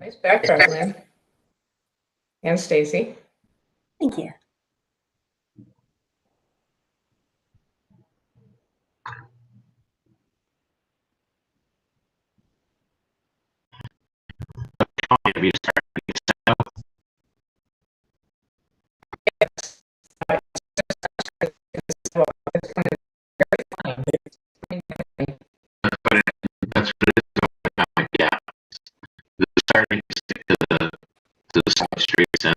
Nice backdrop, Lynn. And Stacy. Thank you. That's what it is. Yeah, they're starting to stick to the side streets and.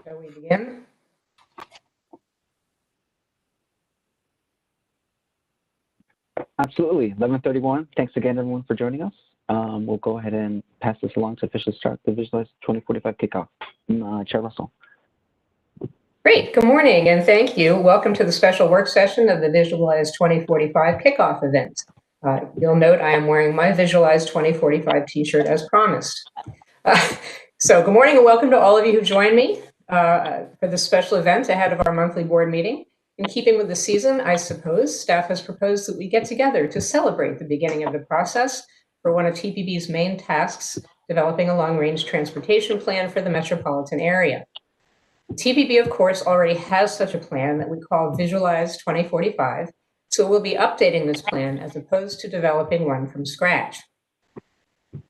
Shall we begin? Absolutely. 11:31. Thanks again, everyone, for joining us. We'll go ahead and pass this along to officially start the Visualize 2045 kickoff. Chair Russell. Great. Good morning and thank you. Welcome to the special work session of the Visualize 2045 kickoff event. You'll note I am wearing my Visualize 2045 t-shirt as promised. So good morning and welcome to all of you who joined me for this special event ahead of our monthly board meeting. In keeping with the season, I suppose, staff has proposed that we get together to celebrate the beginning of the process for one of TPB's main tasks, developing a long-range transportation plan for the metropolitan area. TPB, of course, already has such a plan that we call Visualize 2045, so we'll be updating this plan as opposed to developing one from scratch.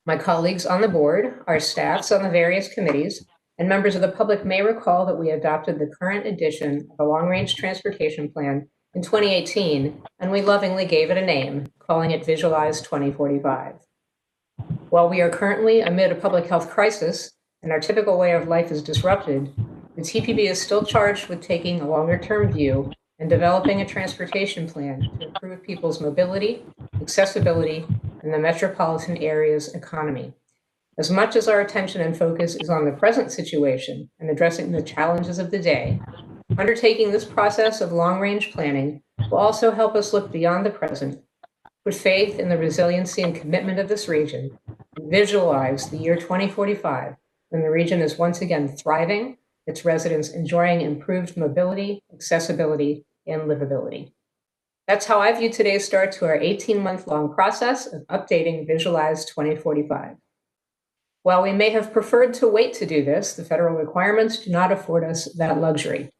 My colleagues on the board, our staffs on the various committees, and members of the public may recall that we adopted the current edition of the Long-Range Transportation Plan in 2018, and we lovingly gave it a name, calling it Visualize 2045. While we are currently amid a public health crisis and our typical way of life is disrupted, the TPB is still charged with taking a longer-term view and developing a transportation plan to improve people's mobility, accessibility, and the metropolitan area's economy. As much as our attention and focus is on the present situation and addressing the challenges of the day, undertaking this process of long-range planning will also help us look beyond the present, put faith in the resiliency and commitment of this region, and visualize the year 2045 when the region is once again thriving, its residents enjoying improved mobility, accessibility, and livability. That's how I view today's start to our 18-month-long process of updating Visualize 2045. While we may have preferred to wait to do this, the federal requirements do not afford us that luxury.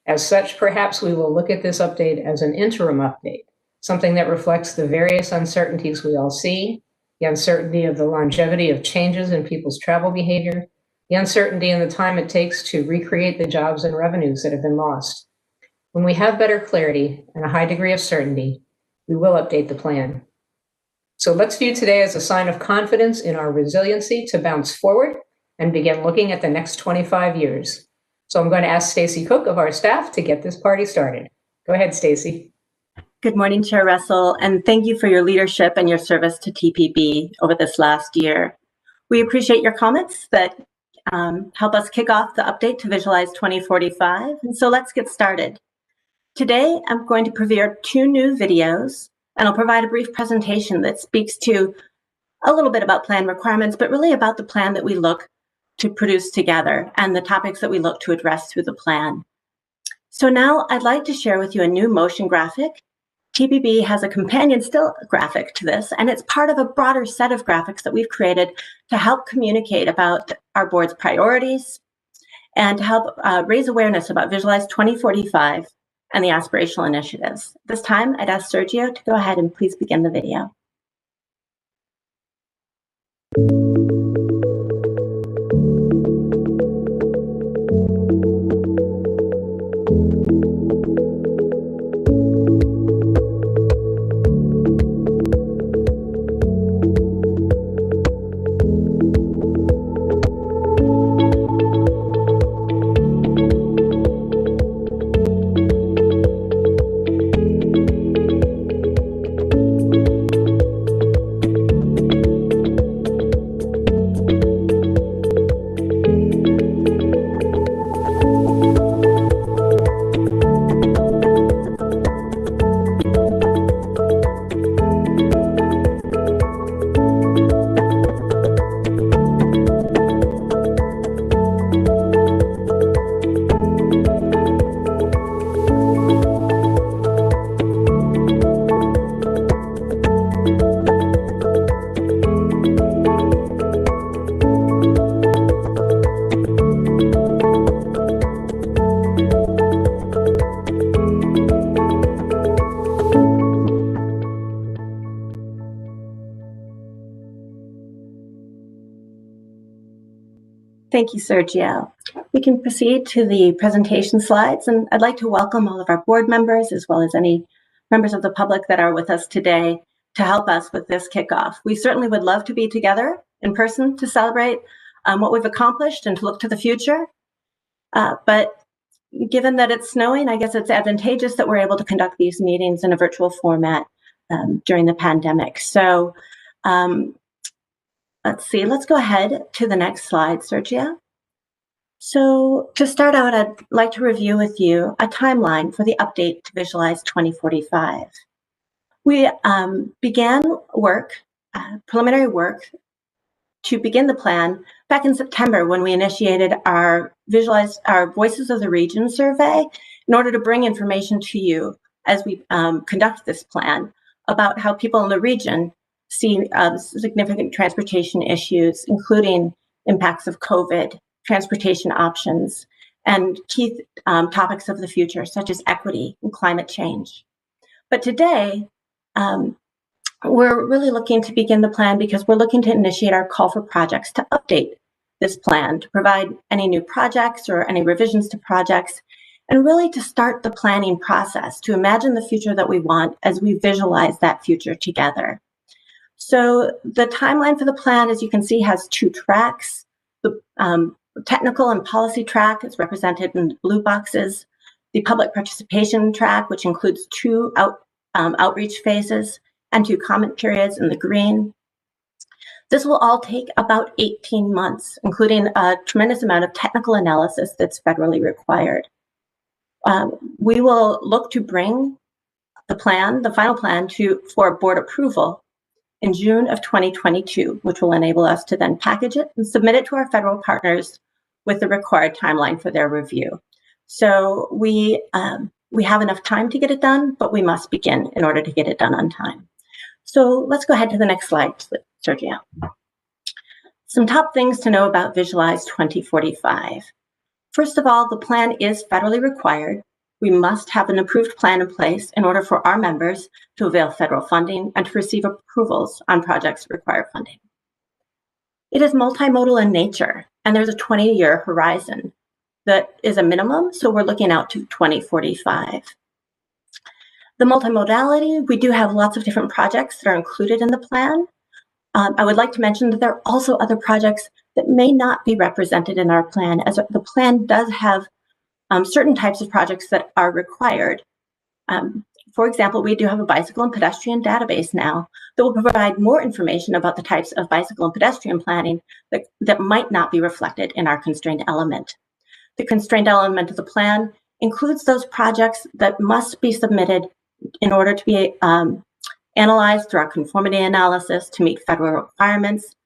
As such, perhaps we will look at this update as an interim update, something that reflects the various uncertainties we all see, the uncertainty of the longevity of changes in people's travel behavior, the uncertainty in the time it takes to recreate the jobs and revenues that have been lost. When we have better clarity and a high degree of certainty, we will update the plan. So let's view today as a sign of confidence in our resiliency to bounce forward and begin looking at the next 25 years. So I'm going to ask Stacy Cook of our staff to get this party started. Go ahead, Stacy. Good morning, Chair Russell, and thank you for your leadership and your service to TPB over this last year. We appreciate your comments that help us kick off the update to Visualize 2045. And so let's get started. Today, I'm going to preview 2 new videos, and I'll provide a brief presentation that speaks to a little bit about plan requirements, but really about the plan that we look to produce together and the topics that we look to address through the plan. So now I'd like to share with you a new motion graphic. TPB has a companion still graphic to this, and it's part of a broader set of graphics that we've created to help communicate about our board's priorities and to help raise awareness about Visualize 2045 and the aspirational initiatives. This time, I'd ask Sergio to go ahead and please begin the video. Thank you, Sergio. We can proceed to the presentation slides, and I'd like to welcome all of our board members as well as any members of the public that are with us today to help us with this kickoff. We certainly would love to be together in person to celebrate what we've accomplished and to look to the future. But given that it's snowing, I guess it's advantageous that we're able to conduct these meetings in a virtual format during the pandemic. So let's see, let's go ahead to the next slide, Sergio. So to start out, I'd like to review with you a timeline for the update to Visualize 2045. We began work, preliminary work, to begin the plan back in September when we initiated our Voices of the Region survey in order to bring information to you as we conduct this plan about how people in the region see significant transportation issues, including impacts of COVID, transportation options, and key topics of the future, such as equity and climate change. But today, we're really looking to begin the plan because we're looking to initiate our call for projects to update this plan, to provide any new projects or any revisions to projects, and really to start the planning process, to imagine the future that we want as we visualize that future together. So the timeline for the plan, as you can see, has two tracks. The technical and policy track is represented in the blue boxes. The public participation track, which includes two outreach phases and two comment periods in the green. This will all take about 18 months, including a tremendous amount of technical analysis that's federally required. We will look to bring the plan, the final plan, for board approval in June of 2022, which will enable us to then package it and submit it to our federal partners with the required timeline for their review. So we have enough time to get it done, but we must begin in order to get it done on time. So let's go ahead to the next slide, Sergio. Some top things to know about Visualize 2045. First of all, the plan is federally required. We must have an approved plan in place in order for our members to avail federal funding and to receive approvals on projects that require funding. It is multimodal in nature, and there's a 20-year horizon that is a minimum, so we're looking out to 2045. The multimodality, we do have lots of different projects that are included in the plan. I would like to mention that there are also other projects that may not be represented in our plan, as the plan does have certain types of projects that are required. For example, we do have a bicycle and pedestrian database now that will provide more information about the types of bicycle and pedestrian planning that might not be reflected in our constrained element. The constrained element of the plan includes those projects that must be submitted in order to be analyzed through our conformity analysis to meet federal requirements.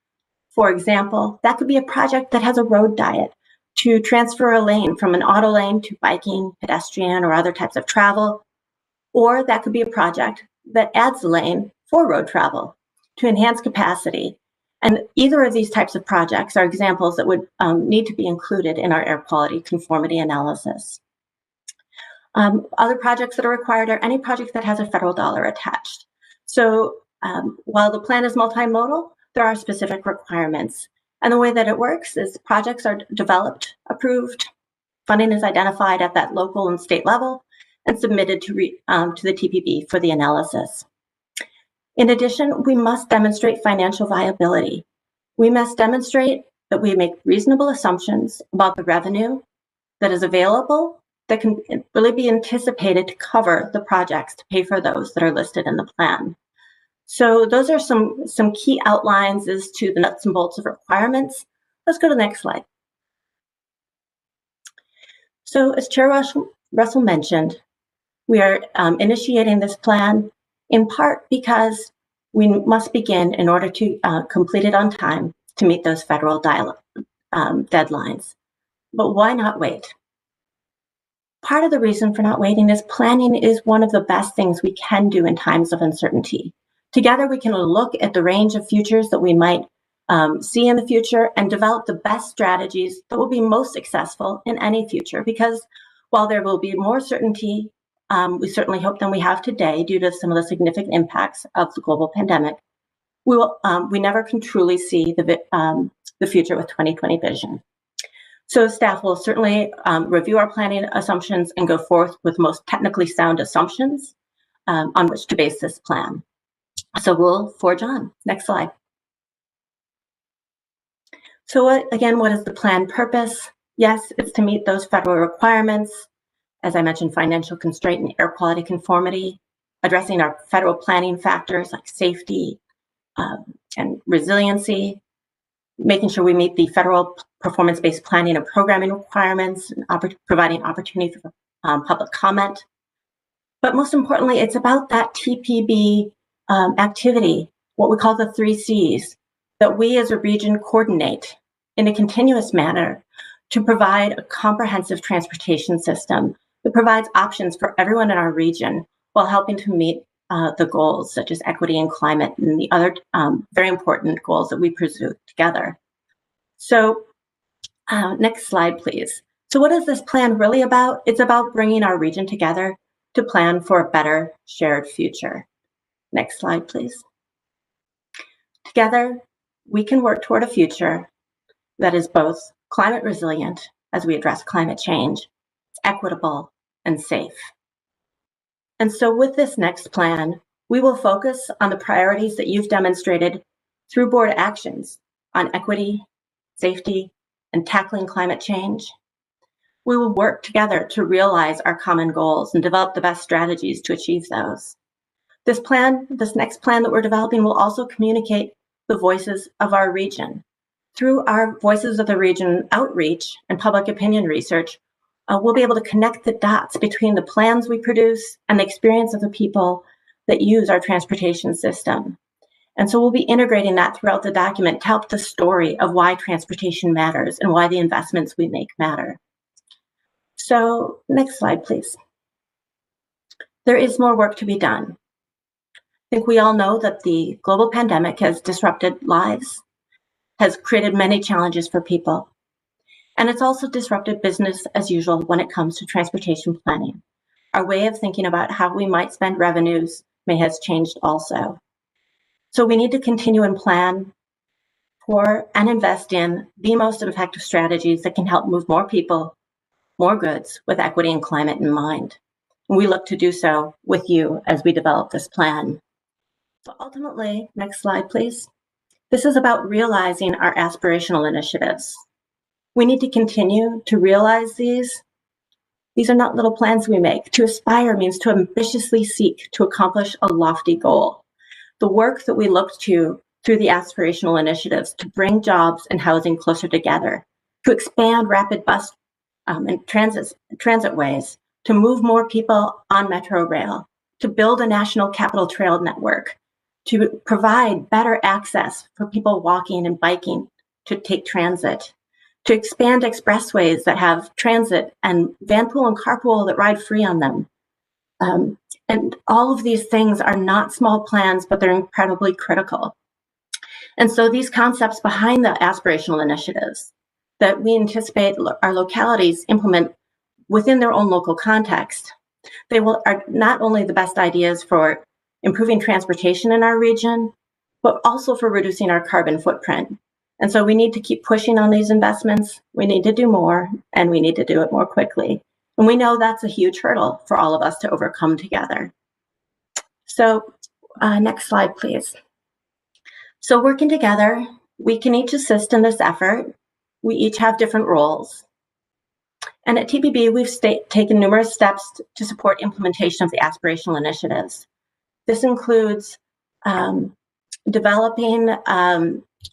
For example, that could be a project that has a road diet to transfer a lane from an auto lane to biking, pedestrian, or other types of travel. Or that could be a project that adds a lane for road travel to enhance capacity. And either of these types of projects are examples that would need to be included in our air quality conformity analysis. Other projects that are required are any project that has a federal dollar attached. So while the plan is multimodal, there are specific requirements. And the way that it works is projects are developed, approved, funding is identified at that local and state level, and submitted to the TPB for the analysis. In addition, we must demonstrate financial viability. We must demonstrate that we make reasonable assumptions about the revenue that is available that can really be anticipated to cover the projects, to pay for those that are listed in the plan. So those are some key outlines as to the nuts and bolts of requirements. Let's go to the next slide. So as Chair Russell mentioned, we are initiating this plan in part because we must begin in order to complete it on time to meet those federal deadlines. But why not wait? Part of the reason for not waiting is planning is one of the best things we can do in times of uncertainty. Together, we can look at the range of futures that we might see in the future and develop the best strategies that will be most successful in any future. Because while there will be more certainty, we certainly hope than we have today due to some of the significant impacts of the global pandemic, we never can truly see the future with 2020 vision. So staff will certainly review our planning assumptions and go forth with most technically sound assumptions on which to base this plan. So we'll forge on. Next slide. So what is the plan purpose? Yes, it's to meet those federal requirements. As I mentioned, financial constraint and air quality conformity, addressing our federal planning factors like safety and resiliency, making sure we meet the federal performance-based planning and programming requirements, and providing opportunity for public comment. But most importantly, it's about that TPB activity, what we call the 3 Cs, that we as a region coordinate in a continuous manner to provide a comprehensive transportation system that provides options for everyone in our region while helping to meet the goals such as equity and climate and the other very important goals that we pursue together. So next slide, please. So what is this plan really about? It's about bringing our region together to plan for a better shared future. Next slide, please. Together, we can work toward a future that is both climate resilient as we address climate change, equitable, and safe. And so with this next plan, we will focus on the priorities that you've demonstrated through board actions on equity, safety, and tackling climate change. We will work together to realize our common goals and develop the best strategies to achieve those. This next plan that we're developing will also communicate the voices of our region. Through our Voices of the Region outreach and public opinion research, we'll be able to connect the dots between the plans we produce and the experience of the people that use our transportation system. And so we'll be integrating that throughout the document to help the story of why transportation matters and why the investments we make matter. So next slide, please. There is more work to be done. I think we all know that the global pandemic has disrupted lives, has created many challenges for people, and it's also disrupted business as usual when it comes to transportation planning. Our way of thinking about how we might spend revenues has changed also. So we need to continue and plan for and invest in the most effective strategies that can help move more people, more goods with equity and climate in mind. And we look to do so with you as we develop this plan. So ultimately, next slide, please. This is about realizing our aspirational initiatives. We need to continue to realize these. These are not little plans we make. To aspire means to ambitiously seek to accomplish a lofty goal. The work that we look to through the aspirational initiatives to bring jobs and housing closer together, to expand rapid bus and transit ways, to move more people on Metro Rail, to build a national capital trail network, to provide better access for people walking and biking to take transit, to expand expressways that have transit and vanpool and carpool that ride free on them. And all of these things are not small plans, but they're incredibly critical. And so these concepts behind the aspirational initiatives that we anticipate our localities implement within their own local context, are not only the best ideas for improving transportation in our region, but also for reducing our carbon footprint. And so we need to keep pushing on these investments. We need to do more, and we need to do it more quickly. And we know that's a huge hurdle for all of us to overcome together. So next slide, please. So working together, we can each assist in this effort. We each have different roles. And at TPB, we've taken numerous steps to support implementation of the aspirational initiatives. This includes developing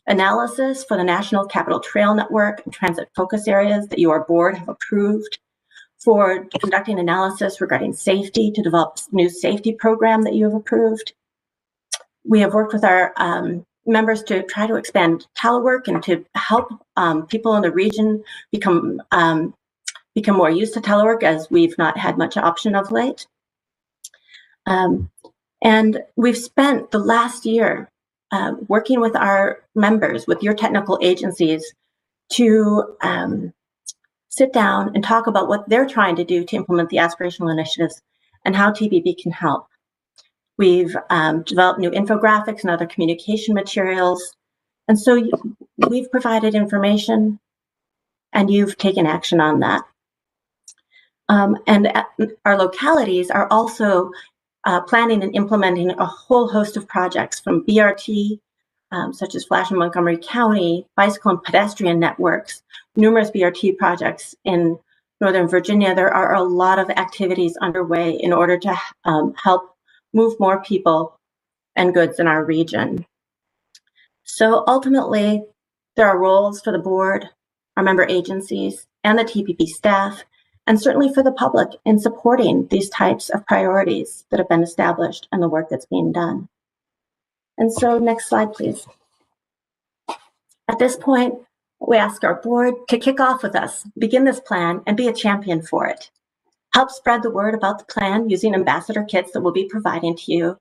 analysis for the National Capital Trail Network and transit focus areas that your board have approved, for conducting analysis regarding safety to develop a new safety program that you have approved. We have worked with our members to try to expand telework and to help people in the region become more used to telework, as we've not had much option of late. And we've spent the last year working with our members, with your technical agencies, to sit down and talk about what they're trying to do to implement the aspirational initiatives and how TPB can help. We've developed new infographics and other communication materials. And so we've provided information and you've taken action on that. And our localities are also planning and implementing a whole host of projects from BRT, such as Flash in Montgomery County, bicycle and pedestrian networks, numerous BRT projects in Northern Virginia. There are a lot of activities underway in order to help move more people and goods in our region. So ultimately, there are roles for the board, our member agencies, and the TPB staff, and certainly for the public in supporting these types of priorities that have been established and the work that's being done. And so next slide, please. At this point, we ask our board to kick off with us, begin this plan, and be a champion for it. Help spread the word about the plan using ambassador kits that we'll be providing to you.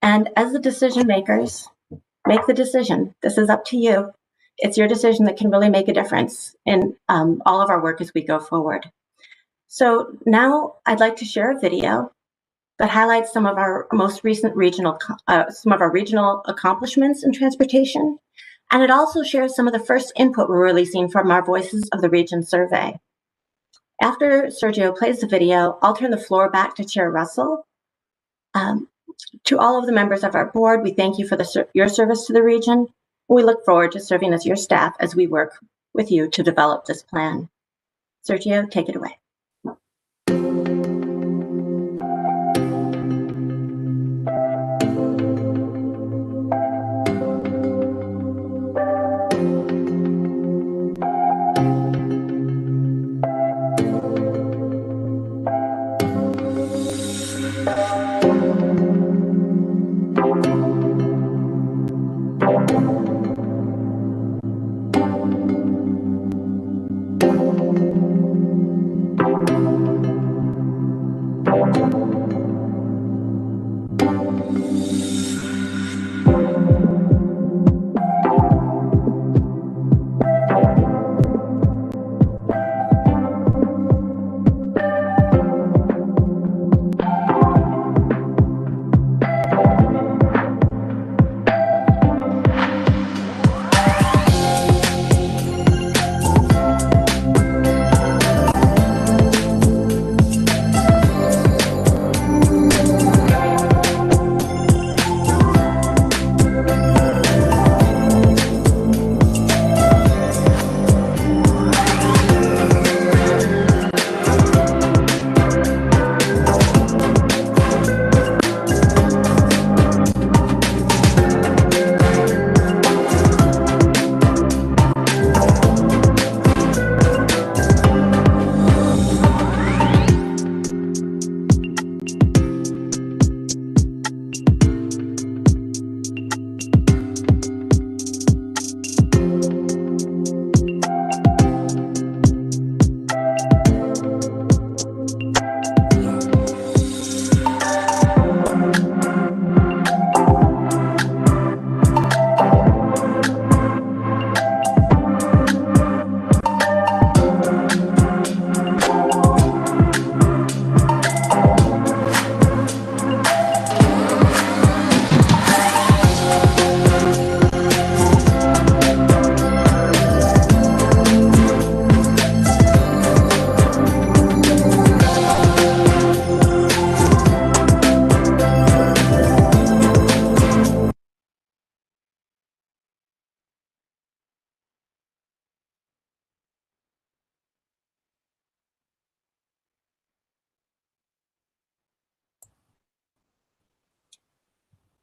And as the decision makers, make the decision. This is up to you. It's your decision that can really make a difference in all of our work as we go forward. So now I'd like to share a video that highlights some of our most recent regional accomplishments in transportation. And it also shares some of the first input we're releasing from our Voices of the Region survey. After Sergio plays the video, I'll turn the floor back to Chair Russell. To all of the members of our board, we thank you for your service to the region. We look forward to serving as your staff as we work with you to develop this plan. Sergio, take it away.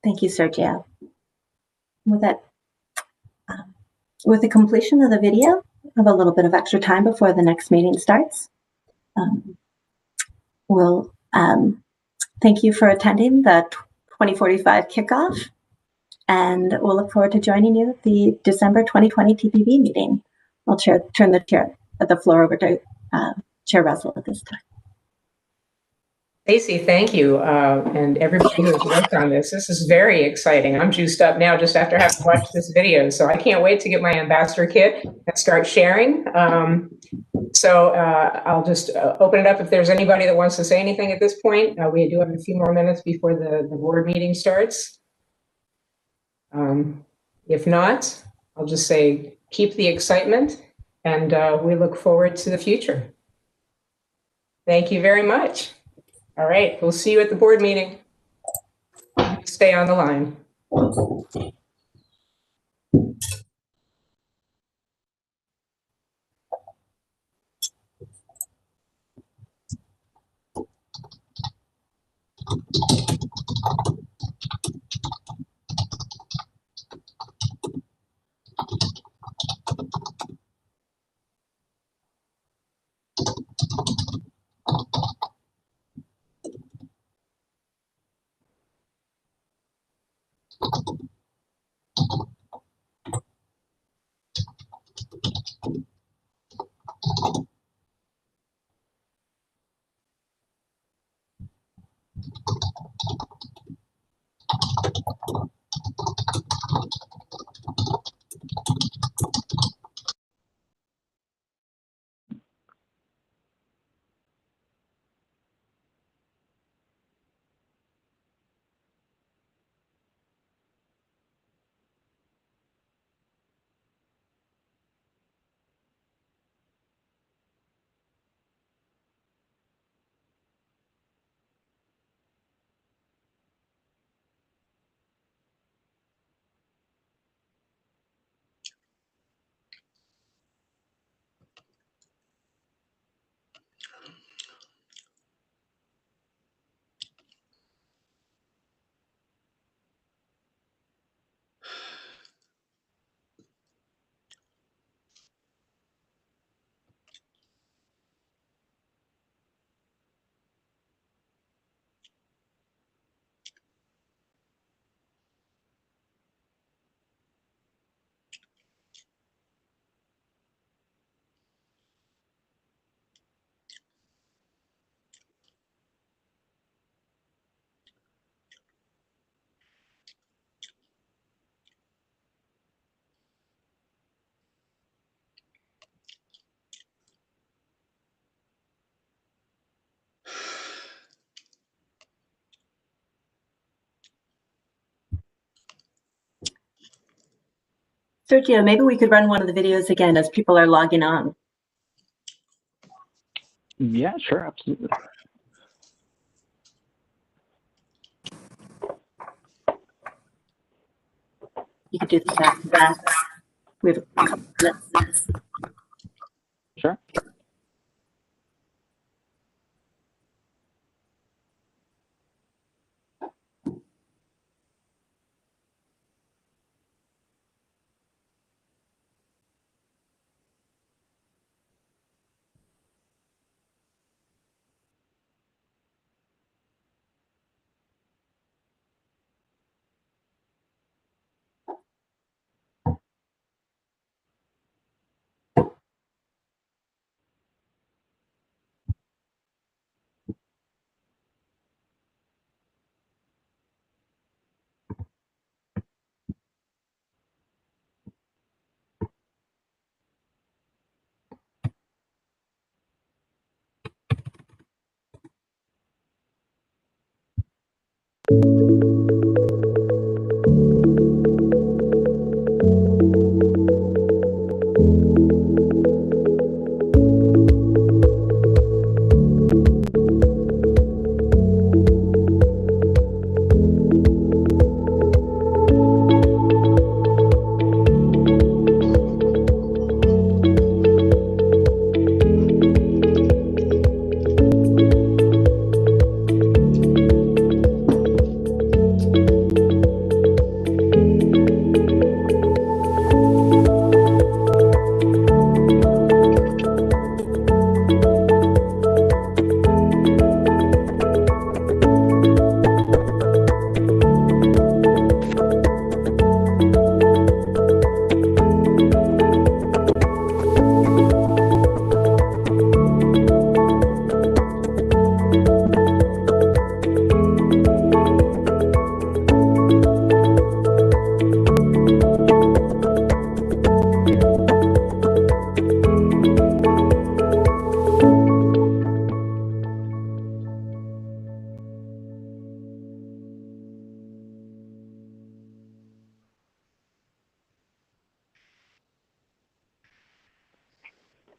Thank you, Sergio. With that, with the completion of the video, I have a little bit of extra time before the next meeting starts. We'll thank you for attending the 2045 kickoff, and we'll look forward to joining you at the December 2020 TPB meeting. I'll turn the floor over to Chair Russell at this time. Stacey, thank you, and everybody who has worked on this. This is very exciting. I'm juiced up now just after having watched this video, so I can't wait to get my ambassador kit and start sharing. I'll just open it up if there's anybody that wants to say anything at this point. We do have a few more minutes before the board meeting starts. If not, I'll just say keep the excitement and we look forward to the future. Thank you very much. All right, we'll see you at the board meeting. Stay on the line. Sergio, maybe we could run one of the videos again as people are logging on. Yeah, sure, absolutely. You could do this after that. We have a couple minutes. Sure.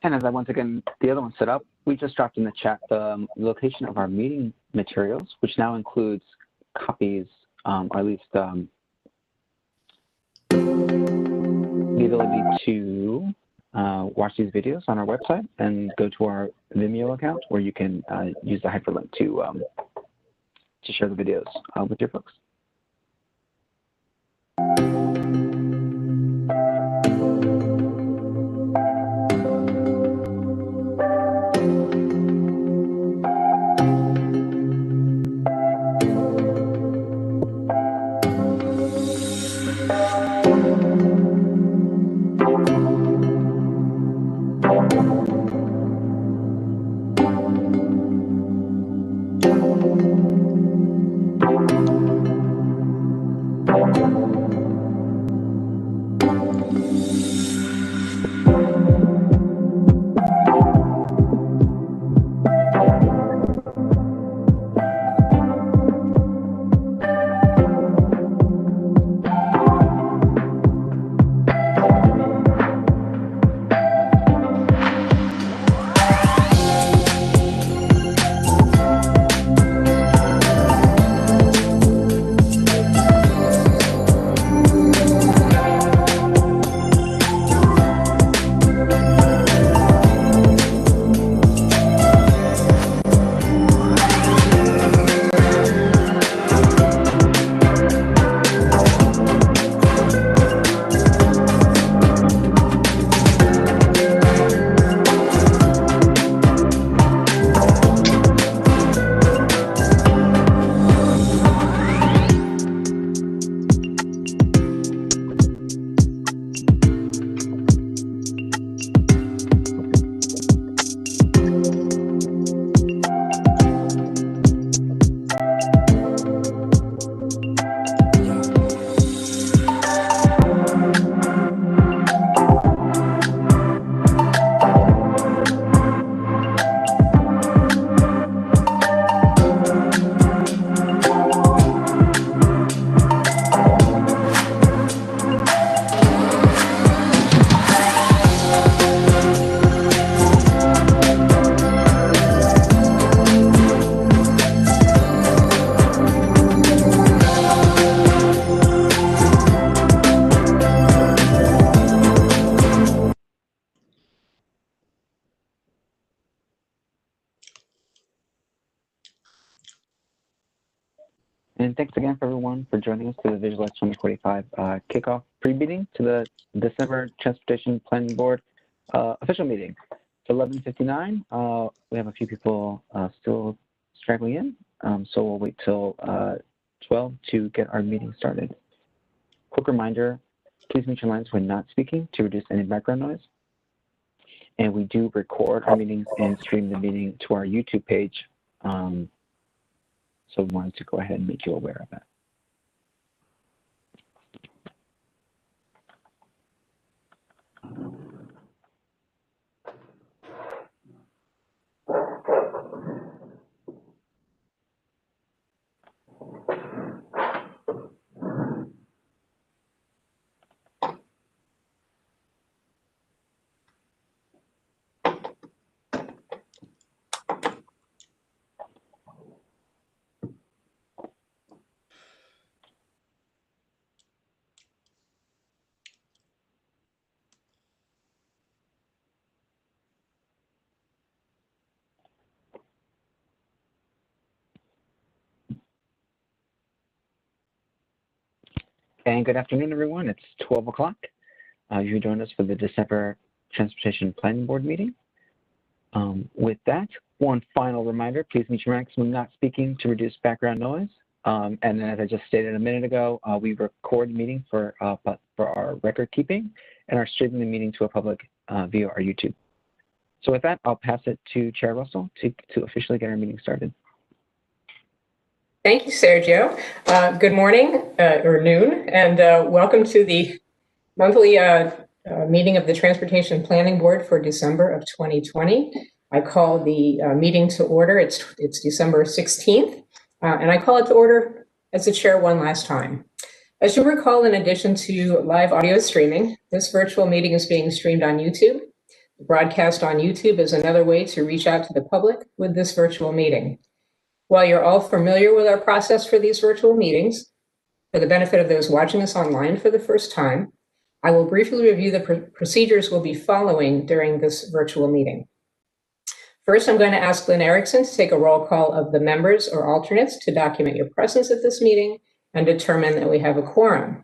And as I once again, the other one set up, we just dropped in the chat the location of our meeting materials, which now includes copies, or at least the ability to watch these videos on our website and go to our Vimeo account where you can use the hyperlink to share the videos with your folks. And thanks again for everyone for joining us for the Visualize 2045 kickoff pre-meeting to the December Transportation Planning Board official meeting. It's 11:59. We have a few people still straggling in, so we'll wait till 12 to get our meeting started. Quick reminder, please mute your lines when not speaking to reduce any background noise. And we do record our meetings and stream the meeting to our YouTube page. So we wanted to go ahead and make you aware of that. And good afternoon, everyone. It's 12 o'clock. You joined us for the December Transportation Planning Board meeting. With that, one final reminder, please mute your mics when not speaking to reduce background noise. And then as I just stated a minute ago, we record the meeting for our record keeping and are streaming the meeting to a public via our YouTube. So with that, I'll pass it to Chair Russell to officially get our meeting started. Thank you, Sergio. Good morning or noon, and welcome to the monthly meeting of the Transportation Planning Board for December of 2020. I call the meeting to order. It's December 16th, and I call it to order as the chair one last time. As you recall, in addition to live audio streaming, this virtual meeting is being streamed on YouTube. The broadcast on YouTube is another way to reach out to the public with this virtual meeting. While you're all familiar with our process for these virtual meetings, for the benefit of those watching us online for the first time, I will briefly review the procedures we'll be following during this virtual meeting. First, I'm going to ask Lynn Erickson to take a roll call of the members or alternates to document your presence at this meeting and determine that we have a quorum.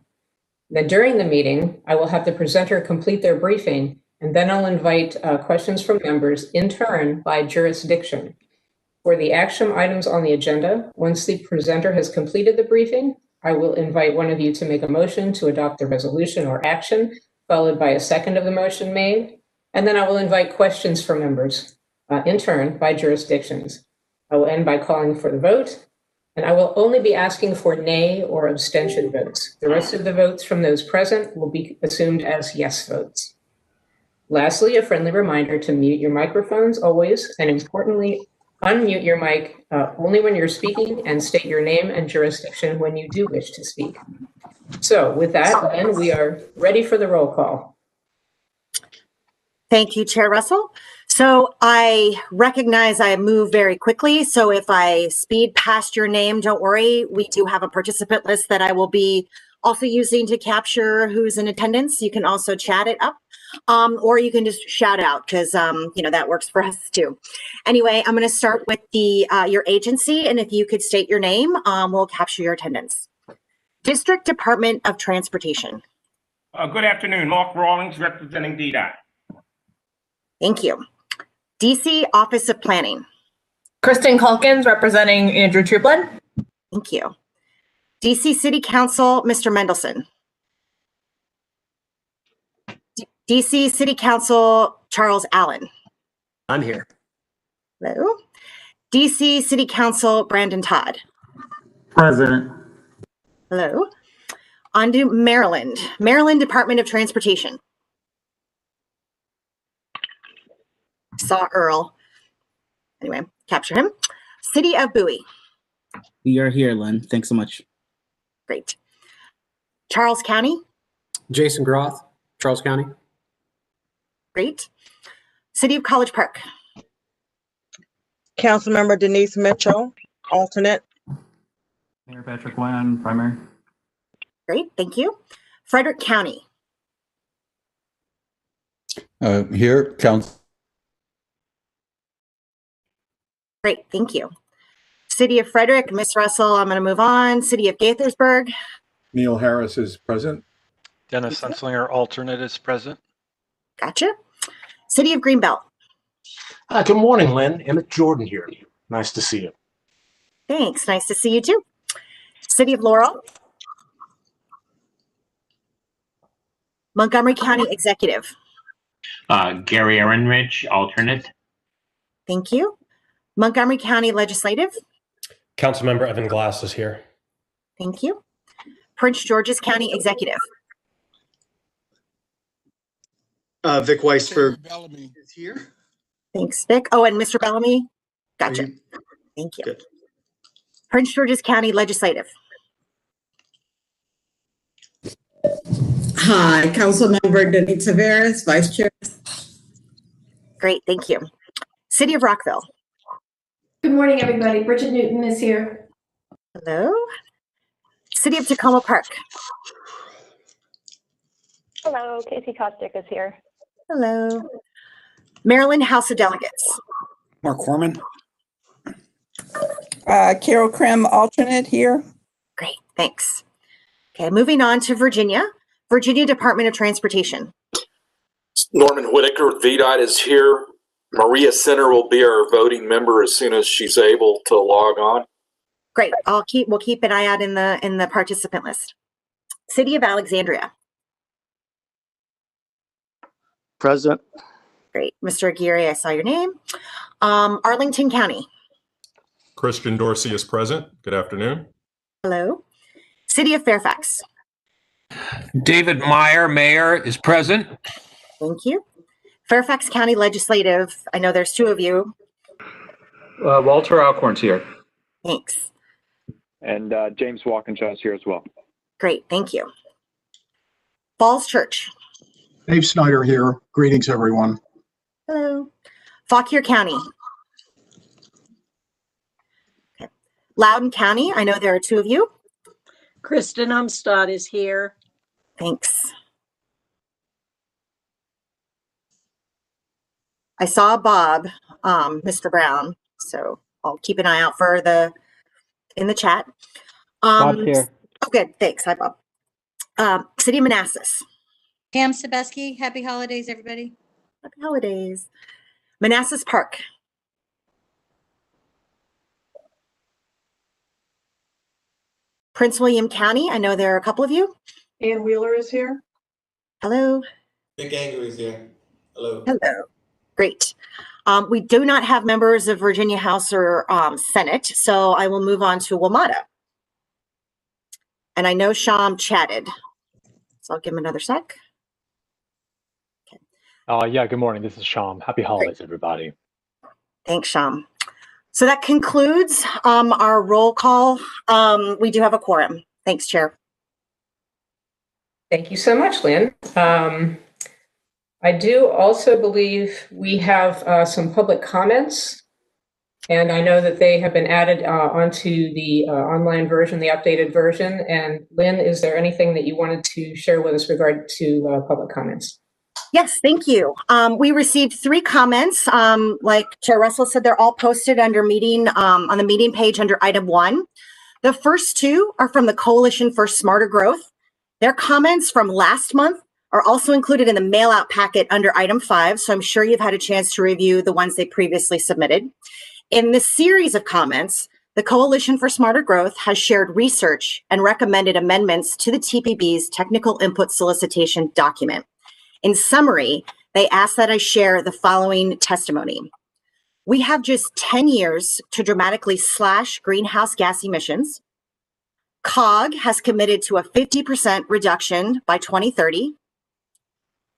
Then during the meeting, I will have the presenter complete their briefing, and then I'll invite questions from members in turn by jurisdiction. For the action items on the agenda, once the presenter has completed the briefing, I will invite one of you to make a motion to adopt the resolution or action, followed by a second of the motion made, and then I will invite questions from members in turn by jurisdictions. I will end by calling for the vote, and I will only be asking for nay or abstention votes. The rest of the votes from those present will be assumed as yes votes. Lastly, a friendly reminder to mute your microphones always, and importantly, unmute your mic only when you're speaking and state your name and jurisdiction when you do wish to speak. So with that, then we are ready for the roll call. Thank you, Chair Russell. So I recognize I move very quickly. So if I speed past your name, don't worry. We do have a participant list that I will be also using to capture who's in attendance. You can also chat it up, or you can just shout out because, that works for us too. Anyway, I'm going to start with your agency, and if you could state your name, we'll capture your attendance. District Department of Transportation. Good afternoon, Mark Rawlings representing DDOT. Thank you. DC Office of Planning. Kristen Calkins representing Andrew Truplin. Thank you. DC City Council, Mr. Mendelson. DC City Council, Charles Allen. I'm here. Hello. DC City Council, Brandon Todd. President. Hello. On to Maryland. Maryland Department of Transportation. Saw Earl. Anyway, capture him. City of Bowie. We are here, Lynn. Thanks so much. Great. Charles County. Jason Groth, Charles County. Great. City of College Park. Councilmember Denise Mitchell, alternate. Mayor Patrick Wynn, primary. Great, thank you. Frederick County. Here, Council. Great, thank you. City of Frederick, Miss Russell, I'm going to move on. City of Gaithersburg. Neil Harris is present. Dennis Sunslinger, alternate, is present. Gotcha. City of Greenbelt. Good morning, Lynn. Emmett Jordan here. Nice to see you. Thanks, nice to see you too. City of Laurel. Montgomery County Executive. Gary Ehrenrich, alternate. Thank you. Montgomery County Legislative. Councilmember Evan Glass is here. Thank you. Prince George's County Executive. Vic Weisberg is here. Thanks, Vic. Oh, and Mr. Bellamy. Gotcha. Thank you. Good. Prince George's County Legislative. Hi, Councilmember Denise Taveras, Vice Chair. Great, thank you. City of Rockville. Good morning, everybody. Bridget Newton is here. Hello. City of Tacoma Park. Hello, Casey Kostick is here. Hello. Maryland House of Delegates. Mark Corman. Carol Krim, alternate here. Great, thanks. Okay, moving on to Virginia. Virginia Department of Transportation. Norman Whitaker, VDOT is here. Maria Center will be our voting member as soon as she's able to log on. Great. We'll keep an eye out in the participant list. City of Alexandria. Present. Great. Mr. Aguirre, I saw your name. Arlington County. Christian Dorsey is present. Good afternoon. Hello. City of Fairfax. David Meyer, Mayor, is present. Thank you. Fairfax County Legislative. I know there's two of you. Walter Alcorn's here. Thanks. And James Walkinshaw is here as well. Great, thank you. Falls Church. Dave Snyder here. Greetings, everyone. Hello. Fauquier County. Okay. Loudoun County, I know there are two of you. Kristen Umstad is here. Thanks. I saw Bob, Mr. Brown, so I'll keep an eye out for in the chat. Bob's here. Oh, good. Thanks. Hi, Bob. City of Manassas. Pam Sebeski, happy holidays, everybody. Happy holidays. Manassas Park. Prince William County, I know there are a couple of you. Ann Wheeler is here. Hello. Nick Angry is here. Hello. Hello. Great. We do not have members of Virginia House or Senate, so I will move on to WMATA. And I know Sham chatted, so I'll give him another sec. Yeah, good morning. This is Sham. Happy holidays, everybody. Thanks, Sham. So that concludes our roll call. We do have a quorum. Thanks, Chair. Thank you so much, Lynn. I do also believe we have some public comments, and I know that they have been added onto the online version, the updated version. And Lynn, is there anything that you wanted to share with us regard to public comments? Yes, thank you. We received 3 comments. Like Chair Russell said, they're all posted under meeting on the meeting page under item 1. The first 2 are from the Coalition for Smarter Growth. Their comments from last month are also included in the mail out packet under item 5. So I'm sure you've had a chance to review the ones they previously submitted. In this series of comments, the Coalition for Smarter Growth has shared research and recommended amendments to the TPB's technical input solicitation document. In summary, they ask that I share the following testimony. We have just 10 years to dramatically slash greenhouse gas emissions. COG has committed to a 50% reduction by 2030.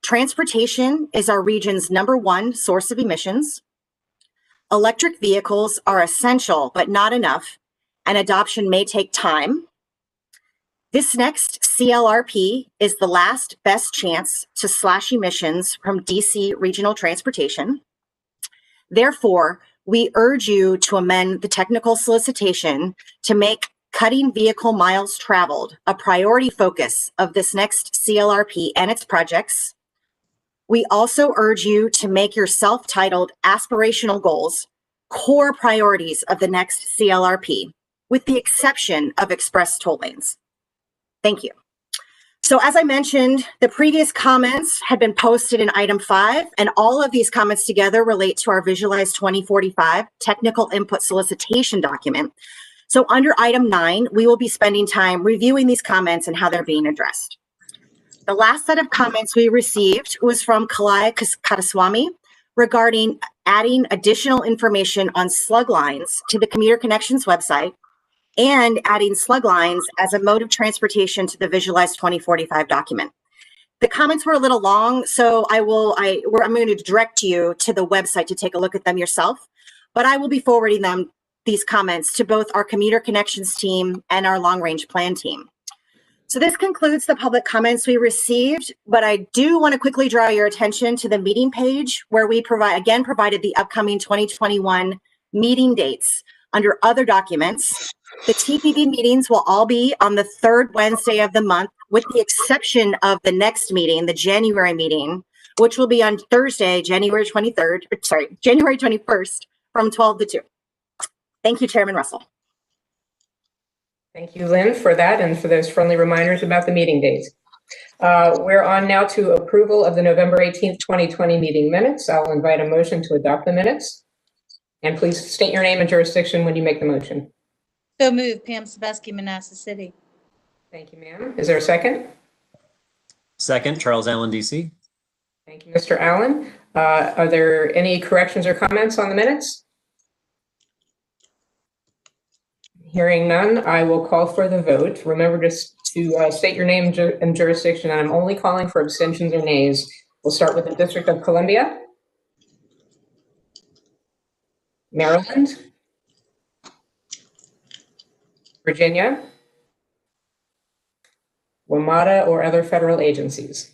Transportation is our region's #1 source of emissions. Electric vehicles are essential, but not enough, and adoption may take time. This next CLRP is the last best chance to slash emissions from DC regional transportation. Therefore, we urge you to amend the technical solicitation to make cutting vehicle miles traveled a priority focus of this next CLRP and its projects. We also urge you to make your self-titled aspirational goals core priorities of the next CLRP, with the exception of express toll lanes. Thank you. So as I mentioned, the previous comments had been posted in item 5, and all of these comments together relate to our Visualize 2045 technical input solicitation document. So under item 9, we will be spending time reviewing these comments and how they're being addressed. The last set of comments we received was from Kalaya Kataswamy regarding adding additional information on slug lines to the Commuter Connections website and adding slug lines as a mode of transportation to the Visualize 2045 document. The comments were a little long, so I'm going to direct you to the website to take a look at them yourself, but I will be forwarding these comments to both our Commuter Connections team and our Long Range Plan team. So this concludes the public comments we received, but I do want to quickly draw your attention to the meeting page where we provided the upcoming 2021 meeting dates under other documents. The TPB meetings will all be on the 3rd Wednesday of the month, with the exception of the next meeting, the January meeting, which will be on Thursday, January 21st from 12 to 2. Thank you, Chairman Russell. Thank you, Lynn, for that and for those friendly reminders about the meeting dates. We're on now to approval of the November 18th, 2020 meeting minutes. I'll invite a motion to adopt the minutes. And please state your name and jurisdiction when you make the motion. So moved, Pam Sebeski, Manassas City. Thank you, ma'am. Is there a second? Second, Charles Allen, DC. Thank you, Mr. Allen. Are there any corrections or comments on the minutes? Hearing none, I will call for the vote. Remember just to state your name and jurisdiction, and I'm only calling for abstentions or nays. We'll start with the District of Columbia, Maryland, Virginia, WMATA or other federal agencies.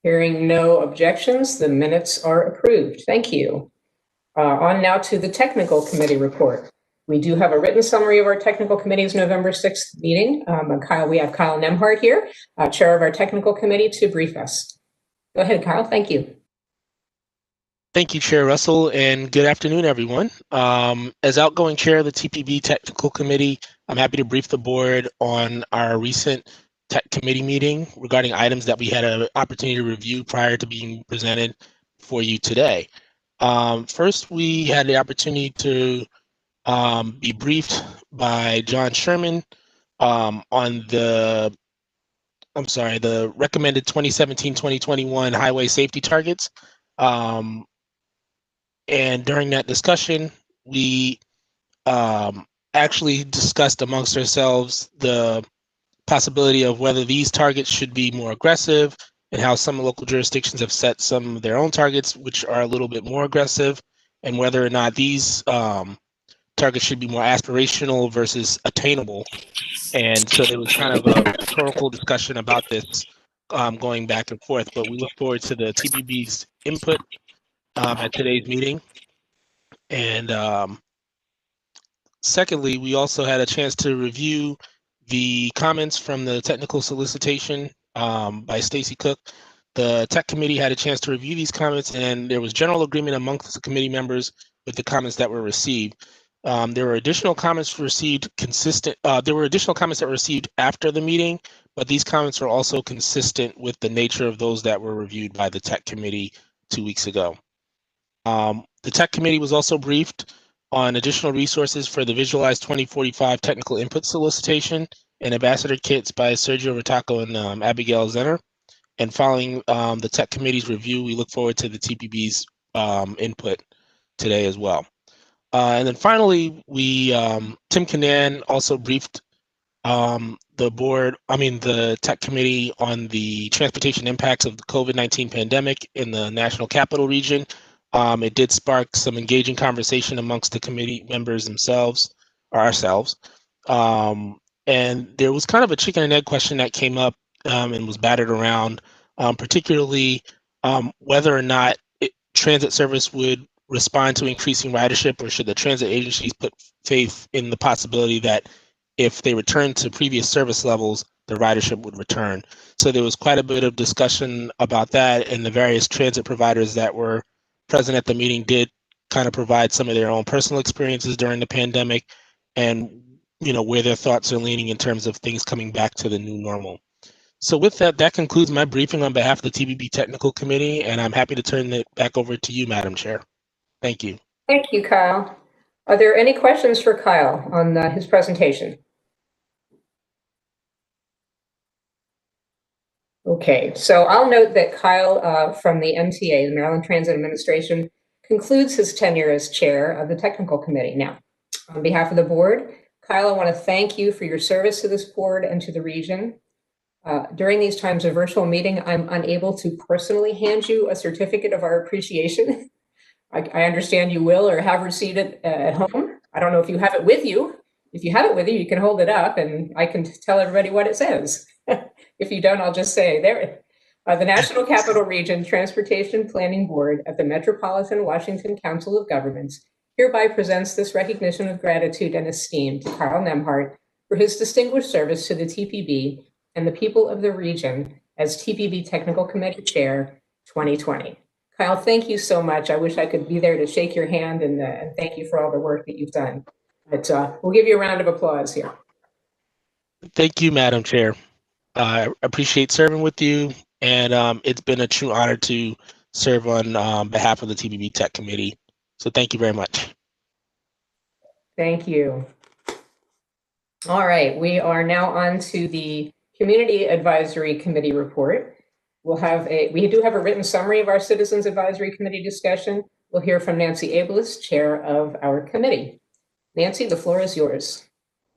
Hearing no objections, the minutes are approved. Thank you. On now to the technical committee report. We do have a written summary of our technical committee's November 6th meeting. We have Kyle Nemhart here, chair of our technical committee, to brief us. Go ahead, Kyle. Thank you. Thank you, Chair Russell, and good afternoon, everyone. As outgoing chair of the TPB Technical Committee, I'm happy to brief the board on our recent tech committee meeting regarding items that we had an opportunity to review prior to being presented for you today. First, we had the opportunity to be briefed by John Sherman on the recommended 2017-2021 highway safety targets. And during that discussion, we actually discussed amongst ourselves the possibility of whether these targets should be more aggressive and how some local jurisdictions have set some of their own targets, which are a little bit more aggressive, and whether or not these targets should be more aspirational versus attainable. And so there was kind of a rhetorical discussion about this going back and forth, but we look forward to the TPB's input at today's meeting. And secondly, we also had a chance to review the comments from the technical solicitation by Stacy Cook. The tech committee had a chance to review these comments, and there was general agreement amongst the committee members with the comments that were received. There were additional comments received there were additional comments that were received after the meeting, but these comments are also consistent with the nature of those that were reviewed by the tech committee 2 weeks ago. The tech committee was also briefed on additional resources for the Visualize 2045 technical input solicitation and ambassador kits by Sergio Ritaco and Abigail Zenner. And following the tech committee's review, we look forward to the TPB's input today as well. And then finally, Tim Canan also briefed the tech committee on the transportation impacts of the COVID-19 pandemic in the National Capital Region. It did spark some engaging conversation amongst the committee members themselves, or ourselves. And there was kind of a chicken and egg question that came up and was battered around, particularly whether or not transit service would respond to increasing ridership, or should the transit agencies put faith in the possibility that if they return to previous service levels, the ridership would return. So there was quite a bit of discussion about that, and the various transit providers that were present at the meeting did kind of provide some of their own personal experiences during the pandemic, and where their thoughts are leaning in terms of things coming back to the new normal. So with that, that concludes my briefing on behalf of the TPB Technical Committee, and I'm happy to turn it back over to you, Madam Chair. Thank you. Thank you, Kyle. Are there any questions for Kyle on his presentation? Okay, so I'll note that Kyle from the MTA, the Maryland Transit Administration, concludes his tenure as chair of the technical committee. Now, on behalf of the board, Kyle, I want to thank you for your service to this board and to the region. During these times of virtual meeting, I'm unable to personally hand you a certificate of our appreciation. I understand you will or have received it at home. I don't know if you have it with you. If you have it with you, you can hold it up and I can tell everybody what it says. If you don't, I'll just say there. The National Capital Region Transportation Planning Board at the Metropolitan Washington Council of Governments hereby presents this recognition of gratitude and esteem to Kyle Nemhart for his distinguished service to the TPB and the people of the region as TPB Technical Committee Chair 2020. Kyle, thank you so much. I wish I could be there to shake your hand and thank you for all the work that you've done. But we'll give you a round of applause here. Thank you, Madam Chair. I appreciate serving with you, and it's been a true honor to serve on behalf of the TPB Tech Committee. So thank you very much. Thank you. All right, we are now on to the Community Advisory Committee report. We do have a written summary of our Citizens Advisory Committee discussion. We'll hear from Nancy Ablis, chair of our committee. Nancy, the floor is yours.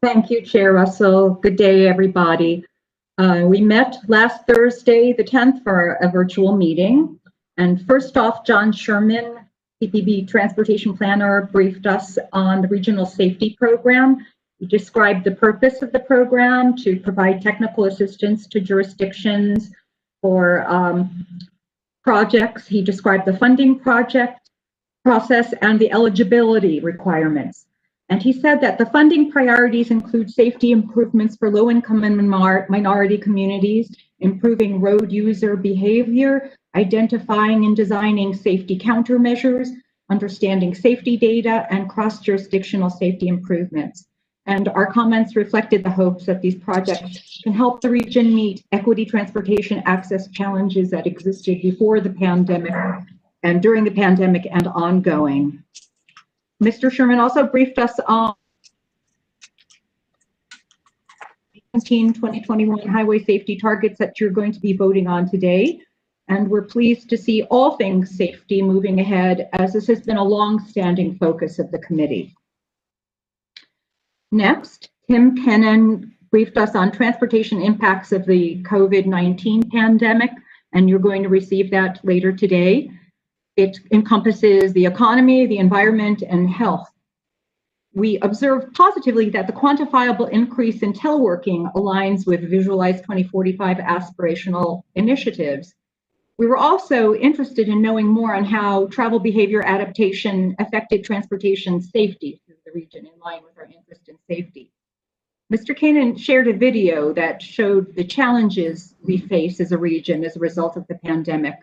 Thank you, Chair Russell. Good day, everybody. We met last Thursday, the 10th, for a virtual meeting. And first off, John Sherman, TPB Transportation Planner, briefed us on the Regional Safety Program. He described the purpose of the program to provide technical assistance to jurisdictions for projects. He described the funding project process and the eligibility requirements. And he said that the funding priorities include safety improvements for low-income and minority communities, improving road user behavior, identifying and designing safety countermeasures, understanding safety data, and cross-jurisdictional safety improvements. And our comments reflected the hopes that these projects can help the region meet equity transportation access challenges that existed before the pandemic and during the pandemic and ongoing. Mr. Sherman also briefed us on 2021 highway safety targets that you're going to be voting on today. And we're pleased to see all things safety moving ahead, as this has been a long-standing focus of the committee. Next, Tim Kennan briefed us on transportation impacts of the COVID-19 pandemic, and you're going to receive that later today. It encompasses the economy, the environment, and health. We observed positively that the quantifiable increase in teleworking aligns with Visualize 2045 aspirational initiatives. We were also interested in knowing more on how travel behavior adaptation affected transportation safety through the region, in line with our interest in safety. Mr. Kanan shared a video that showed the challenges we face as a region as a result of the pandemic.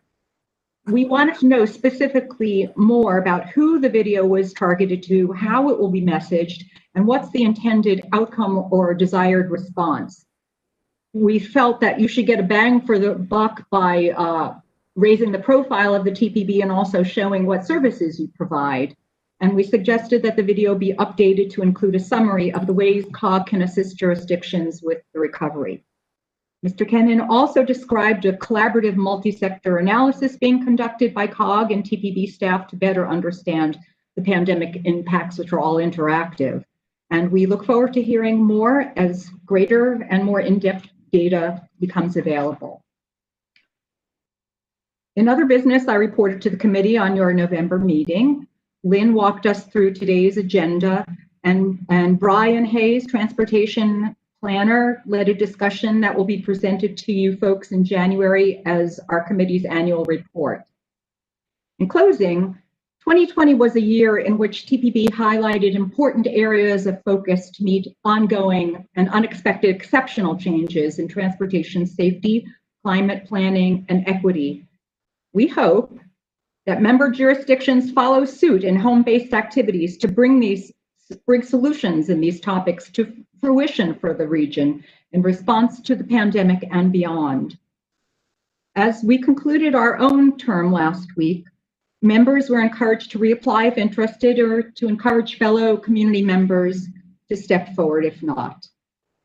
We wanted to know specifically more about who the video was targeted to, how it will be messaged, and what's the intended outcome or desired response. We felt that you should get a bang for the buck by raising the profile of the TPB and also showing what services you provide. And we suggested that the video be updated to include a summary of the ways COG can assist jurisdictions with the recovery. Mr. Kennan also described a collaborative multi-sector analysis being conducted by COG and TPB staff to better understand the pandemic impacts, which are all interactive. And we look forward to hearing more as greater and more in-depth data becomes available. In other business, I reported to the committee on your November meeting. Lynn walked us through today's agenda, and Brian Hayes, transportation planner, led a discussion that will be presented to you folks in January as our committee's annual report. In closing, 2020 was a year in which TPB highlighted important areas of focus to meet ongoing and unexpected exceptional changes in transportation safety, climate planning, and equity. We hope that member jurisdictions follow suit in home-based activities to bring solutions in these topics to fruition for the region in response to the pandemic and beyond. As we concluded our own term last week, members were encouraged to reapply if interested or to encourage fellow community members to step forward if not.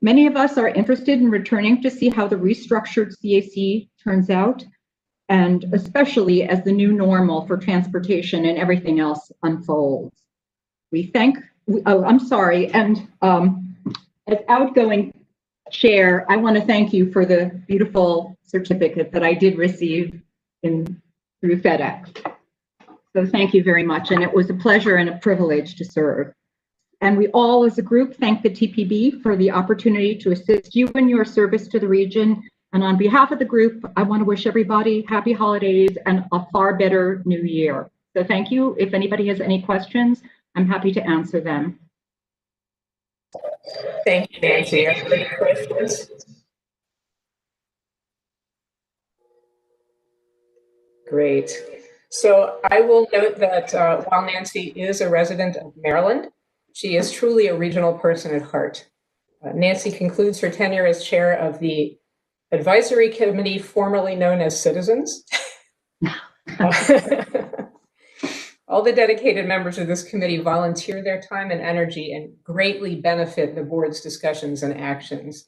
Many of us are interested in returning to see how the restructured CAC turns out, and especially as the new normal for transportation and everything else unfolds. And as outgoing chair, I want to thank you for the beautiful certificate that I did receive through FedEx. So thank you very much, and it was a pleasure and a privilege to serve. And we all as a group thank the TPB for the opportunity to assist you in your service to the region. And on behalf of the group, I want to wish everybody happy holidays and a far better new year. So thank you. If anybody has any questions, I'm happy to answer them. Thank you, Nancy. Are there any questions? Great. So I will note that while Nancy is a resident of Maryland, she is truly a regional person at heart. Nancy concludes her tenure as chair of the advisory committee formerly known as Citizens. All the dedicated members of this committee volunteer their time and energy and greatly benefit the board's discussions and actions.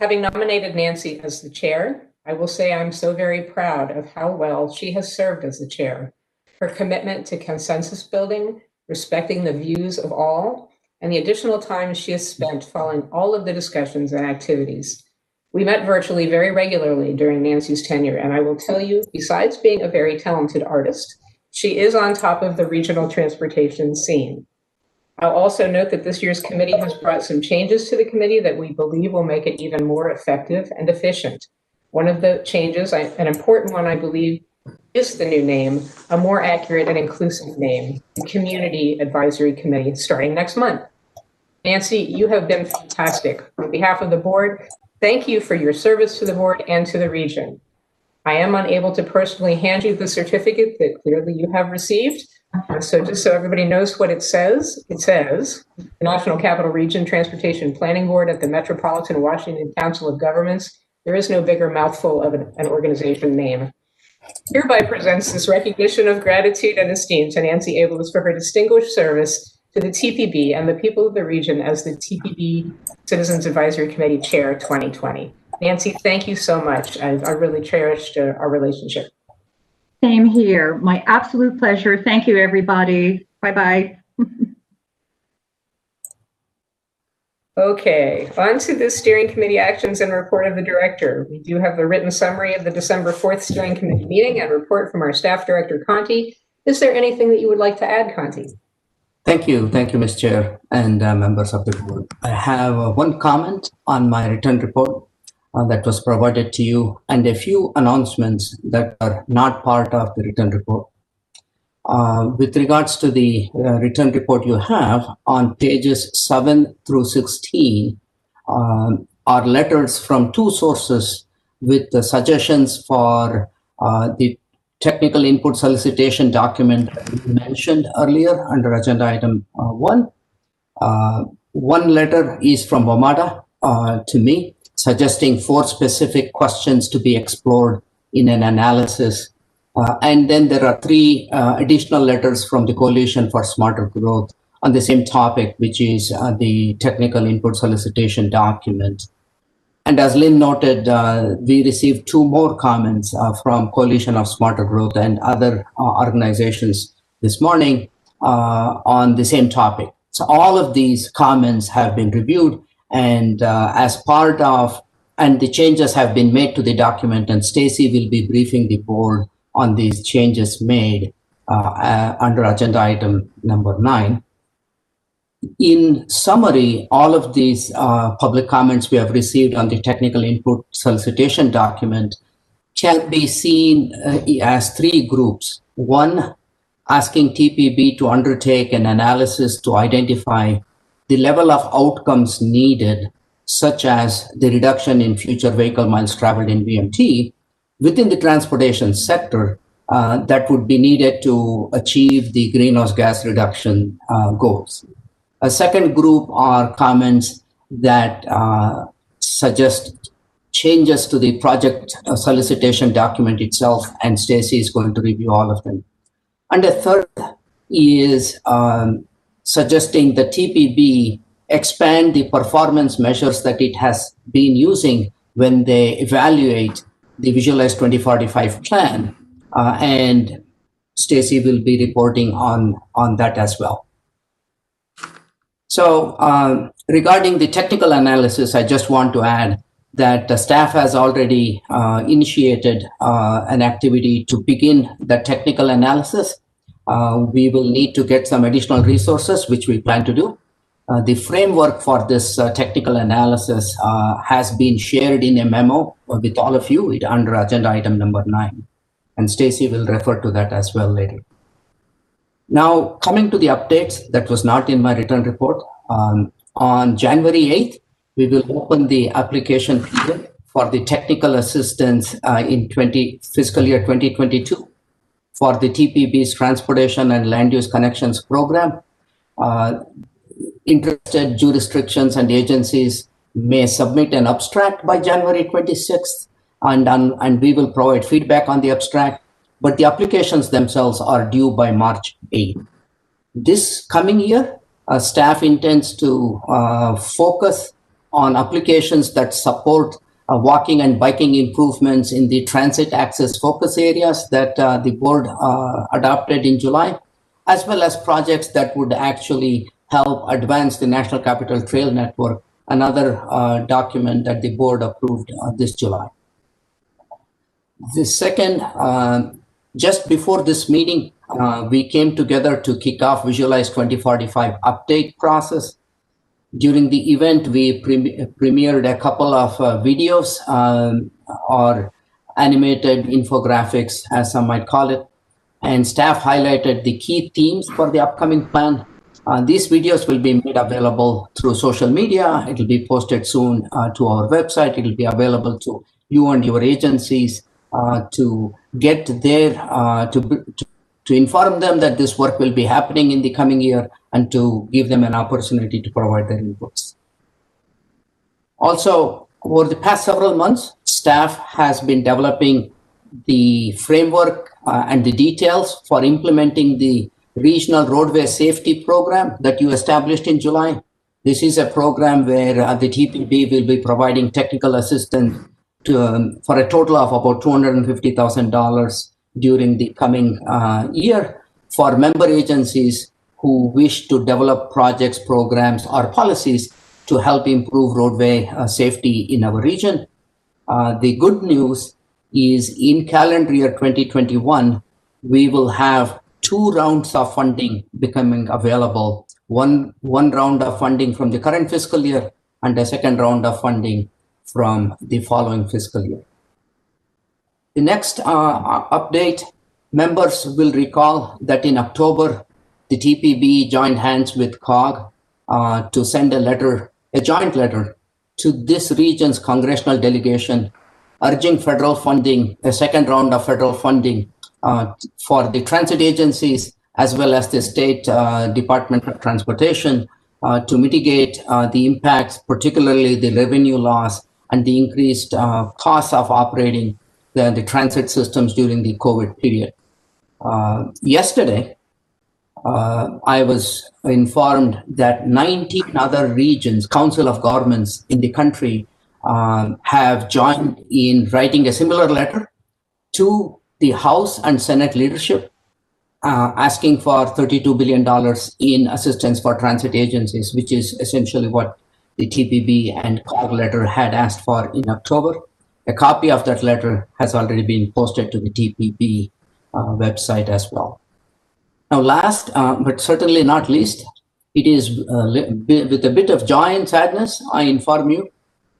Having nominated Nancy as the chair, I will say I'm so very proud of how well she has served as the chair. Her commitment to consensus building, respecting the views of all, and the additional time she has spent following all of the discussions and activities. We met virtually very regularly during Nancy's tenure, and I will tell you, besides being a very talented artist, she is on top of the regional transportation scene. I'll also note that this year's committee has brought some changes to the committee that we believe will make it even more effective and efficient. One of the changes, an important one I believe, is the new name, a more accurate and inclusive name, the Community Advisory Committee, starting next month. Nancy, you have been fantastic. On behalf of the board, thank you for your service to the board and to the region. I am unable to personally hand you the certificate that clearly you have received. So just so everybody knows what it says the National Capital Region Transportation Planning Board at the Metropolitan Washington Council of Governments. There is no bigger mouthful of an organization name. Hereby presents this recognition of gratitude and esteem to Nancy Abeles for her distinguished service to the TPB and the people of the region as the TPB Citizens Advisory Committee Chair 2020. Nancy, thank you so much. I really cherished our relationship. Same here. My absolute pleasure. Thank you, everybody. Bye-bye. Okay, on to the steering committee actions and report of the director. We do have the written summary of the December 4th steering committee meeting and report from our staff director, Conti. Is there anything that you would like to add, Conti? Thank you, Ms. Chair and members of the board. I have one comment on my written report that was provided to you and a few announcements that are not part of the written report. With regards to the written report you have on pages 7 through 16 are letters from two sources with the suggestions for the technical input solicitation document mentioned earlier under agenda item 1. One letter is from WMATA to me, suggesting 4 specific questions to be explored in an analysis. And then there are 3 additional letters from the Coalition for Smarter Growth on the same topic, which is the technical input solicitation document. And as Lynn noted, we received 2 more comments from Coalition of Smarter Growth and other organizations this morning on the same topic. So all of these comments have been reviewed, and as part of, and the changes have been made to the document, and Stacy will be briefing the board on these changes made under agenda item number 9. In summary, all of these public comments we have received on the technical input solicitation document can be seen as 3 groups. One, asking TPB to undertake an analysis to identify the level of outcomes needed, such as the reduction in future vehicle miles traveled in VMT within the transportation sector that would be needed to achieve the greenhouse gas reduction goals. A second group are comments that suggest changes to the project solicitation document itself, and Stacy is going to review all of them. And a third is suggesting the TPB expand the performance measures that it has been using when they evaluate the Visualize 2045 plan, and Stacy will be reporting on that as well. So regarding the technical analysis, I just want to add that the staff has already initiated an activity to begin the technical analysis. We will need to get some additional resources, which we plan to do. The framework for this technical analysis has been shared in a memo with all of you under agenda item number 9. And Stacy will refer to that as well later. Now, coming to the updates that was not in my written report, on January 8th, we will open the application period for the technical assistance in fiscal year 2022 for the TPB's Transportation and Land Use Connections Program. Interested jurisdictions and agencies may submit an abstract by January 26th, and we will provide feedback on the abstract, but the applications themselves are due by March 8th. This coming year, staff intends to focus on applications that support walking and biking improvements in the transit access focus areas that the board adopted in July, as well as projects that would actually help advance the National Capital Trail Network, another document that the board approved this July. The second, just before this meeting, we came together to kick off Visualize 2045 update process. During the event, we premiered a couple of videos or animated infographics, as some might call it, and staff highlighted the key themes for the upcoming plan. These videos will be made available through social media. It will be posted soon to our website. It will be available to you and your agencies to get there, to inform them that this work will be happening in the coming year and to give them an opportunity to provide their inputs. Also, over the past several months, staff has been developing the framework and the details for implementing the Regional Roadway Safety Program that you established in July. This is a program where the TPB will be providing technical assistance to, for a total of about $250,000 during the coming year for member agencies who wish to develop projects, programs, or policies to help improve roadway safety in our region. The good news is in calendar year 2021, we will have 2 rounds of funding becoming available. One round of funding from the current fiscal year and a second round of funding from the following fiscal year. The next update, members will recall that in October, the TPB joined hands with COG to send a joint letter to this region's congressional delegation urging federal funding, a second round of federal funding for the transit agencies as well as the state Department of Transportation to mitigate the impacts, particularly the revenue loss and the increased costs of operating the transit systems during the COVID period. Yesterday, I was informed that 19 other regions, council of governments in the country have joined in writing a similar letter to the House and Senate leadership asking for $32 billion in assistance for transit agencies, which is essentially what the TPB and COG letter had asked for in October. A copy of that letter has already been posted to the TPB website as well. Now, last but certainly not least, it is with a bit of joy and sadness, I inform you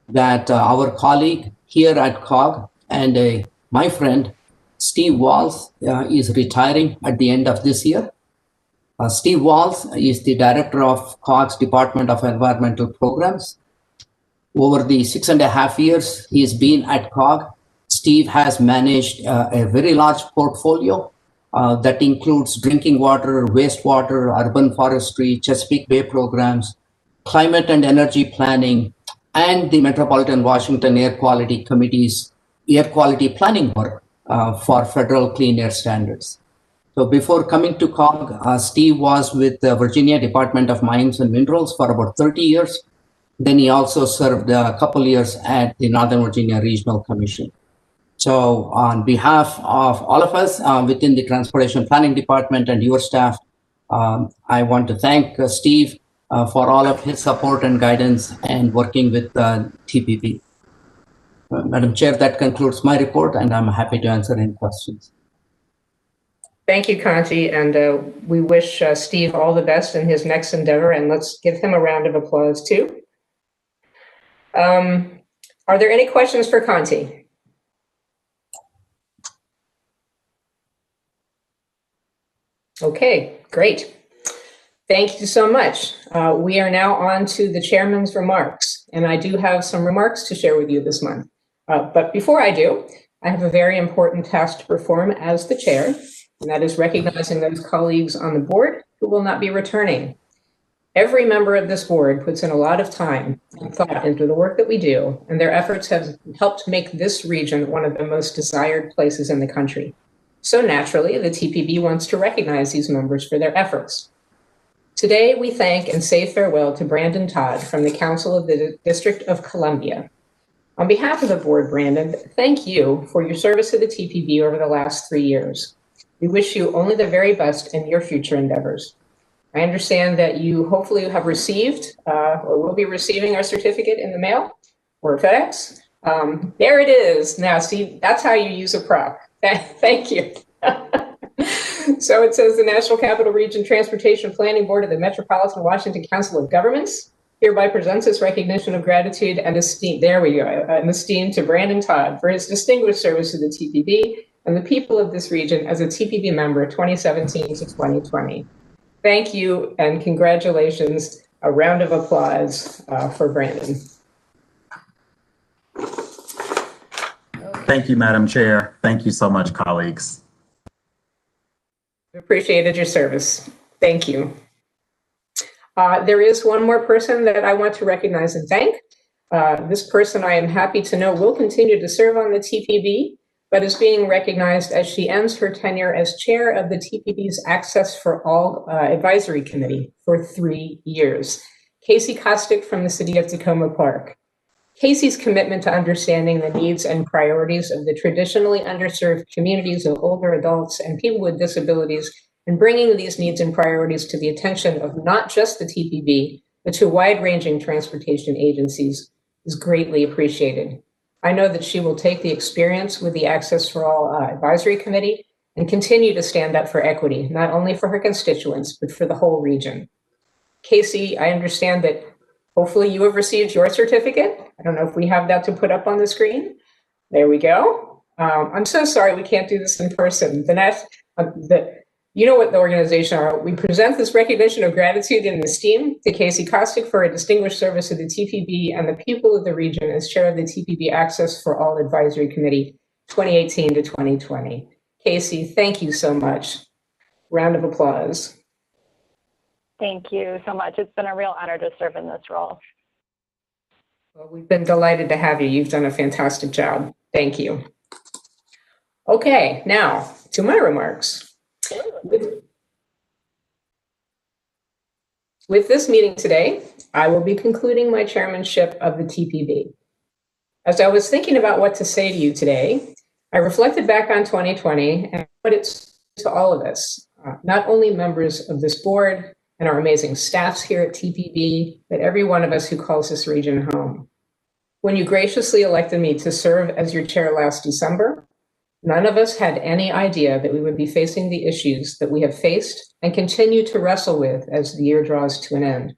that our colleague here at COG and my friend, Steve Walls, is retiring at the end of this year. Steve Walls is the director of COG's Department of Environmental Programs. Over the 6.5 years he has been at COG, Steve has managed a very large portfolio that includes drinking water, wastewater, urban forestry, Chesapeake Bay programs, climate and energy planning, and the Metropolitan Washington Air Quality Committee's air quality planning work for federal clean air standards. So before coming to COG, Steve was with the Virginia Department of Mines and Minerals for about 30 years. Then he also served a couple years at the Northern Virginia Regional Commission. So on behalf of all of us within the Transportation Planning Department and your staff, I want to thank Steve for all of his support and guidance and working with TPB. Madam Chair, that concludes my report, and I'm happy to answer any questions. Thank you, Kanti, and we wish Steve all the best in his next endeavor, and let's give him a round of applause too. Are there any questions for Kanti? Okay, great. Thank you so much. We are now on to the chairman's remarks, and I do have some remarks to share with you this month. But before I do, I have a very important task to perform as the chair, and that is recognizing those colleagues on the board who will not be returning. Every member of this board puts in a lot of time and thought into the work that we do, and their efforts have helped make this region one of the most desired places in the country. So naturally, the TPB wants to recognize these members for their efforts. Today, we thank and say farewell to Brandon Todd from the Council of the District of Columbia. On behalf of the board, Brandon, thank you for your service to the TPB over the last 3 years. We wish you only the very best in your future endeavors. I understand that you hopefully have received or will be receiving our certificate in the mail or FedEx. There it is. Now, see, that's how you use a prop. Thank you. So it says the National Capital Region Transportation Planning Board of the Metropolitan Washington Council of Governments hereby presents this recognition of gratitude and esteem. There we go. And esteem to Brandon Todd for his distinguished service to the TPB and the people of this region as a TPB member 2017 to 2020. Thank you and congratulations. A round of applause for Brandon. Thank you, Madam Chair. Thank you so much, colleagues. Appreciated your service. Thank you. There is one more person that I want to recognize and thank. This person, I am happy to know, will continue to serve on the TPB, but is being recognized as she ends her tenure as chair of the TPB's Access for All Advisory Committee for 3 years. Casey Kostick from the city of Tacoma Park. Casey's commitment to understanding the needs and priorities of the traditionally underserved communities of older adults and people with disabilities, and bringing these needs and priorities to the attention of not just the TPB, but to wide-ranging transportation agencies, is greatly appreciated. I know that she will take the experience with the Access for All Advisory Committee and continue to stand up for equity, not only for her constituents, but for the whole region. Casey, I understand that hopefully you have received your certificate. I don't know if we have that to put up on the screen. There we go. I'm so sorry we can't do this in person. You know what the organization are. We present this recognition of gratitude and esteem to Casey Kostick for a distinguished service to the TPB and the people of the region as chair of the TPB Access for All Advisory Committee 2018 to 2020. Casey, thank you so much. Round of applause. Thank you so much. It's been a real honor to serve in this role. Well, we've been delighted to have you. You've done a fantastic job. Thank you. Okay, now to my remarks. With this meeting today, I will be concluding my chairmanship of the TPB. As I was thinking about what to say to you today, I reflected back on 2020 and what it's to all of us, not only members of this board and our amazing staffs here at TPB, but every one of us who calls this region home. When you graciously elected me to serve as your chair last December, none of us had any idea that we would be facing the issues that we have faced and continue to wrestle with as the year draws to an end.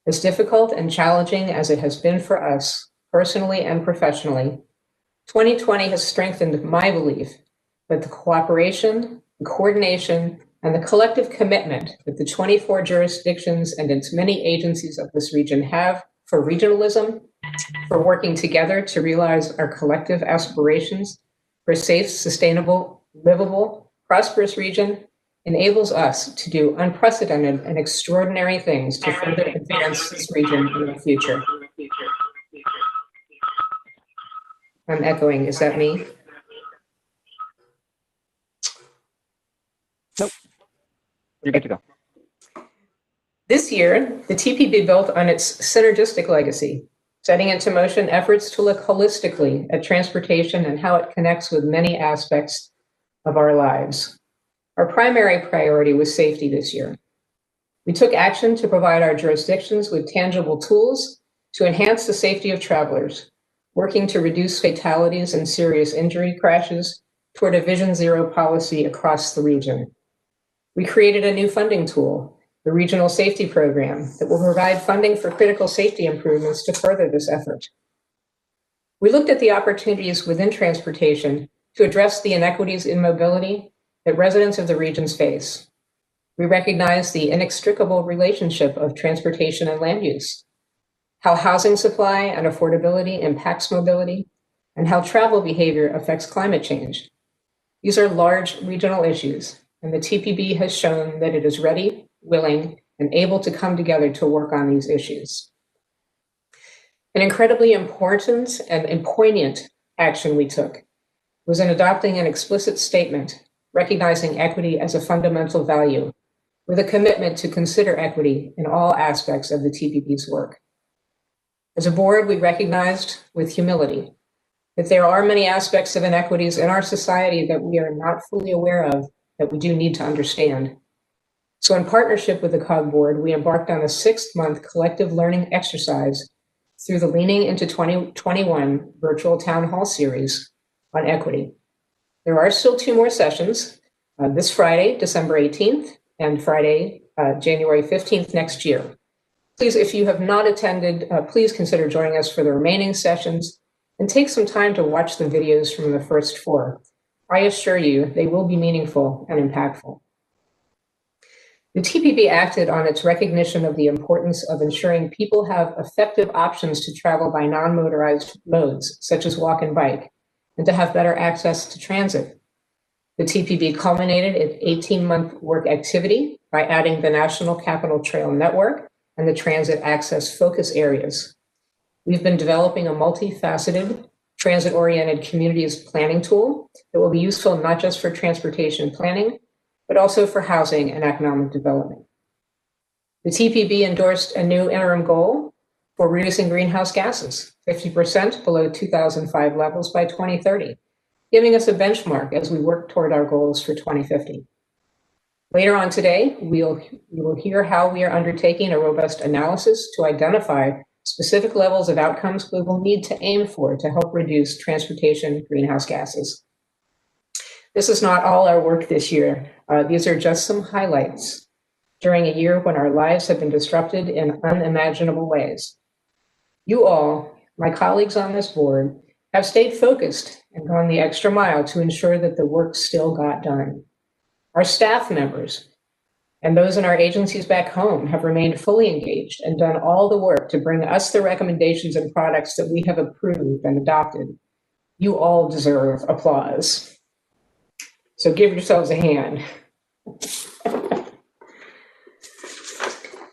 As difficult and challenging as it has been for us, personally and professionally, 2020 has strengthened my belief that the cooperation, the coordination, and the collective commitment that the 24 jurisdictions and its many agencies of this region have for regionalism, for working together to realize our collective aspirations for a safe, sustainable, livable, prosperous region, enables us to do unprecedented and extraordinary things to further advance this region in the future. I'm echoing, is that me? Nope. You're good to go. This year, the TPB built on its synergistic legacy, setting into motion efforts to look holistically at transportation and how it connects with many aspects of our lives. Our primary priority was safety this year. We took action to provide our jurisdictions with tangible tools to enhance the safety of travelers, working to reduce fatalities and serious injury crashes toward a Vision Zero policy across the region. We created a new funding tool, the Regional Safety Program, that will provide funding for critical safety improvements to further this effort. We looked at the opportunities within transportation to address the inequities in mobility that residents of the regions face. We recognize the inextricable relationship of transportation and land use, how housing supply and affordability impacts mobility, and how travel behavior affects climate change. These are large regional issues, and the TPB has shown that it is ready, willing, and able to come together to work on these issues. An incredibly important and poignant action we took was in adopting an explicit statement recognizing equity as a fundamental value, with a commitment to consider equity in all aspects of the TPB's work. As a board, we recognized with humility that there are many aspects of inequities in our society that we are not fully aware of, that we do need to understand. So in partnership with the COG board, we embarked on a 6-month collective learning exercise through the Leaning into 2021 virtual town hall series on equity. There are still 2 more sessions, this Friday, December 18th, and Friday, January 15th next year. Please, if you have not attended, please consider joining us for the remaining sessions and take some time to watch the videos from the first 4. I assure you, they will be meaningful and impactful. The TPB acted on its recognition of the importance of ensuring people have effective options to travel by non-motorized modes, such as walk and bike, and to have better access to transit. The TPB culminated its 18-month work activity by adding the National Capital Trail Network and the Transit Access Focus Areas. We've been developing a multifaceted, transit-oriented communities planning tool that will be useful not just for transportation planning, but also for housing and economic development. The TPB endorsed a new interim goal for reducing greenhouse gases, 50% below 2005 levels by 2030, giving us a benchmark as we work toward our goals for 2050. Later on today, we will hear how we are undertaking a robust analysis to identify specific levels of outcomes we will need to aim for to help reduce transportation greenhouse gases. This is not all our work this year. These are just some highlights during a year when our lives have been disrupted in unimaginable ways. You all, my colleagues on this board, have stayed focused and gone the extra mile to ensure that the work still got done. Our staff members and those in our agencies back home have remained fully engaged and done all the work to bring us the recommendations and products that we have approved and adopted. You all deserve applause. So give yourselves a hand.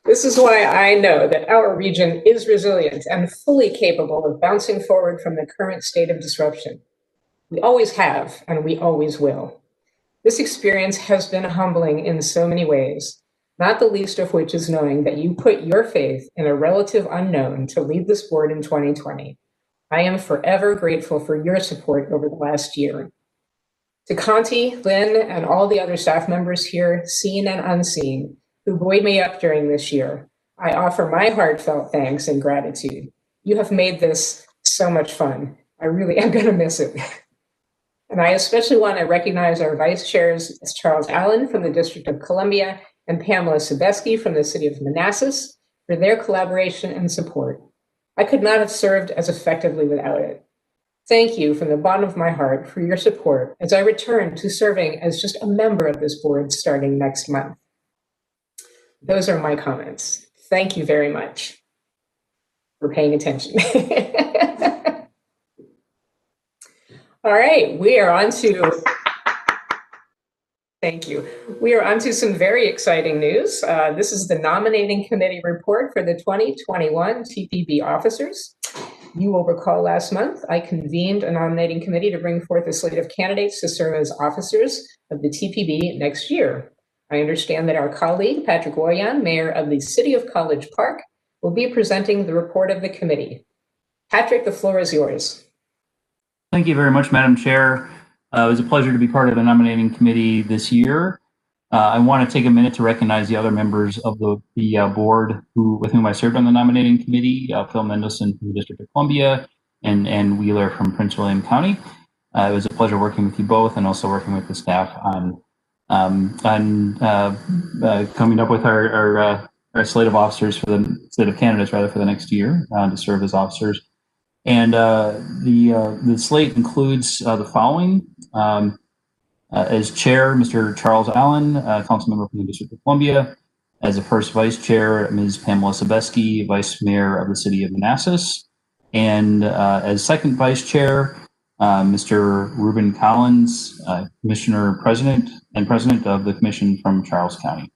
This is why I know that our region is resilient and fully capable of bouncing forward from the current state of disruption. We always have, and we always will. This experience has been humbling in so many ways, not the least of which is knowing that you put your faith in a relative unknown to lead this board in 2020. I am forever grateful for your support over the last year. To Conti, Lynn, and all the other staff members here, seen and unseen, who buoyed me up during this year, I offer my heartfelt thanks and gratitude. You have made this so much fun. I really am gonna miss it. And I especially want to recognize our vice chairs, Charles Allen from the District of Columbia and Pamela Sebeski from the City of Manassas, for their collaboration and support. I could not have served as effectively without it. Thank you from the bottom of my heart for your support as I return to serving as just a member of this board starting next month. Those are my comments. Thank you very much for paying attention. All right, we are on to, thank you. We are on to some very exciting news. This is the nominating committee report for the 2021 TPB officers. You will recall last month, I convened a nominating committee to bring forth a slate of candidates to serve as officers of the TPB next year. I understand that our colleague, Patrick Waryan, Mayor of the City of College Park, will be presenting the report of the committee. Patrick, the floor is yours. Thank you very much, Madam Chair. It was a pleasure to be part of the nominating committee this year. I want to take a minute to recognize the other members of the board with whom I served on the nominating committee, Phil Mendelson from the District of Columbia and Ann Wheeler from Prince William County. It was a pleasure working with you both and also working with the staff on coming up with our slate of officers for the slate of candidates rather for the next year to serve as officers. And the slate includes the following. As chair, Mr. Charles Allen, council member from the District of Columbia. As the first vice chair, Ms. Pamela Sebeski, vice mayor of the City of Manassas. And as second vice chair, Mr. Ruben Collins, commissioner president and president of the commission from Charles County.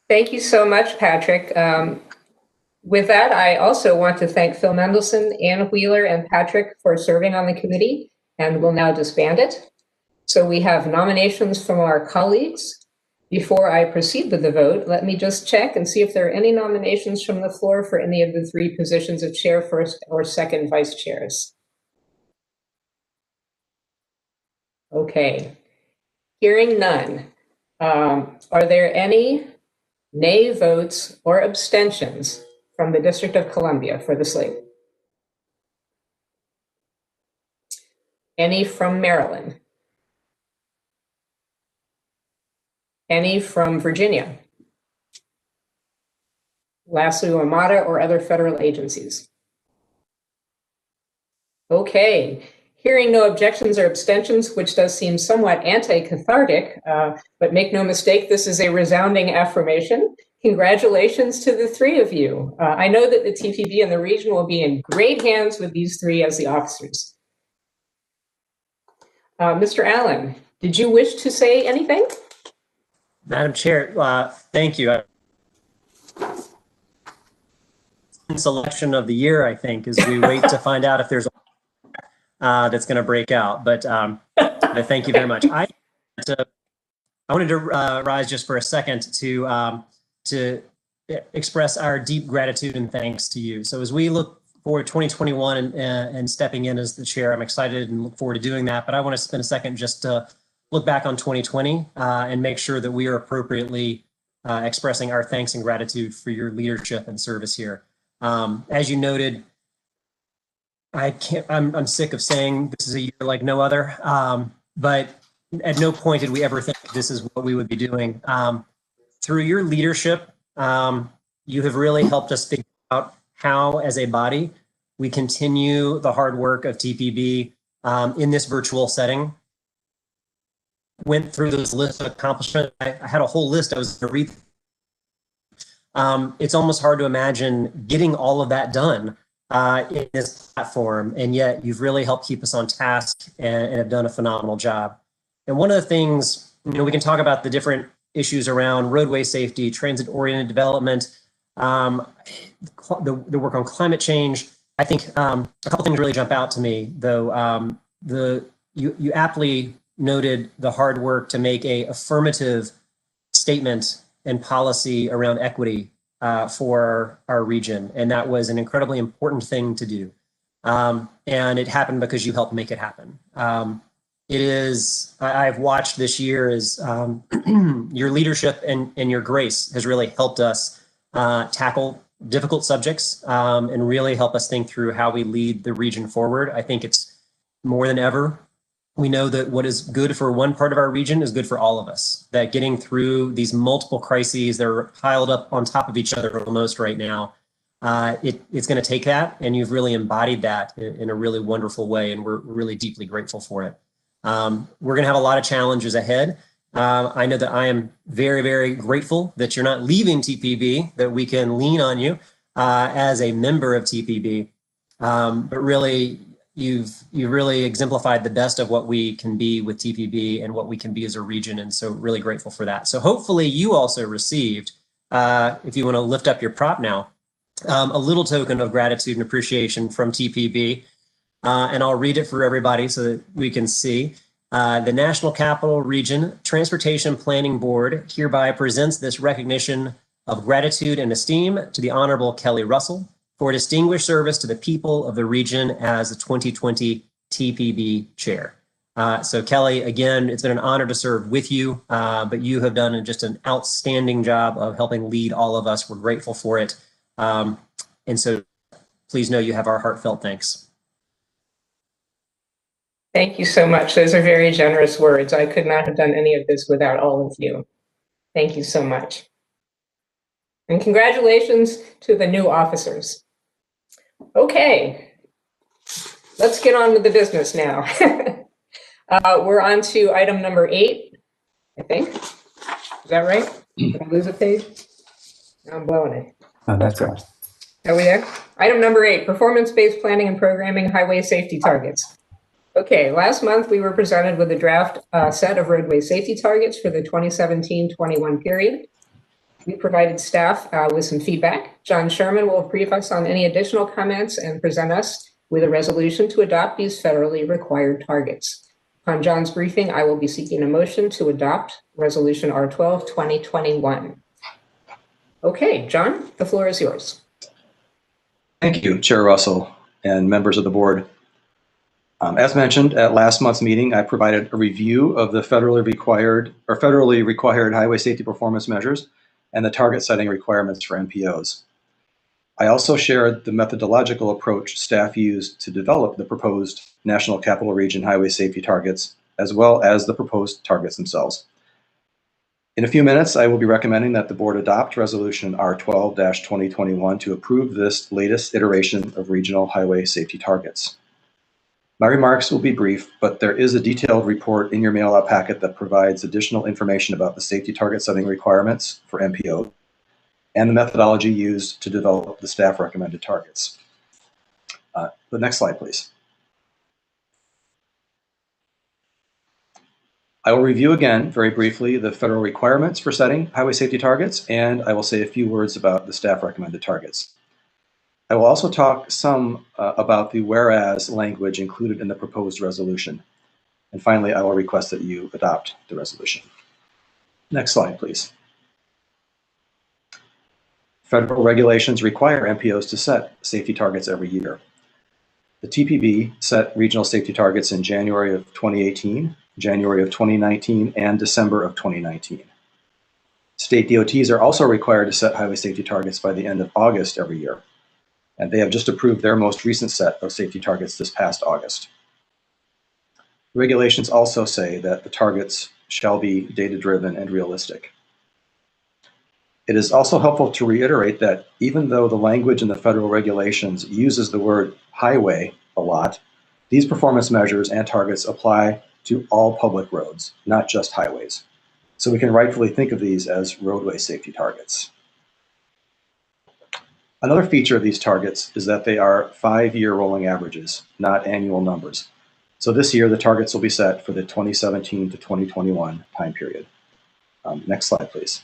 Thank you so much, Patrick. With that, I also want to thank Phil Mendelson, Ann Wheeler, and Patrick for serving on the committee, and will now disband it. So we have nominations from our colleagues. Before I proceed with the vote, let me just check and see if there are any nominations from the floor for any of the 3 positions of chair, first, or second vice chairs. Okay, hearing none. Are there any nay votes or abstentions from the District of Columbia for the slate? Any from Maryland? Any from Virginia? Lastly, WMATA or other federal agencies? Okay, hearing no objections or abstentions, which does seem somewhat anti-cathartic, but make no mistake, this is a resounding affirmation. Congratulations to the three of you. I know that the TPB and the region will be in great hands with these three as the officers. Mr. Allen, did you wish to say anything? Madam Chair, thank you. Selection of the year, I think, as we wait to find out if there's that's going to break out. But thank you very much. I wanted to rise just for a second to express our deep gratitude and thanks to you. So as we look forward to 2021 and stepping in as the chair, I'm excited and look forward to doing that. But I want to spend a second just to look back on 2020 and make sure that we are appropriately expressing our thanks and gratitude for your leadership and service here. As you noted, I'm sick of saying this is a year like no other, but at no point did we ever think this is what we would be doing. Through your leadership, you have really helped us figure out how, as a body, we continue the hard work of TPB in this virtual setting. Went through those lists of accomplishments. I had a whole list I was going to read. It's almost hard to imagine getting all of that done in this platform, and yet you've really helped keep us on task and have done a phenomenal job. And one of the things, we can talk about the different issues around roadway safety, transit-oriented development, the work on climate change. I think a couple things really jump out to me, though. You aptly noted the hard work to make a affirmative statement and policy around equity for our region. And that was an incredibly important thing to do. And it happened because you helped make it happen. I've watched this year as your leadership and your grace has really helped us tackle difficult subjects and really help us think through how we lead the region forward. I think it's more than ever. We know that what is good for one part of our region is good for all of us, that getting through these multiple crises that are piled up on top of each other almost right now, it's going to take that, and you've really embodied that in a really wonderful way, and we're really deeply grateful for it. We're going to have a lot of challenges ahead. I know that I am very, very grateful that you're not leaving TPB, that we can lean on you as a member of TPB, but really, you've really exemplified the best of what we can be with TPB and what we can be as a region, and so really grateful for that. So hopefully you also received, if you want to lift up your prop now, a little token of gratitude and appreciation from TPB, and I'll read it for everybody so that we can see. The National Capital Region Transportation Planning Board hereby presents this recognition of gratitude and esteem to the Honorable Kelly Russell for distinguished service to the people of the region as the 2020 TPB chair. So Kelly, again, it's been an honor to serve with you, but you have done just an outstanding job of helping lead all of us. We're grateful for it. And so please know you have our heartfelt thanks. Thank you so much. Those are very generous words. I could not have done any of this without all of you. Thank you so much. And congratulations to the new officers. Okay, let's get on with the business now. We're on to item number 8, I think. Is that right? Did I lose a page? No, I'm blowing it. Oh, that's right. Are we there? Item number 8, performance-based planning and programming highway safety targets. Okay, last month we were presented with a draft set of roadway safety targets for the 2017-21 period. We provided staff with some feedback. John Sherman will brief us on any additional comments and present us with a resolution to adopt these federally required targets. Upon John's briefing, I will be seeking a motion to adopt Resolution R12 2021. Okay, John, the floor is yours. Thank you, Chair Russell and members of the board. As mentioned at last month's meeting, I provided a review of the federally required highway safety performance measures and the target setting requirements for NPOs. I also shared the methodological approach staff used to develop the proposed National Capital Region highway safety targets, as well as the proposed targets themselves. In a few minutes, I will be recommending that the board adopt Resolution R12-2021 to approve this latest iteration of regional highway safety targets. My remarks will be brief, but there is a detailed report in your mail-out packet that provides additional information about the safety target setting requirements for MPO and the methodology used to develop the staff recommended targets. The next slide, please. I will review again, very briefly, the federal requirements for setting highway safety targets, and I will say a few words about the staff recommended targets. I will also talk some about the whereas language included in the proposed resolution. And finally, I will request that you adopt the resolution. Next slide, please. Federal regulations require MPOs to set safety targets every year. The TPB set regional safety targets in January of 2018, January of 2019, and December of 2019. State DOTs are also required to set highway safety targets by the end of August every year, and they have just approved their most recent set of safety targets this past August. Regulations also say that the targets shall be data-driven and realistic. It is also helpful to reiterate that even though the language in the federal regulations uses the word highway a lot, these performance measures and targets apply to all public roads, not just highways. So we can rightfully think of these as roadway safety targets. Another feature of these targets is that they are 5-year rolling averages, not annual numbers. So this year, the targets will be set for the 2017 to 2021 time period. Next slide, please.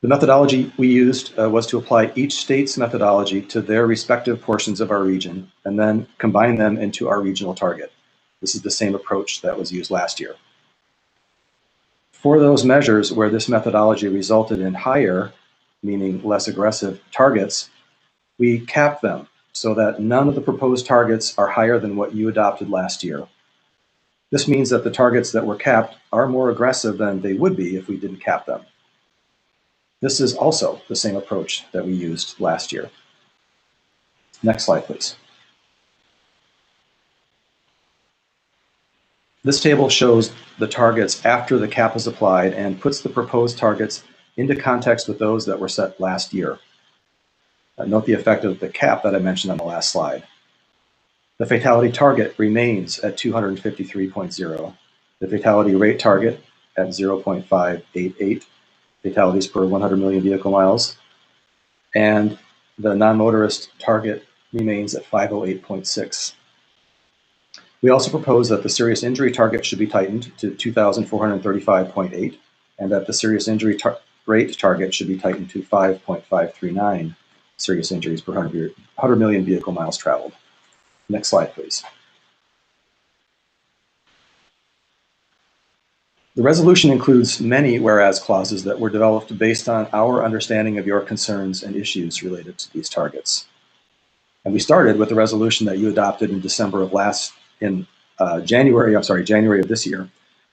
The methodology we used was to apply each state's methodology to their respective portions of our region and then combine them into our regional target. This is the same approach that was used last year. For those measures where this methodology resulted in higher, meaning less aggressive, targets, we capped them so that none of the proposed targets are higher than what you adopted last year. This means that the targets that were capped are more aggressive than they would be if we didn't cap them. This is also the same approach that we used last year. Next slide, please. This table shows the targets after the cap is applied and puts the proposed targets into context with those that were set last year. Note the effect of the cap that I mentioned on the last slide. The fatality target remains at 253.0. The fatality rate target at 0.588. Fatalities per 100 million vehicle miles, and the non-motorist target remains at 508.6. We also propose that the serious injury target should be tightened to 2,435.8, and that the serious injury rate target should be tightened to 5.539 serious injuries per 100 million vehicle miles traveled. Next slide, please. The resolution includes many whereas clauses that were developed based on our understanding of your concerns and issues related to these targets. And we started with the resolution that you adopted in December of January of this year.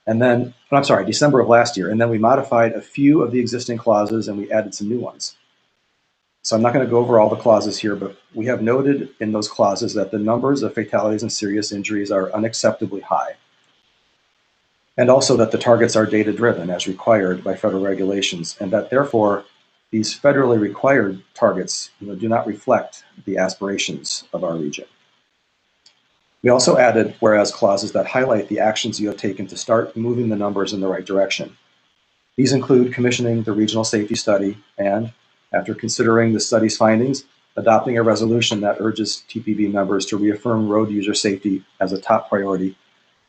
And then, December of last year. And then we modified a few of the existing clauses and we added some new ones. So I'm not going to go over all the clauses here, but we have noted in those clauses that the numbers of fatalities and serious injuries are unacceptably high. And also that the targets are data-driven as required by federal regulations, and that therefore these federally required targets do not reflect the aspirations of our region. We also added whereas clauses that highlight the actions you have taken to start moving the numbers in the right direction. These include commissioning the regional safety study and, after considering the study's findings, adopting a resolution that urges TPB members to reaffirm road user safety as a top priority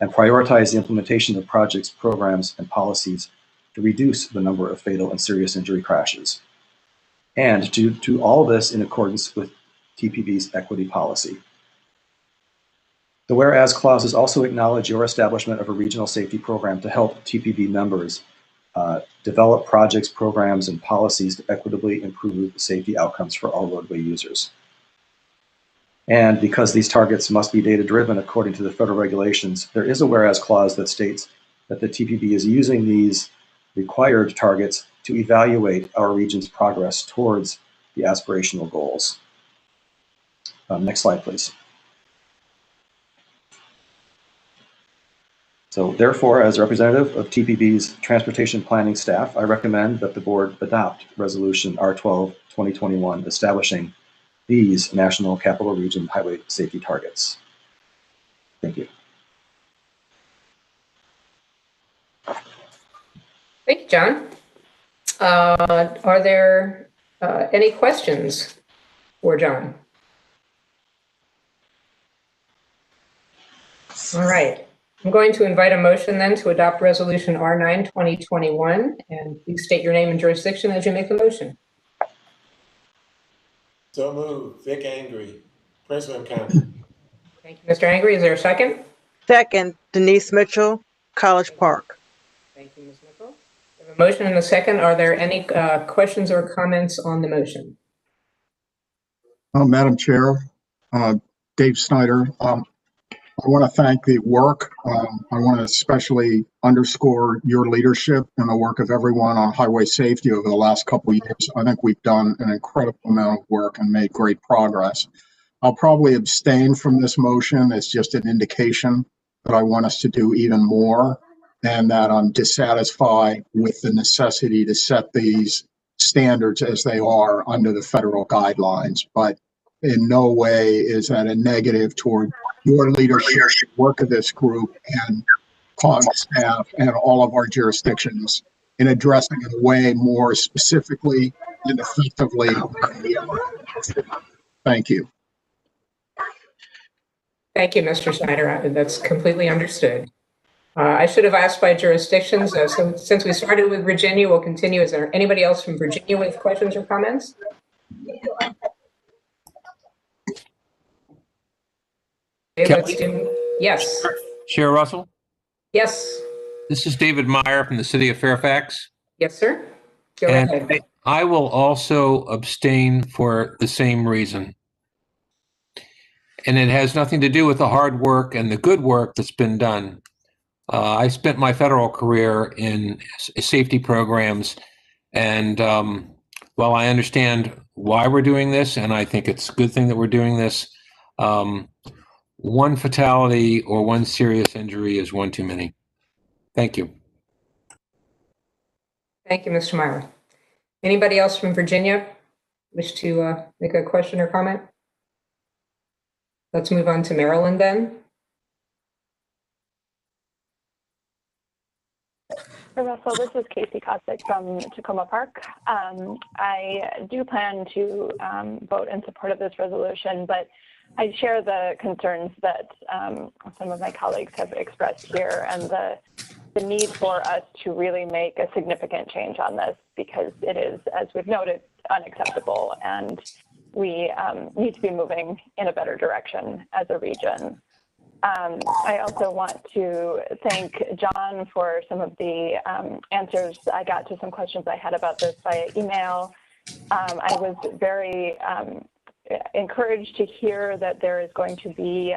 and prioritize the implementation of projects, programs, and policies to reduce the number of fatal and serious injury crashes. And to do all this in accordance with TPB's equity policy. The whereas clauses also acknowledge your establishment of a regional safety program to help TPB members develop projects, programs, and policies to equitably improve safety outcomes for all roadway users. And because these targets must be data-driven according to the federal regulations, there is a whereas clause that states that the TPB is using these required targets to evaluate our region's progress towards the aspirational goals. Next slide, please. So therefore, as a representative of TPB's transportation planning staff, I recommend that the board adopt Resolution R12 2021 establishing these National Capital Region highway safety targets. Thank you. Thank you, John. Are there any questions for John? All right. I'm going to invite a motion then to adopt Resolution R9 2021, and please state your name and jurisdiction as you make the motion. So moved. Vic Angry, Prince William County. Thank you, Mr. Angry. Is there a second? Second, Denise Mitchell, College Park. Thank you, Ms. Mitchell. We have a motion and a second. Are there any questions or comments on the motion? Madam Chair, Dave Snyder. I want to thank the work. I want to especially underscore your leadership and the work of everyone on highway safety over the last couple of years. I think we've done an incredible amount of work and made great progress. I'll probably abstain from this motion. It's just an indication that I want us to do even more and that I'm dissatisfied with the necessity to set these standards as they are under the federal guidelines. But in no way is that a negative toward your leadership, work of this group, and COG staff, and all of our jurisdictions in addressing it way more specifically and effectively. Thank you. Thank you, Mr. Snyder. That's completely understood. I should have asked by jurisdictions. So since we started with Virginia, we'll continue. Is there anybody else from Virginia with questions or comments? Yes. Chair Russell? Yes. This is David Meyer from the city of Fairfax. Yes, sir. Go ahead. I will also abstain for the same reason. And it has nothing to do with the hard work and the good work that's been done. I spent my federal career in safety programs, and while I understand why we're doing this, and I think it's a good thing that we're doing this, one fatality or one serious injury is one too many. Thank you. Thank you, Mr. Meyer. Anybody else from Virginia wish to make a question or comment? Let's move on to Maryland then. Russell, this is Casey Kosick from Tacoma Park. I do plan to vote in support of this resolution, but I share the concerns that some of my colleagues have expressed here and the need for us to really make a significant change on this, because it is, as we've noted, unacceptable, and we need to be moving in a better direction as a region. I also want to thank John for some of the answers I got to some questions I had about this via email. I was very encouraged to hear that there is going to be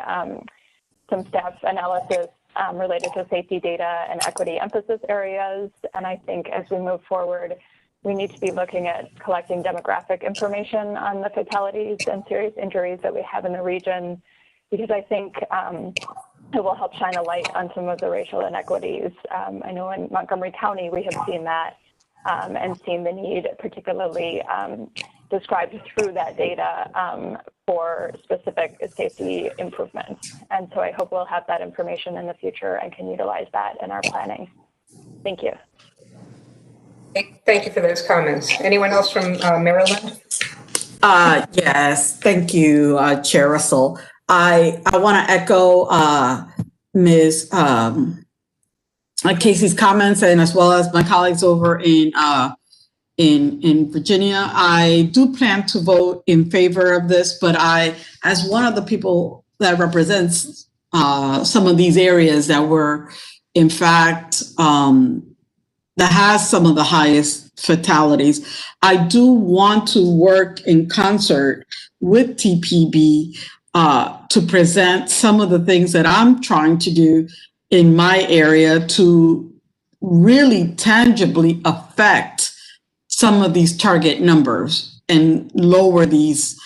some staff analysis related to safety data and equity emphasis areas. And I think as we move forward, we need to be looking at collecting demographic information on the fatalities and serious injuries that we have in the region, because I think it will help shine a light on some of the racial inequities. I know in Montgomery County, we have seen that and seen the need, particularly described through that data for specific safety improvements. And so I hope we'll have that information in the future and can utilize that in our planning. Thank you. Thank you for those comments. Anyone else from Maryland? Yes, thank you, Chair Russell. I want to echo Ms. Casey's comments, and as well as my colleagues over in Virginia. I do plan to vote in favor of this, but as one of the people that represents some of these areas that were, in fact, that has some of the highest fatalities, I do want to work in concert with TPB to present some of the things that I'm trying to do in my area to really tangibly affect some of these target numbers and lower these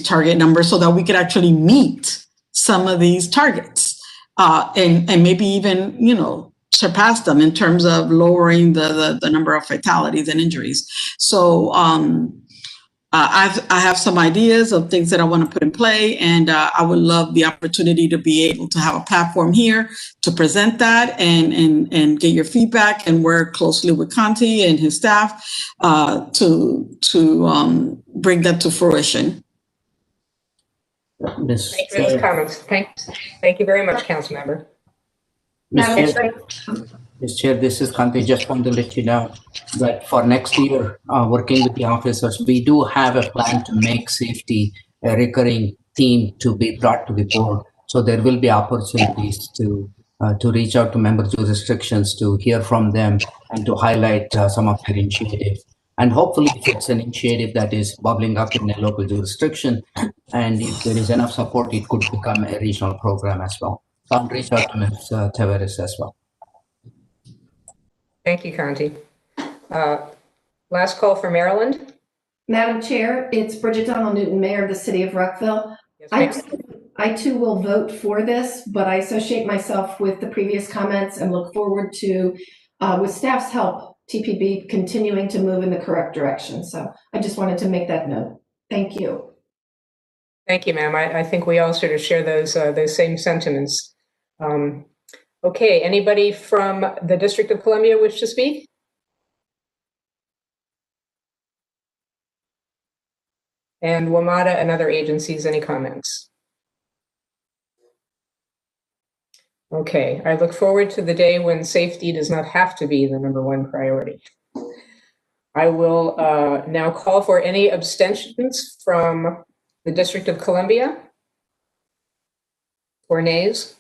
target numbers so that we could actually meet some of these targets. and maybe even, surpass them in terms of lowering the number of fatalities and injuries. So I have some ideas of things that I want to put in play, and I would love the opportunity to be able to have a platform here to present that and get your feedback and work closely with Conti and his staff to bring that to fruition. Thank you for those comments. Thank you very much, Councilmember. Mr. Chair, this is Kanti. Just want to let you know that for next year, working with the officers, we do have a plan to make safety a recurring theme to be brought to the board. So there will be opportunities to reach out to member jurisdictions, to hear from them, and to highlight some of their initiatives. And hopefully, if it's an initiative that is bubbling up in a local jurisdiction, and if there is enough support, it could become a regional program as well. So I'll reach out to Ms. Tavares as well. Thank you, Conti. Last call for Maryland. Madam Chair, it's Bridget Donald Newton, Mayor of the City of Rockville. Yes, I too will vote for this, but I associate myself with the previous comments and look forward to, with staff's help, TPB continuing to move in the correct direction. So I just wanted to make that note. Thank you. Thank you, ma'am. I think we all sort of share those same sentiments. Okay, anybody from the District of Columbia wish to speak? And WMATA and other agencies, any comments? Okay, I look forward to the day when safety does not have to be the #1 priority. I will now call for any abstentions from the District of Columbia or nays.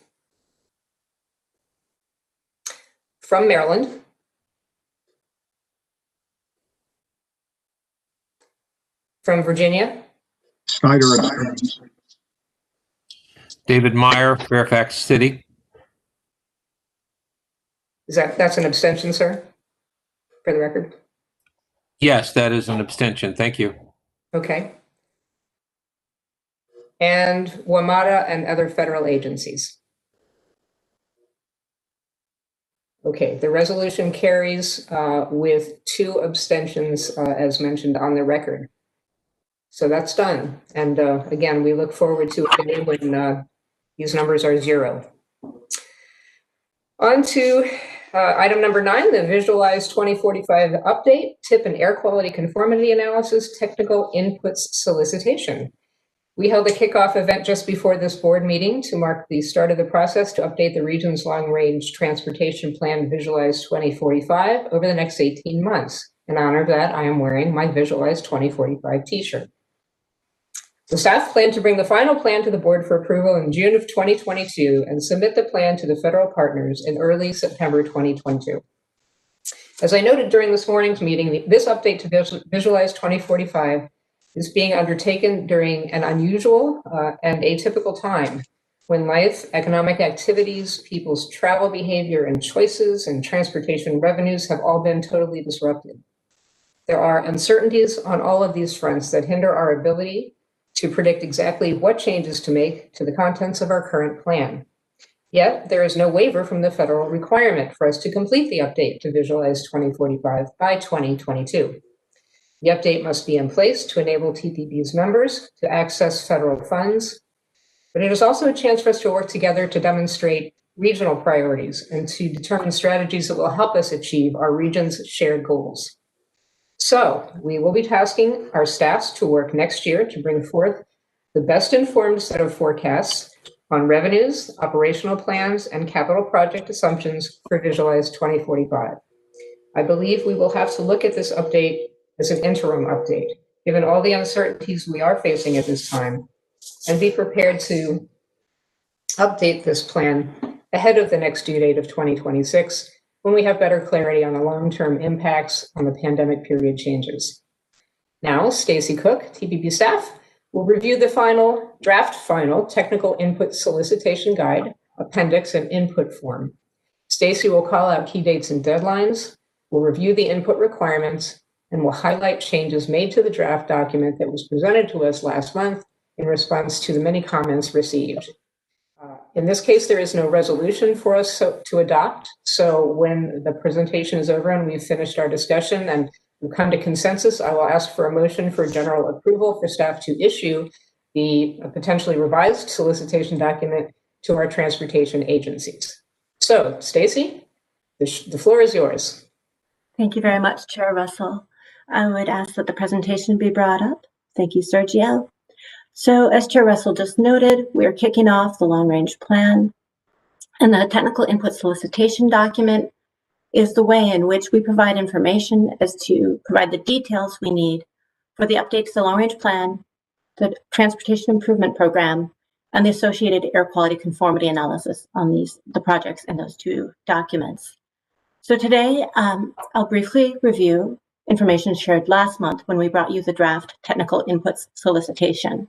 From Maryland. From Virginia. Snyder. David Meyer, Fairfax City. That's an abstention, sir, for the record? Yes, that is an abstention. Thank you. Okay. And WMATA and other federal agencies. Okay, the resolution carries with 2 abstentions as mentioned on the record. So that's done. And again, we look forward to a day when these numbers are 0. On to item number 9, the Visualize 2045 update, tip and air quality conformity analysis, technical inputs solicitation. We held a kickoff event just before this board meeting to mark the start of the process to update the region's long-range transportation plan Visualize 2045 over the next 18 months. In honor of that, I am wearing my Visualize 2045 t-shirt. The staff plan to bring the final plan to the board for approval in June of 2022 and submit the plan to the federal partners in early September 2022. As I noted during this morning's meeting, this update to Visualize 2045 is being undertaken during an unusual and atypical time when life, economic activities, people's travel behavior and choices, and transportation revenues have all been totally disrupted. There are uncertainties on all of these fronts that hinder our ability to predict exactly what changes to make to the contents of our current plan. Yet, there is no waiver from the federal requirement for us to complete the update to Visualize 2045 by 2022. The update must be in place to enable TPB's members to access federal funds, but it is also a chance for us to work together to demonstrate regional priorities and to determine strategies that will help us achieve our region's shared goals. So we will be tasking our staffs to work next year to bring forth the best informed set of forecasts on revenues, operational plans, and capital project assumptions for Visualize 2045. I believe we will have to look at this update as an interim update, given all the uncertainties we are facing at this time, and be prepared to update this plan ahead of the next due date of 2026, when we have better clarity on the long-term impacts on the pandemic period changes. Now, Stacy Cook, TPB staff, will review the draft final technical input solicitation guide, appendix, and input form. Stacy will call out key dates and deadlines, will review the input requirements, and will highlight changes made to the draft document that was presented to us last month in response to the many comments received. In this case, there is no resolution for us to adopt. So when the presentation is over and we've finished our discussion and we've come to consensus, I will ask for a motion for general approval for staff to issue the potentially revised solicitation document to our transportation agencies. So, Stacy, the floor is yours. Thank you very much, Chair Russell. I would ask that the presentation be brought up. Thank you, Sergio. So as Chair Russell just noted, we are kicking off the long-range plan, and the technical input solicitation document is the way in which we provide information as to provide the details we need for the update to the long-range plan, the transportation improvement program, and the associated air quality conformity analysis on the projects in those two documents. So today, I'll briefly review information shared last month when we brought you the draft technical inputs solicitation,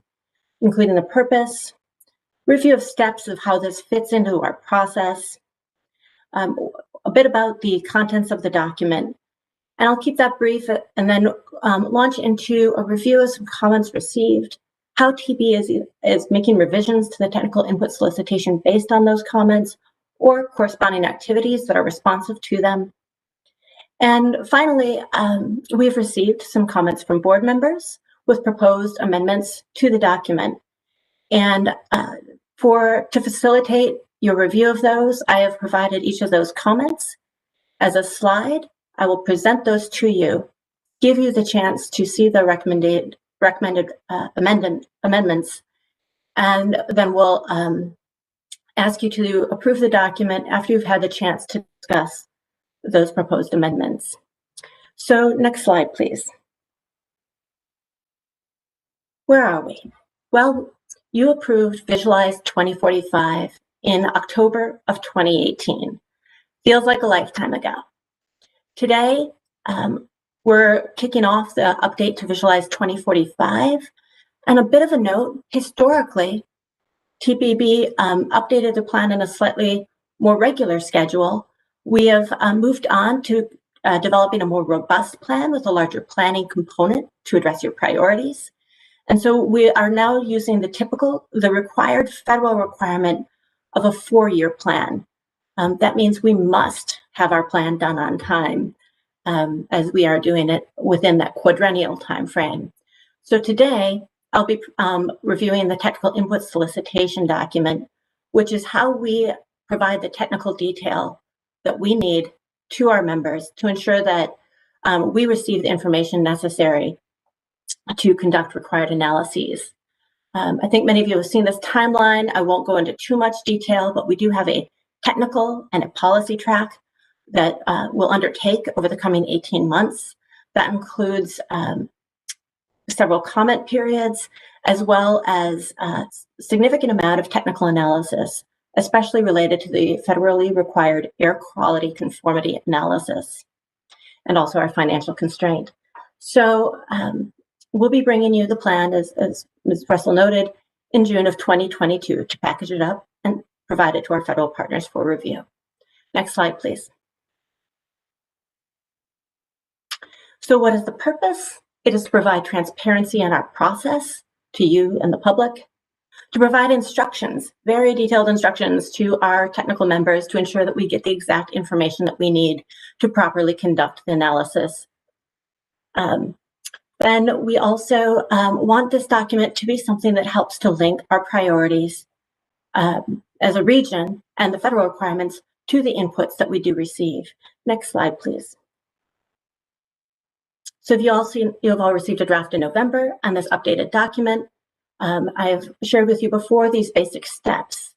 including the purpose, review of steps of how this fits into our process, a bit about the contents of the document, and I'll keep that brief and then launch into a review of some comments received, how TB is making revisions to the technical input solicitation based on those comments or corresponding activities that are responsive to them. And finally, we've received some comments from board members with proposed amendments to the document. And to facilitate your review of those, I have provided each of those comments as a slide. I will present those to you, give you the chance to see the recommended amendments, and then we'll ask you to approve the document after you've had the chance to discuss those proposed amendments. So next slide, please. Where are we? Well, you approved Visualize 2045 in October of 2018. Feels like a lifetime ago. Today, we're kicking off the update to Visualize 2045. And a bit of a note, historically, TPB updated the plan in a slightly more regular schedule. We have moved on to developing a more robust plan with a larger planning component to address your priorities. And so we are now using the required federal requirement of a 4-year plan. That means we must have our plan done on time, as we are doing it within that quadrennial time frame. So today, I'll be reviewing the technical input solicitation document, which is how we provide the technical detail that we need to our members to ensure that we receive the information necessary to conduct required analyses. I think many of you have seen this timeline. I won't go into too much detail, but we do have a technical and a policy track that we'll undertake over the coming 18 months. That includes several comment periods, as well as a significant amount of technical analysis, especially related to the federally required air quality conformity analysis, and also our financial constraint. So we'll be bringing you the plan, as Ms. Russell noted, in June of 2022 to package it up and provide it to our federal partners for review. Next slide, please. So what is the purpose? It is to provide transparency in our process to you and the public, to provide instructions, very detailed instructions to our technical members to ensure that we get the exact information that we need to properly conduct the analysis. Then we also want this document to be something that helps to link our priorities as a region and the federal requirements to the inputs that we do receive. Next slide, please. So you've all received a draft in November and this updated document. I have shared with you before these basic steps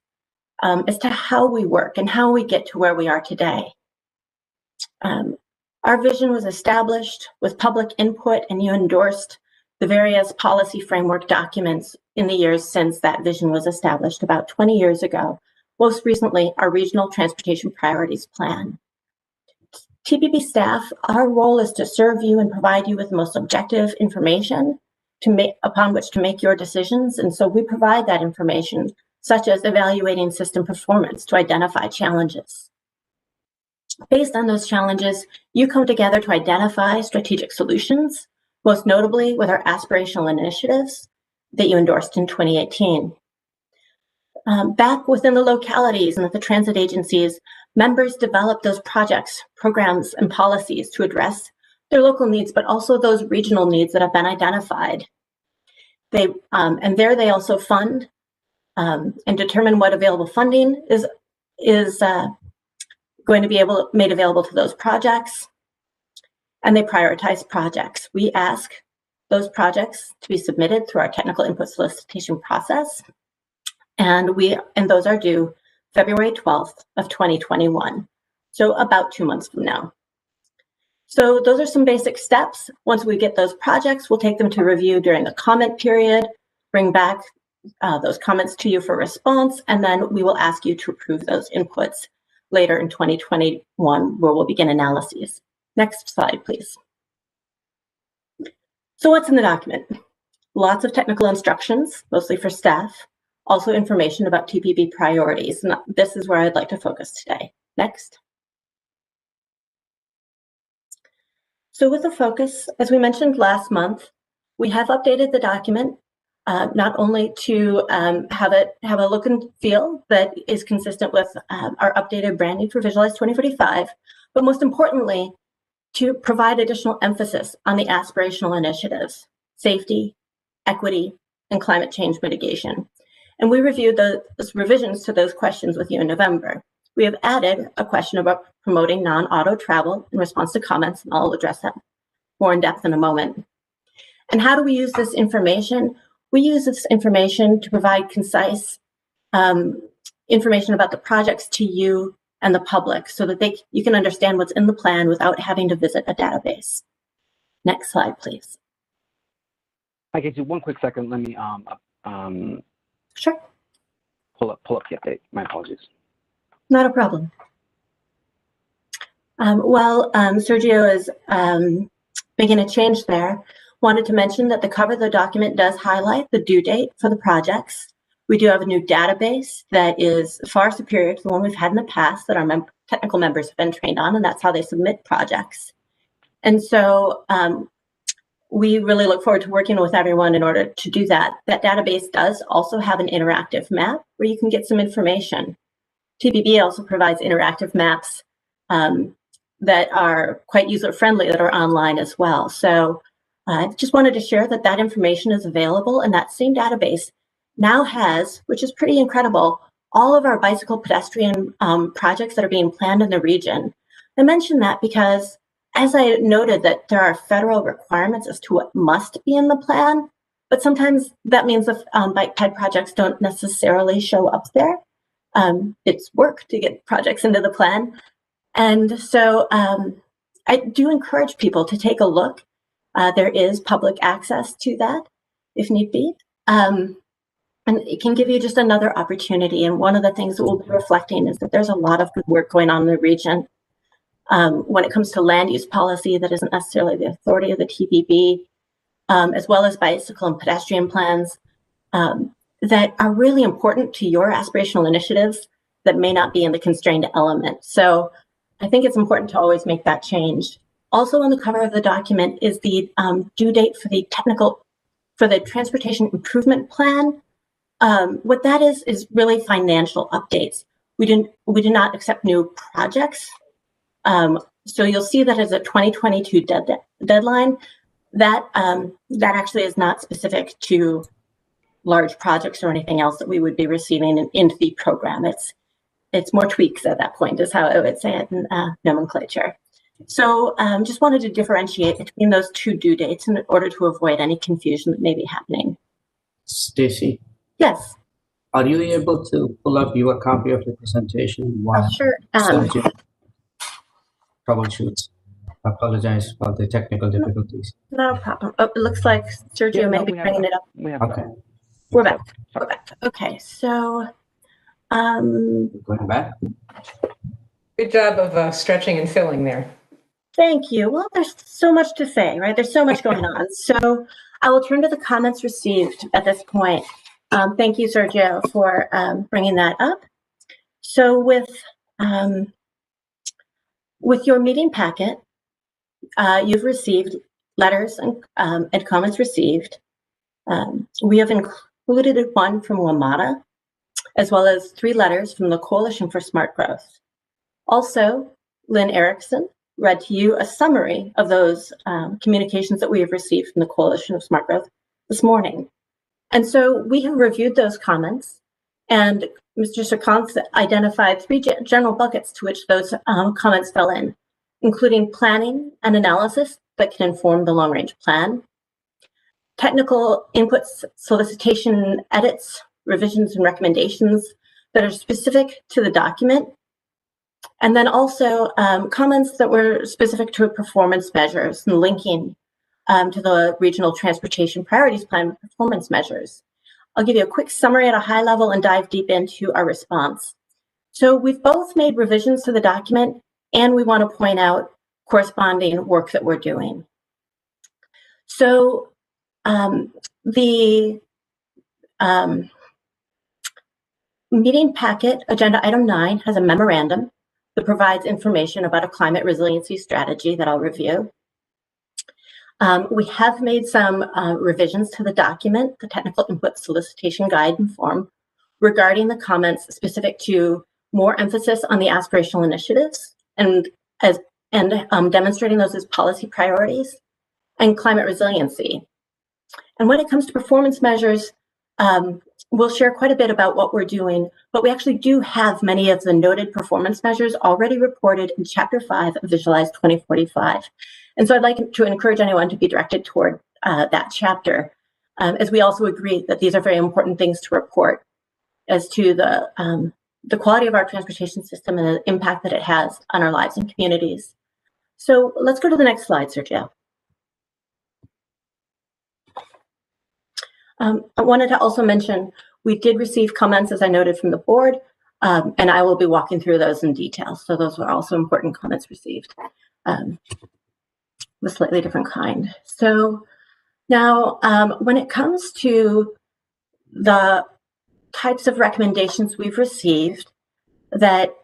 as to how we work and how we get to where we are today. Our vision was established with public input, and you endorsed the various policy framework documents in the years since that vision was established about 20 years ago. Most recently, our Regional Transportation Priorities Plan. TPB staff, our role is to serve you and provide you with the most objective information upon which to make your decisions. And so we provide that information, such as evaluating system performance to identify challenges. Based on those challenges, you come together to identify strategic solutions, most notably with our aspirational initiatives that you endorsed in 2018. back within the localities and at the transit agencies, members develop those projects, programs, and policies to address their local needs, but also those regional needs that have been identified. And there they also fund and determine what available funding is going to be made available to those projects. And they prioritize projects. We ask those projects to be submitted through our technical input solicitation process. And those are due February 12th of 2021. So about 2 months from now. So those are some basic steps. Once we get those projects, we'll take them to review during the comment period, bring back those comments to you for response, and then we will ask you to approve those inputs later in 2021, where we'll begin analyses. Next slide, please. So what's in the document? Lots of technical instructions, mostly for staff, also information about TPB priorities. And this is where I'd like to focus today. Next. So with the focus, as we mentioned last month, we have updated the document not only to have a look and feel that is consistent with our updated branding for Visualize 2045, but most importantly, to provide additional emphasis on the aspirational initiatives, safety, equity, and climate change mitigation. And we reviewed those revisions to those questions with you in November. We have added a question about promoting non-auto travel in response to comments, and I'll address that more in depth in a moment. And how do we use this information? We use this information to provide concise information about the projects to you and the public so that you can understand what's in the plan without having to visit a database. Next slide, please. I can do one quick second. Let me Sure. pull up the update. My apologies. Not a problem. While Sergio is making a change there, wanted to mention that the cover of the document does highlight the due date for the projects. We do have a new database that is far superior to the one we've had in the past that our technical members have been trained on, and that's how they submit projects. And so we really look forward to working with everyone in order to do that. That database does also have an interactive map where you can get some information. TPB also provides interactive maps that are quite user-friendly that are online as well. So I just wanted to share that that information is available, and that same database now has, which is pretty incredible, all of our bicycle pedestrian projects that are being planned in the region. I mention that because, as I noted, that there are federal requirements as to what must be in the plan, but sometimes that means the bike ped projects don't necessarily show up there. It's work to get projects into the plan. And so I do encourage people to take a look. There is public access to that if need be. And it can give you just another opportunity. And one of the things that we'll be reflecting is that there's a lot of good work going on in the region. When it comes to land use policy, that isn't necessarily the authority of the TPB, as well as bicycle and pedestrian plans that are really important to your aspirational initiatives that may not be in the constrained element. So I think it's important to always make that change. Also on the cover of the document is the due date for the transportation improvement plan. What that is really financial updates. We do not accept new projects. So you'll see that as a 2022 deadline. That actually is not specific to large projects or anything else that we would be receiving into the program. It's more tweaks at that point, is how I would say it in nomenclature. So just wanted to differentiate between those two due dates in order to avoid any confusion that may be happening. Stacy, Yes. are you able to pull up your copy of the presentation while Sure. Sergio troubleshoots? I apologize for the technical difficulties. No problem. Oh, it looks like Sergio may be bringing it up. Okay. We're back. We're back. Okay, so going back. Good job of stretching and filling there. Thank you. Well, there's so much to say, right? There's so much going on. So I will turn to the comments received at this point. Thank you, Sergio, for bringing that up. So with your meeting packet, you've received letters and comments received. We have included one from WMATA, as well as 3 letters from the Coalition for Smart Growth. Also, Lynn Erickson read to you a summary of those communications that we have received from the Coalition of Smart Growth this morning. And so we have reviewed those comments, and Mr. Sirkant identified 3 general buckets to which those comments fell in, including planning and analysis that can inform the long-range plan, technical inputs, solicitation, edits, revisions, and recommendations that are specific to the document, and then also comments that were specific to performance measures and linking to the Regional Transportation Priorities Plan performance measures. I'll give you a quick summary at a high level and dive deep into our response. So we've both made revisions to the document, and we want to point out corresponding work that we're doing. So the meeting packet, agenda item 9, has a memorandum that provides information about a climate resiliency strategy that I'll review. We have made some revisions to the document, the technical input solicitation guide and form, regarding the comments specific to more emphasis on the aspirational initiatives and demonstrating those as policy priorities and climate resiliency. And when it comes to performance measures, we'll share quite a bit about what we're doing, but we actually do have many of the noted performance measures already reported in Chapter 5 of Visualize 2045. And so I'd like to encourage anyone to be directed toward that chapter, as we also agree that these are very important things to report as to the quality of our transportation system and the impact that it has on our lives and communities. So let's go to the next slide, Sergio. I wanted to also mention we did receive comments, as I noted, from the board, and I will be walking through those in detail. So those were also important comments received, of a slightly different kind. So now, when it comes to the types of recommendations we've received that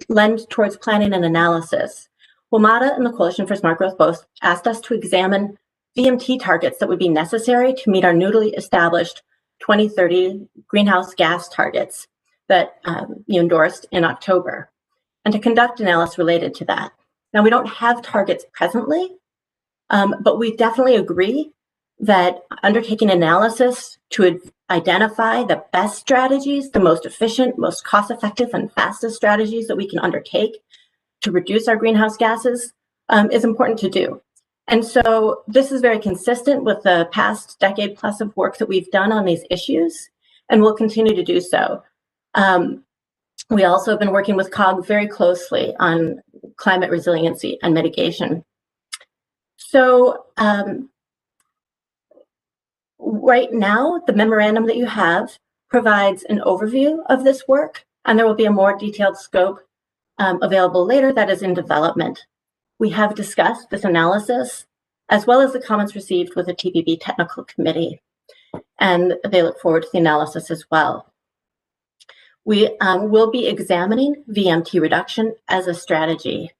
lend towards planning and analysis, WMATA and the Coalition for Smart Growth both asked us to examine VMT targets that would be necessary to meet our newly established 2030 greenhouse gas targets that you endorsed in October, and to conduct analysis related to that. Now, we don't have targets presently, but we definitely agree that undertaking analysis to identify the best strategies, the most efficient, most cost-effective, and fastest strategies that we can undertake to reduce our greenhouse gases is important to do. And so this is very consistent with the past decade plus of work that we've done on these issues, and we'll continue to do so. We also have been working with COG very closely on climate resiliency and mitigation. So right now, the memorandum that you have provides an overview of this work, and there will be a more detailed scope available later that is in development. We have discussed this analysis as well as the comments received with the TPB Technical Committee, and they look forward to the analysis as well. We will be examining VMT reduction as a strategy,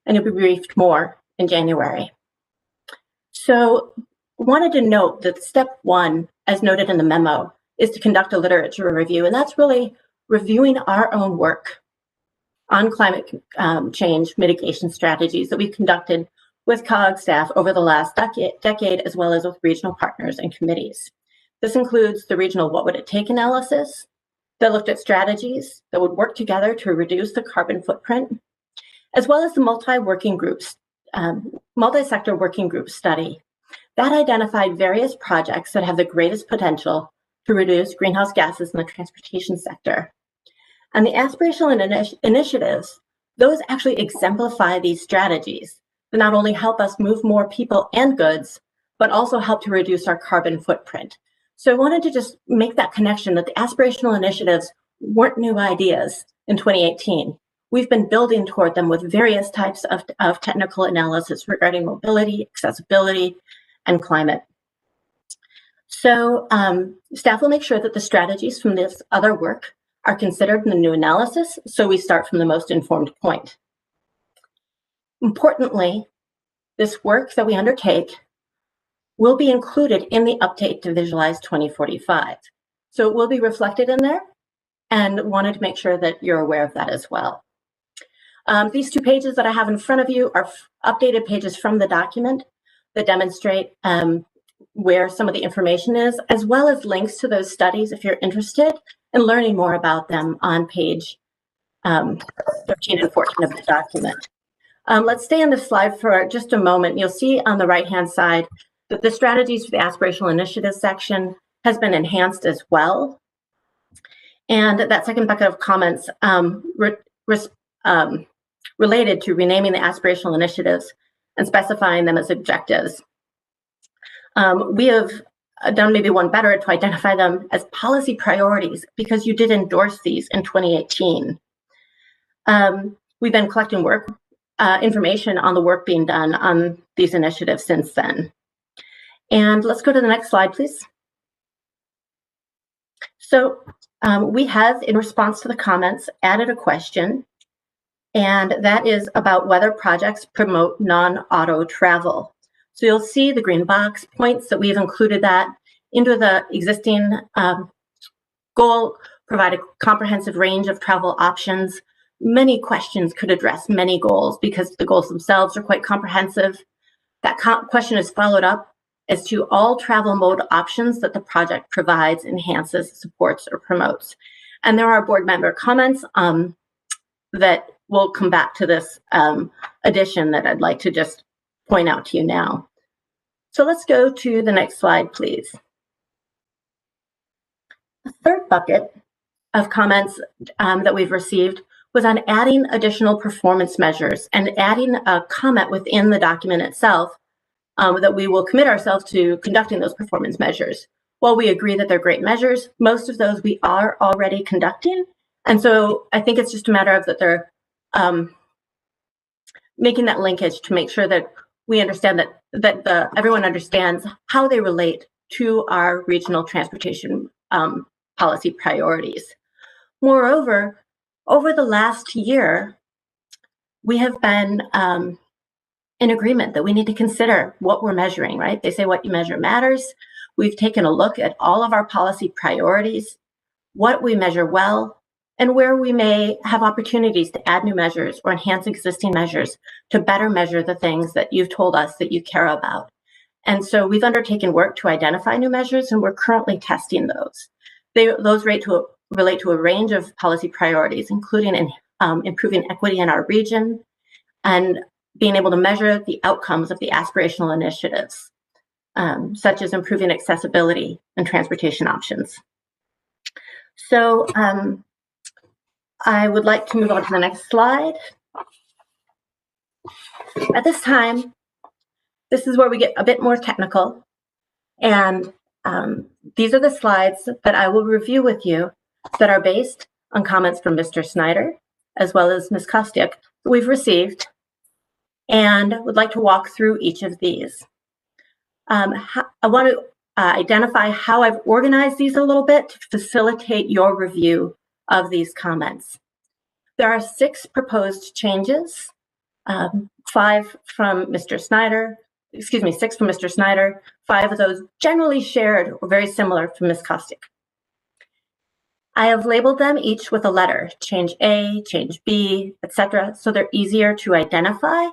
and it'll be briefed more in January. So wanted to note that step 1, as noted in the memo, is to conduct a literature review, and that's really reviewing our own work on climate change mitigation strategies that we've conducted with COG staff over the last decade, as well as with regional partners and committees. This includes the regional what would it take analysis that looked at strategies that would work together to reduce the carbon footprint, as well as the multi-sector working group study that identified various projects that have the greatest potential to reduce greenhouse gases in the transportation sector. And the aspirational initiatives, those actually exemplify these strategies that not only help us move more people and goods, but also help to reduce our carbon footprint. So I wanted to just make that connection that the aspirational initiatives weren't new ideas in 2018. We've been building toward them with various types of technical analysis regarding mobility, accessibility, and climate. So staff will make sure that the strategies from this other work are considered in the new analysis, so we start from the most informed point. Importantly, this work that we undertake will be included in the update to Visualize 2045. So it will be reflected in there, and wanted to make sure that you're aware of that as well. These 2 pages that I have in front of you are updated pages from the document that demonstrate where some of the information is, as well as links to those studies if you're interested in learning more about them on page 13 and 14 of the document. Let's stay on this slide for just a moment. You'll see on the right-hand side that the strategies for the aspirational initiatives section has been enhanced as well. And that second bucket of comments related to renaming the aspirational initiatives and specifying them as objectives. We have done maybe one better to identify them as policy priorities because you did endorse these in 2018. We've been collecting information on the work being done on these initiatives since then. And let's go to the next slide, please. So we have, in response to the comments, added a question, and that is about whether projects promote non-auto travel. So you'll see the green box points that we've included that into the existing goal, provide a comprehensive range of travel options. Many questions could address many goals because the goals themselves are quite comprehensive. That question is followed up as to all travel mode options that the project provides, enhances, supports, or promotes. And there are board member comments that will come back to this addition that I'd like to just point out to you now. So let's go to the next slide, please. The third bucket of comments that we've received was on adding additional performance measures and adding a comment within the document itself that we will commit ourselves to conducting those performance measures. While we agree that they're great measures, most of those we are already conducting. And so I think it's just a matter of that they're making that linkage to make sure that we understand that everyone understands how they relate to our regional transportation policy priorities. Moreover, over the last year, we have been in agreement that we need to consider what we're measuring, right? They say what you measure matters. We've taken a look at all of our policy priorities, what we measure well, and where we may have opportunities to add new measures or enhance existing measures to better measure the things that you've told us that you care about. And so we've undertaken work to identify new measures, and we're currently testing those. Those relate to a range of policy priorities, including improving equity in our region and being able to measure the outcomes of the aspirational initiatives, such as improving accessibility and transportation options. So I would like to move on to the next slide. At this time, this is where we get a bit more technical. And these are the slides that I will review with you that are based on comments from Mr. Snyder, as well as Ms. Kostiuk, that we've received, and would like to walk through each of these. I want to identify how I've organized these a little bit to facilitate your review of these comments. There are 6 proposed changes, 5 from Mr. Snyder, 6 from Mr. Snyder, 5 of those generally shared or very similar from Ms. Kostiuk. I have labeled them each with a letter, change A, change B, etc., so they're easier to identify.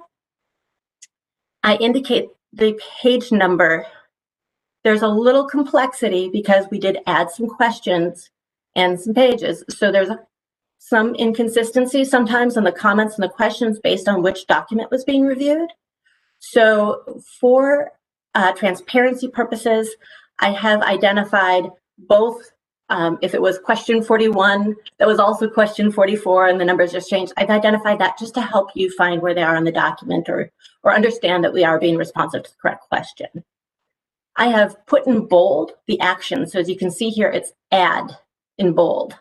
I indicate the page number. There's a little complexity because we did add some questions and some pages, so there's some inconsistency sometimes in the comments and the questions based on which document was being reviewed. So for transparency purposes, I have identified both. If it was question 41, that was also question 44, and the numbers just changed. I've identified that just to help you find where they are in the document or understand that we are being responsive to the correct question. I have put in bold the action. So as you can see here, it's add in bold.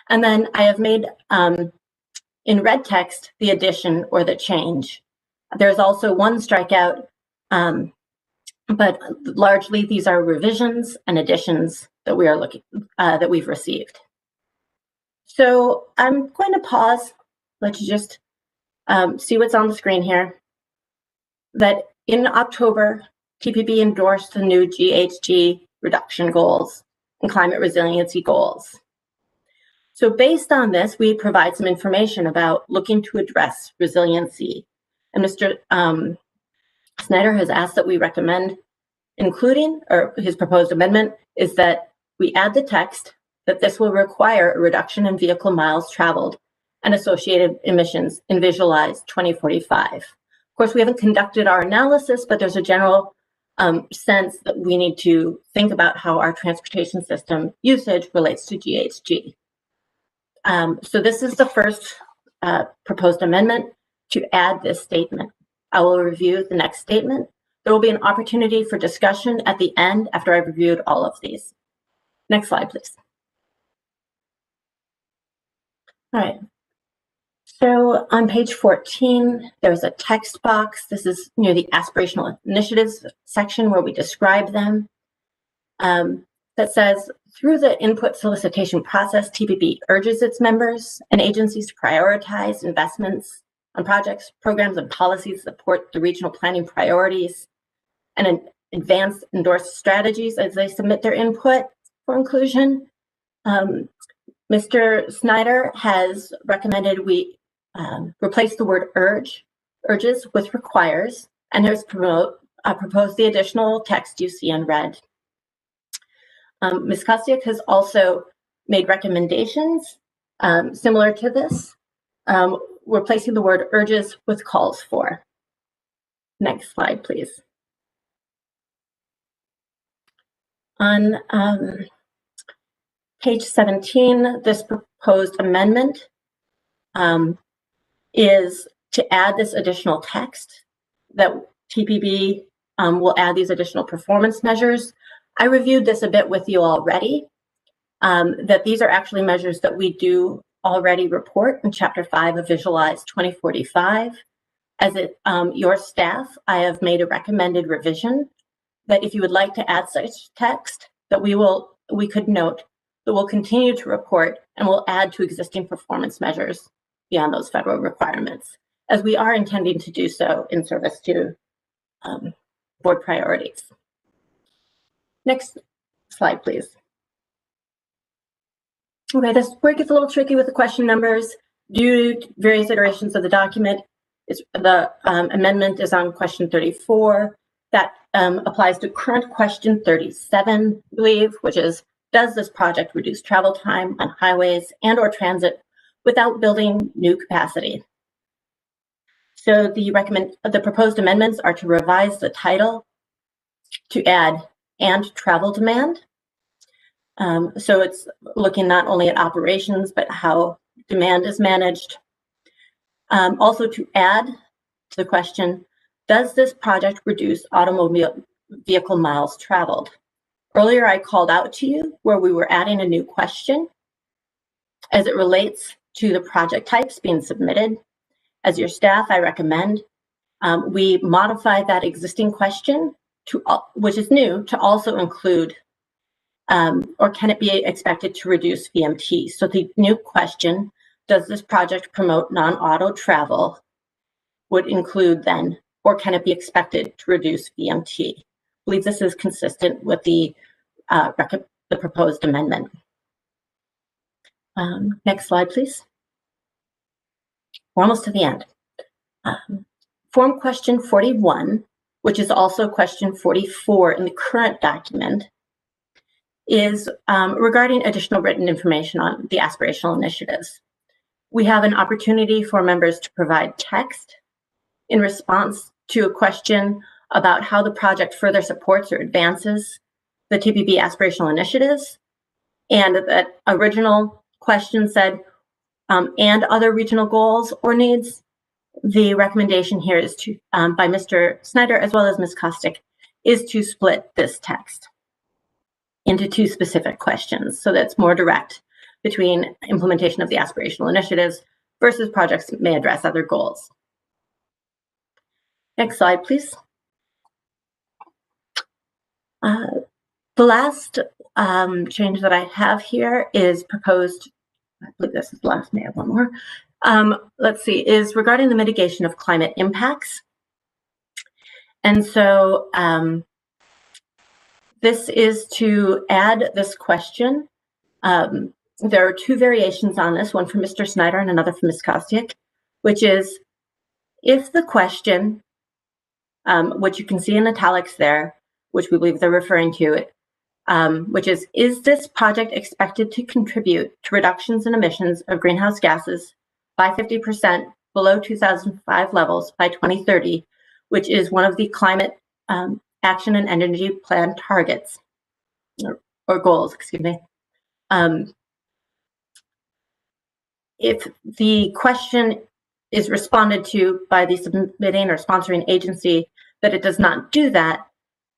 And then I have made in red text the addition or the change. There's also one strikeout, but largely these are revisions and additions that we are that we've received. So I'm going to pause. Let's just see what's on the screen here. That in October, TPB endorsed the new GHG reduction goals, and climate resiliency goals. So based on this, we provide some information about looking to address resiliency. And Mr. Snyder has asked that we recommend including, or his proposed amendment is that we add the text that this will require a reduction in vehicle miles traveled and associated emissions in Visualize 2045. Of course, we haven't conducted our analysis, but there's a general sense that we need to think about how our transportation system usage relates to GHG. So this is the first proposed amendment to add this statement. I will review the next statement. There will be an opportunity for discussion at the end after I've reviewed all of these. Next slide, please. All right. So on page 14, there's a text box. This is near the aspirational initiatives section where we describe them. That says, through the input solicitation process, TPB urges its members and agencies to prioritize investments on projects, programs, and policies that support the regional planning priorities and advance endorsed strategies as they submit their input for inclusion. Mr. Snyder has recommended we replace the word urges with requires, and has proposed the additional text you see in red. Ms. Kostiuk has also made recommendations similar to this, replacing the word urges with calls for. Next slide, please. On page 17, this proposed amendment is to add this additional text that TPB will add these additional performance measures. I reviewed this a bit with you already, that these are actually measures that we do already report in Chapter 5 of Visualize 2045. As your staff, I have made a recommended revision that if you would like to add such text, that we could note that we'll continue to report and will add to existing performance measures beyond those federal requirements, as we are intending to do so in service to board priorities. Next slide, please. Okay, this where it gets a little tricky with the question numbers. Due to various iterations of the document, the amendment is on question 34. That applies to current question 37, I believe, which is, does this project reduce travel time on highways and or transit without building new capacity? So the proposed amendments are to revise the title to add and travel demand. So it's looking not only at operations, but how demand is managed. Also to add to the question, does this project reduce automobile vehicle miles traveled? Earlier, I called out to you where we were adding a new question as it relates to the project types being submitted. As your staff, I recommend we modify that existing question to, which is new, to also include or can it be expected to reduce VMT? So the new question, does this project promote non-auto travel, would include then, or can it be expected to reduce VMT? I believe this is consistent with the proposed amendment. Next slide, please. We're almost to the end. Form question 41, which is also question 44 in the current document, is regarding additional written information on the aspirational initiatives. We have an opportunity for members to provide text in response to a question about how the project further supports or advances the TPB aspirational initiatives. And that original question said, and other regional goals or needs. The recommendation here is to, by Mr. Snyder as well as Ms. Kostiuk, is to split this text into two specific questions. So that's more direct between implementation of the aspirational initiatives versus projects that may address other goals. Next slide, please. The last change that I have here is proposed, I believe this is the last, may I have one more. Let's see, is regarding the mitigation of climate impacts. And so This is to add this question. There are two variations on this, one from Mr. Snyder and another from Ms. Kostiak, which is if the question, which you can see in italics there, which we believe they're referring to, which is this project expected to contribute to reductions in emissions of greenhouse gases by 50% below 2005 levels by 2030, which is one of the climate action and energy plan targets or goals, excuse me. If the question is responded to by the submitting or sponsoring agency that it does not do that,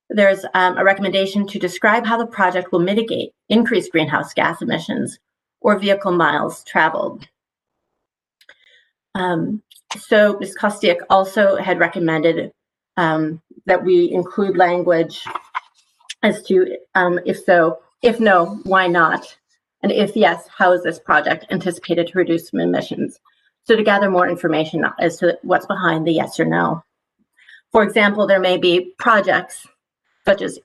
there's a recommendation to describe how the project will mitigate increased greenhouse gas emissions or vehicle miles traveled. So Ms. Kostiak also had recommended that we include language as to if so, if no, why not? And if yes, how is this project anticipated to reduce some emissions? So to gather more information as to what's behind the yes or no. For example, there may be projects such as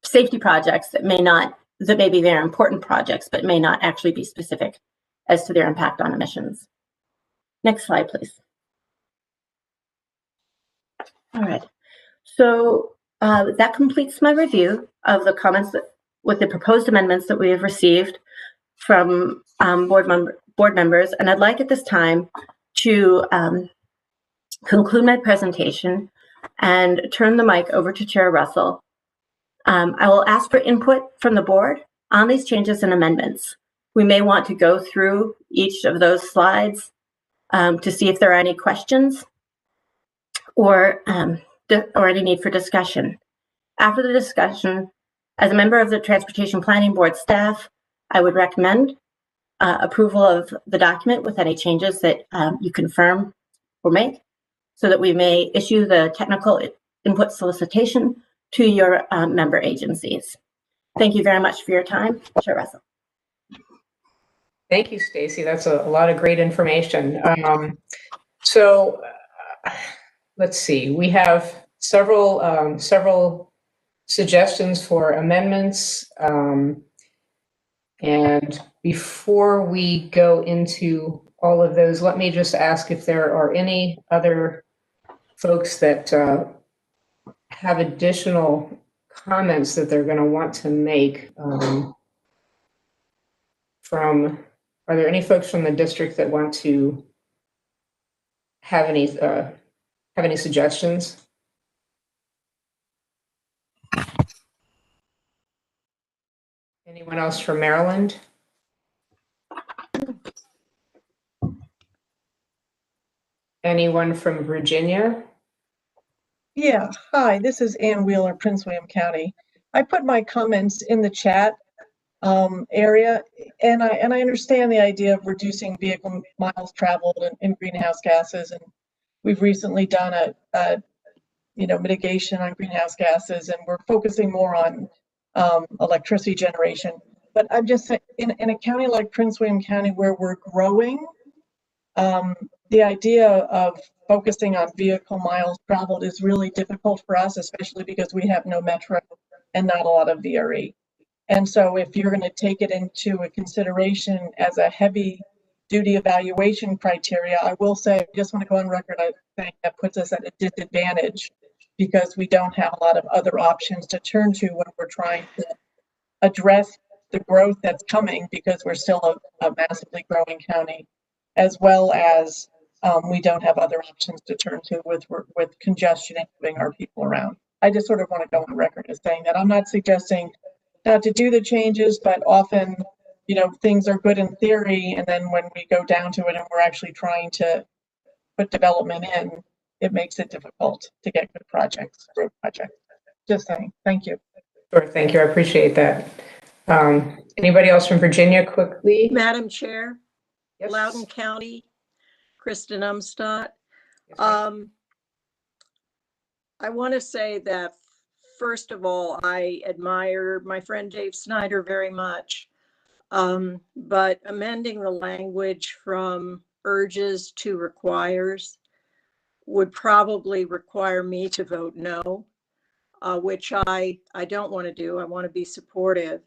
safety projects that may be very important projects, but may not actually be specific as to their impact on emissions. Next slide, please. All right. So that completes my review of the comments with the proposed amendments that we have received from board members. And I'd like at this time to conclude my presentation and turn the mic over to Chair Russell. I will ask for input from the board on these changes and amendments. We may want to go through each of those slides to see if there are any questions or any need for discussion. After the discussion, as a member of the Transportation Planning Board staff, I would recommend approval of the document with any changes that you confirm or make, so that we may issue the technical input solicitation to your member agencies. Thank you very much for your time. Chair Russell. Thank you, Stacy. That's a lot of great information. So let's see. We have several suggestions for amendments. And before we go into all of those, let me just ask if there are any other folks that have additional comments that they're going to want to make are there any folks from the district that want to have any suggestions? Anyone else from Maryland? Anyone from Virginia? Yeah, hi, this is Ann Wheeler, Prince William County. I put my comments in the chat area, and I understand the idea of reducing vehicle miles traveled and greenhouse gases, and we've recently done a mitigation on greenhouse gases, and we're focusing more on electricity generation. But I'm just saying, in a county like Prince William County where we're growing, the idea of focusing on vehicle miles traveled is really difficult for us, especially because we have no metro and not a lot of VRE. And so if you're going to take it into a consideration as a heavy duty evaluation criteria, I will say, I just want to go on record, I think that puts us at a disadvantage because we don't have a lot of other options to turn to when we're trying to address the growth that's coming, because we're still a massively growing county, as well as we don't have other options to turn to with congestion and moving our people around. I just sort of want to go on record as saying that I'm not suggesting not to do the changes, but often, things are good in theory, and then when we go down to it and we're actually trying to put development in, it makes it difficult to get good projects, road projects. Just saying. Thank you. Sure, thank you. I appreciate that. Anybody else from Virginia quickly? Madam Chair, Yes. Loudoun County, Kristen Umstadt. I want to say that, first of all, I admire my friend Dave Snyder very much, but amending the language from urges to requires would probably require me to vote no, which I don't want to do. I want to be supportive,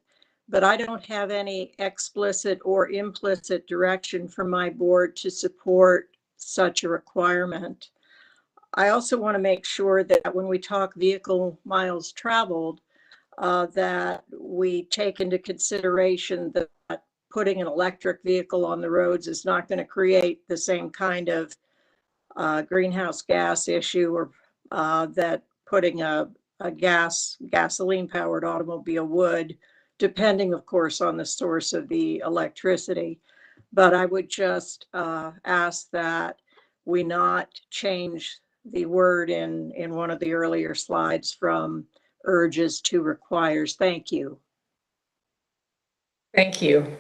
but I don't have any explicit or implicit direction from my board to support such a requirement. I also want to make sure that when we talk vehicle miles traveled, that we take into consideration that putting an electric vehicle on the roads is not going to create the same kind of greenhouse gas issue or that putting a gasoline powered automobile would, depending of course on the source of the electricity. But I would just ask that we not change the word in one of the earlier slides from urges to requires. Thank you. Thank you.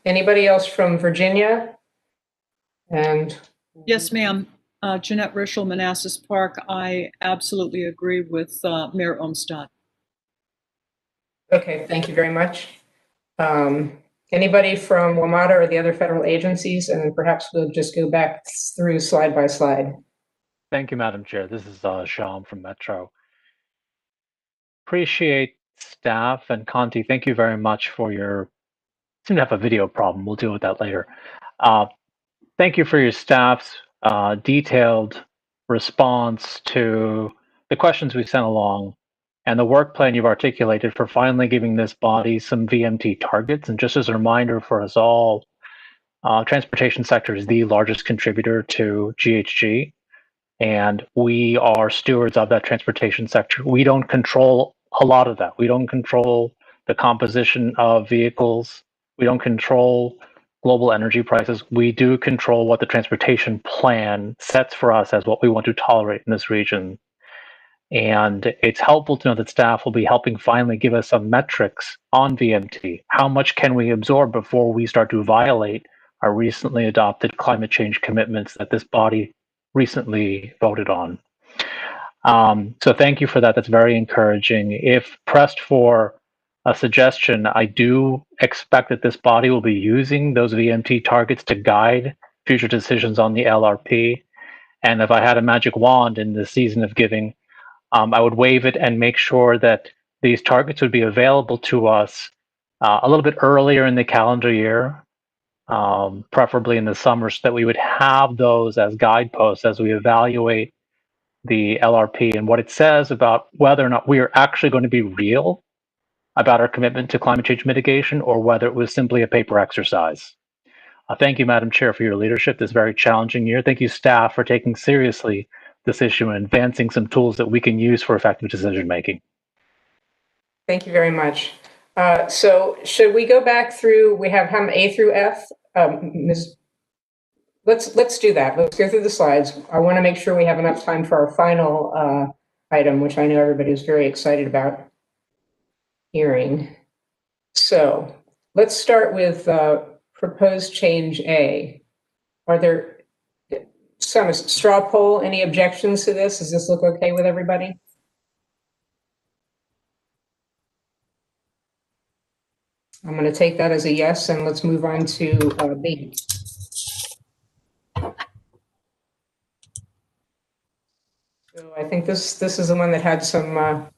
Anybody else from Virginia? And Yes, ma'am. Jeanette Rischel, Manassas Park. I absolutely agree with Mayor Olmsted. okay, thank you very much. Anybody from WMATA or the other federal agencies? And then perhaps we'll just go back through slide by slide. Thank you, Madam Chair. This is Shyam from Metro. Appreciate staff and Conti. Thank you very much for your, seem to have a video problem. We'll deal with that later. Thank you for your staff's detailed response to the questions we sent along and the work plan you've articulated for finally giving this body some VMT targets. And just as a reminder for us all, transportation sector is the largest contributor to GHG, and we are stewards of that transportation sector. We don't control a lot of that. We don't control the composition of vehicles. We don't control global energy prices. We do control what the transportation plan sets for us as what we want to tolerate in this region. And it's helpful to know that staff will be helping finally give us some metrics on VMT. How much can we absorb before we start to violate our recently adopted climate change commitments that this body recently voted on? So thank you for that. That's very encouraging. If pressed for a suggestion, I do expect that this body will be using those VMT targets to guide future decisions on the LRP. And if I had a magic wand in the season of giving, I would wave it and make sure that these targets would be available to us a little bit earlier in the calendar year, preferably in the summer, so that we would have those as guideposts as we evaluate the LRP and what it says about whether or not we are actually going to be real about our commitment to climate change mitigation or whether it was simply a paper exercise. Thank you, Madam Chair, for your leadership this very challenging year. Thank you, staff, for taking seriously this issue and advancing some tools that we can use for effective decision making. Thank you very much. So should we go back through, we have A through F. Let's do that. Let's go through the slides. I want to make sure we have enough time for our final item, which I know everybody is very excited about hearing. So let's start with proposed change A. Are there some straw poll, any objections to this? Does this look okay with everybody? I'm going to take that as a yes, and let's move on to B. So I think this is the one that had some.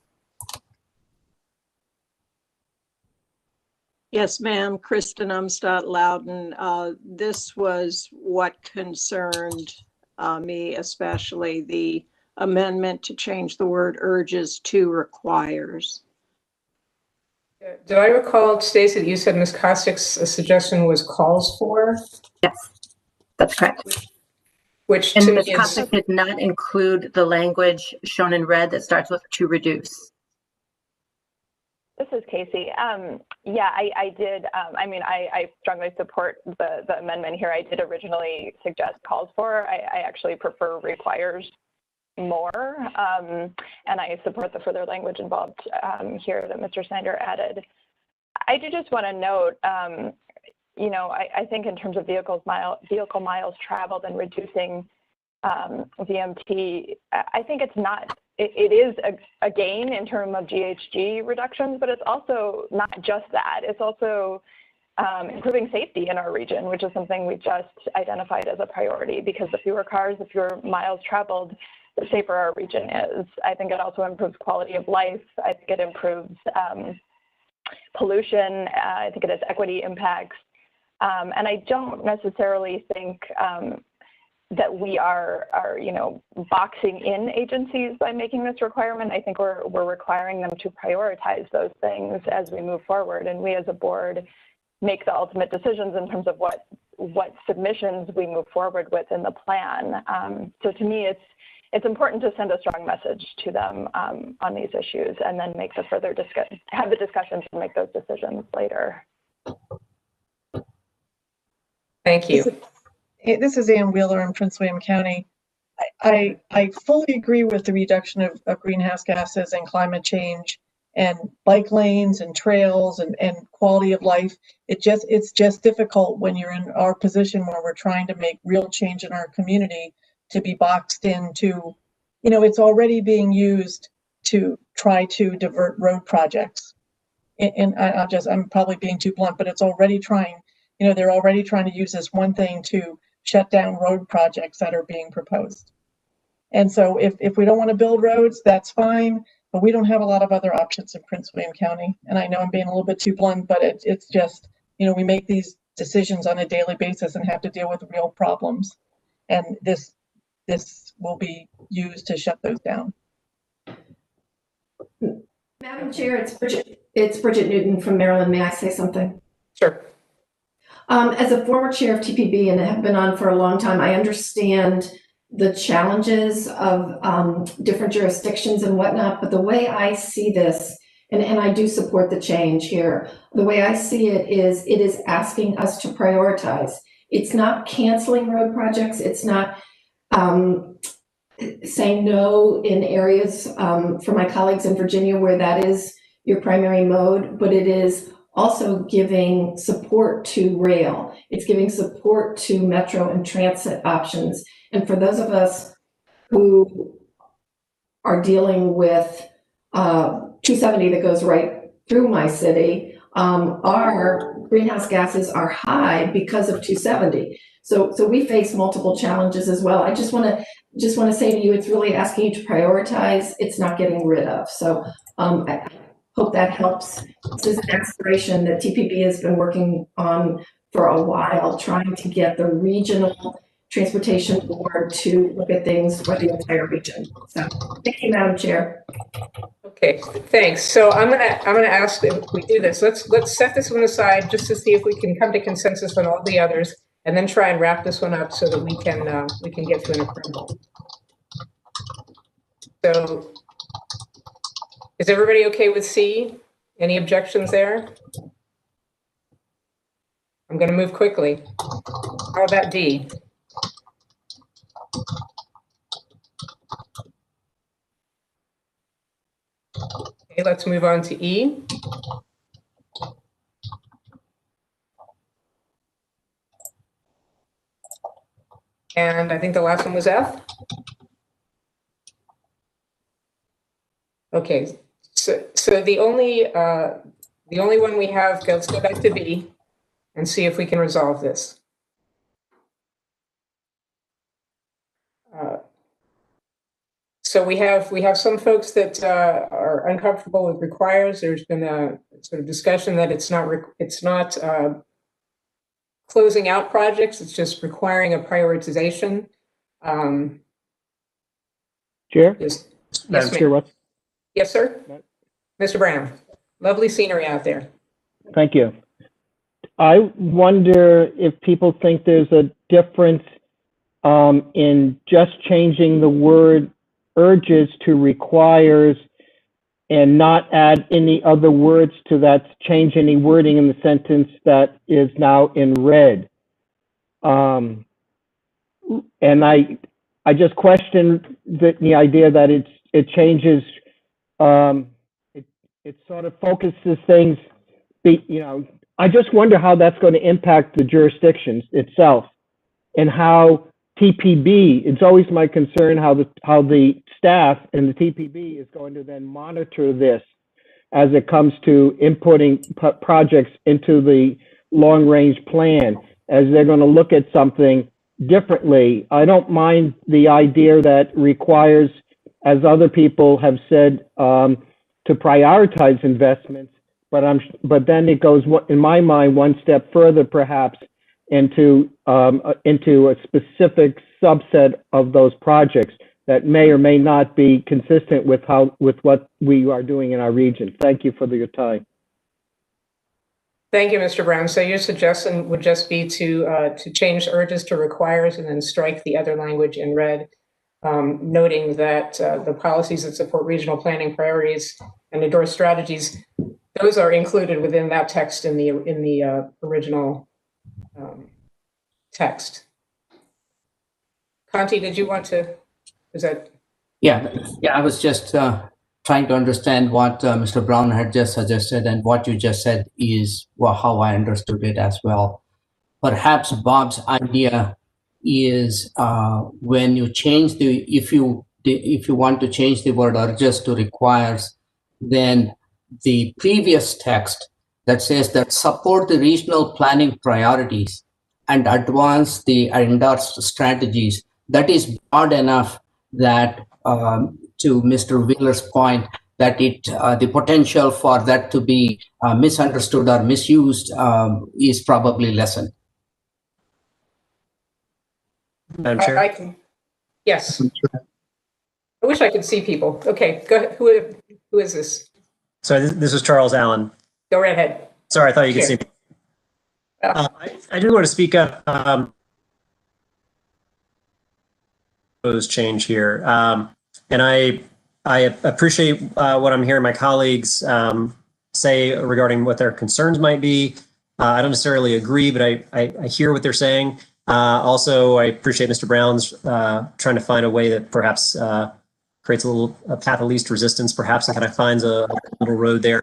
Yes, ma'am. Kristen Umstadt Loudon. This was what concerned me, especially the amendment to change the word urges to requires. Did I recall, Stacey, that you said Ms. Kostick's suggestion was calls for? Yes, that's correct. Which and to Ms. me is, Kostick did not include the language shown in red that starts with to reduce. This is Casey. Yeah, I did. I mean, I strongly support the amendment here. I did originally suggest calls for. I actually prefer requires more, and I support the further language involved here that Mr. Snyder added. I do just want to note, you know, I think in terms of vehicle miles traveled and reducing VMT, I think it's not. It is a gain in terms of GHG reductions, but it's also not just that. It's also improving safety in our region, which is something we just identified as a priority, because the fewer cars, the fewer miles traveled, the safer our region is. I think it also improves quality of life. I think it improves pollution. I think it has equity impacts. And I don't necessarily think that we are boxing in agencies by making this requirement. I think we're requiring them to prioritize those things as we move forward, and we as a board make the ultimate decisions in terms of what submissions we move forward with in the plan. So to me, it's important to send a strong message to them on these issues, and then make the further have the discussions and make those decisions later. Thank you. This is Ann Wheeler in Prince William County. I fully agree with the reduction of greenhouse gases and climate change and bike lanes and trails and quality of life. It's just difficult when you're in our position where we're trying to make real change in our community to be boxed into, it's already being used to try to divert road projects. And I'm probably being too blunt, but it's already trying, they're already trying to use this one thing to shut down road projects that are being proposed. And so if we don't want to build roads, that's fine, but we don't have a lot of other options in Prince William County. And I know I'm being a little bit too blunt, but it's just, we make these decisions on a daily basis and have to deal with real problems. And this will be used to shut those down. Madam Chair, it's Bridget Newton from Maryland. May I say something? Sure. As a former chair of TPB and have been on for a long time, I understand the challenges of different jurisdictions and whatnot, but the way I see this, and I do support the change here, the way I see it is asking us to prioritize. It's not canceling road projects. It's not saying no in areas for my colleagues in Virginia where that is your primary mode, but it is also giving support to rail. It's giving support to metro and transit options. And for those of us who are dealing with 270 that goes right through my city, our greenhouse gases are high because of 270. So we face multiple challenges as well. I just want to say to you, it's really asking you to prioritize. It's not getting rid of. So I hope that helps. This is an aspiration that TPB has been working on for a while, trying to get the regional transportation board to look at things for the entire region. So thank you, Madam Chair. Okay, thanks. So I'm gonna ask if we do this. Let's set this one aside just to see if we can come to consensus on all the others, and then try and wrap this one up so that we can get to an approval. So is everybody okay with C? Any objections there? I'm going to move quickly. How about D? Okay, let's move on to E. And I think the last one was F. Okay, so the only one we have, let's go back to B and see if we can resolve this. So we have some folks that are uncomfortable with requires. There's been a sort of discussion that it's not closing out projects. It's just requiring a prioritization. Chair? Yes, Madam yes, Chair, ma'am. Yes, sir. Mr. Branham. Lovely scenery out there. thank you. I wonder if people think there's a difference in just changing the word urges to requires and not add any other words to that, change any wording in the sentence that is now in red. And I just question the idea that it changes, it sort of focuses things, I just wonder how that's going to impact the jurisdictions itself and how TPB, it's always my concern how the staff and the TPB is going to then monitor this as it comes to inputting projects into the long-range plan, as they're going to look at something differently. I don't mind the idea that requires, as other people have said, to prioritize investments, but then it goes, in my mind, one step further, perhaps, into a specific subset of those projects that may or may not be consistent with what we are doing in our region. Thank you for your time. Thank you, Mr. Brown. So your suggestion would just be to change urges to requires and then strike the other language in red, noting that the policies that support regional planning priorities and endorse strategies, those are included within that text in the original text. Conti, did you want to? Is that? Yeah, I was just trying to understand what Mr. Brown had just suggested, and what you just said is how I understood it as well. Perhaps Bob's idea is when you change if you want to change the word urges to requires, then the previous text that says that support the regional planning priorities and advance the endorsed strategies, that is broad enough that to Mr. Wheeler's point, that the potential for that to be misunderstood or misused is probably lessened. Madam Chair? I can, yes. I wish I could see people. Okay, go ahead. Who is this? Sorry, this is Charles Allen. Go right ahead. Sorry, I thought you could see me. I do want to speak up proposed change here. And I appreciate what I'm hearing my colleagues say regarding what their concerns might be. I don't necessarily agree, but I hear what they're saying. Also, I appreciate Mr. Brown's trying to find a way that perhaps creates a path of least resistance, perhaps, and kind of finds a little road there.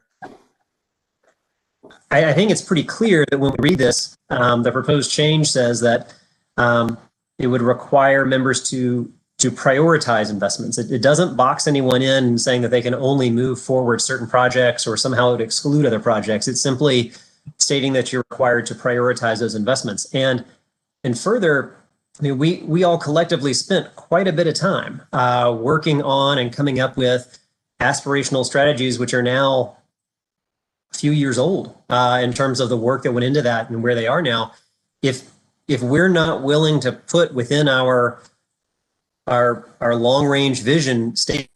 I think it's pretty clear that when we read this, the proposed change says that it would require members to prioritize investments. It doesn't box anyone in saying that they can only move forward certain projects or somehow it would exclude other projects. It's simply stating that you're required to prioritize those investments. And further, I mean, we all collectively spent quite a bit of time working on and coming up with aspirational strategies, which are now a few years old in terms of the work that went into that and where they are now. If we're not willing to put within our long range vision state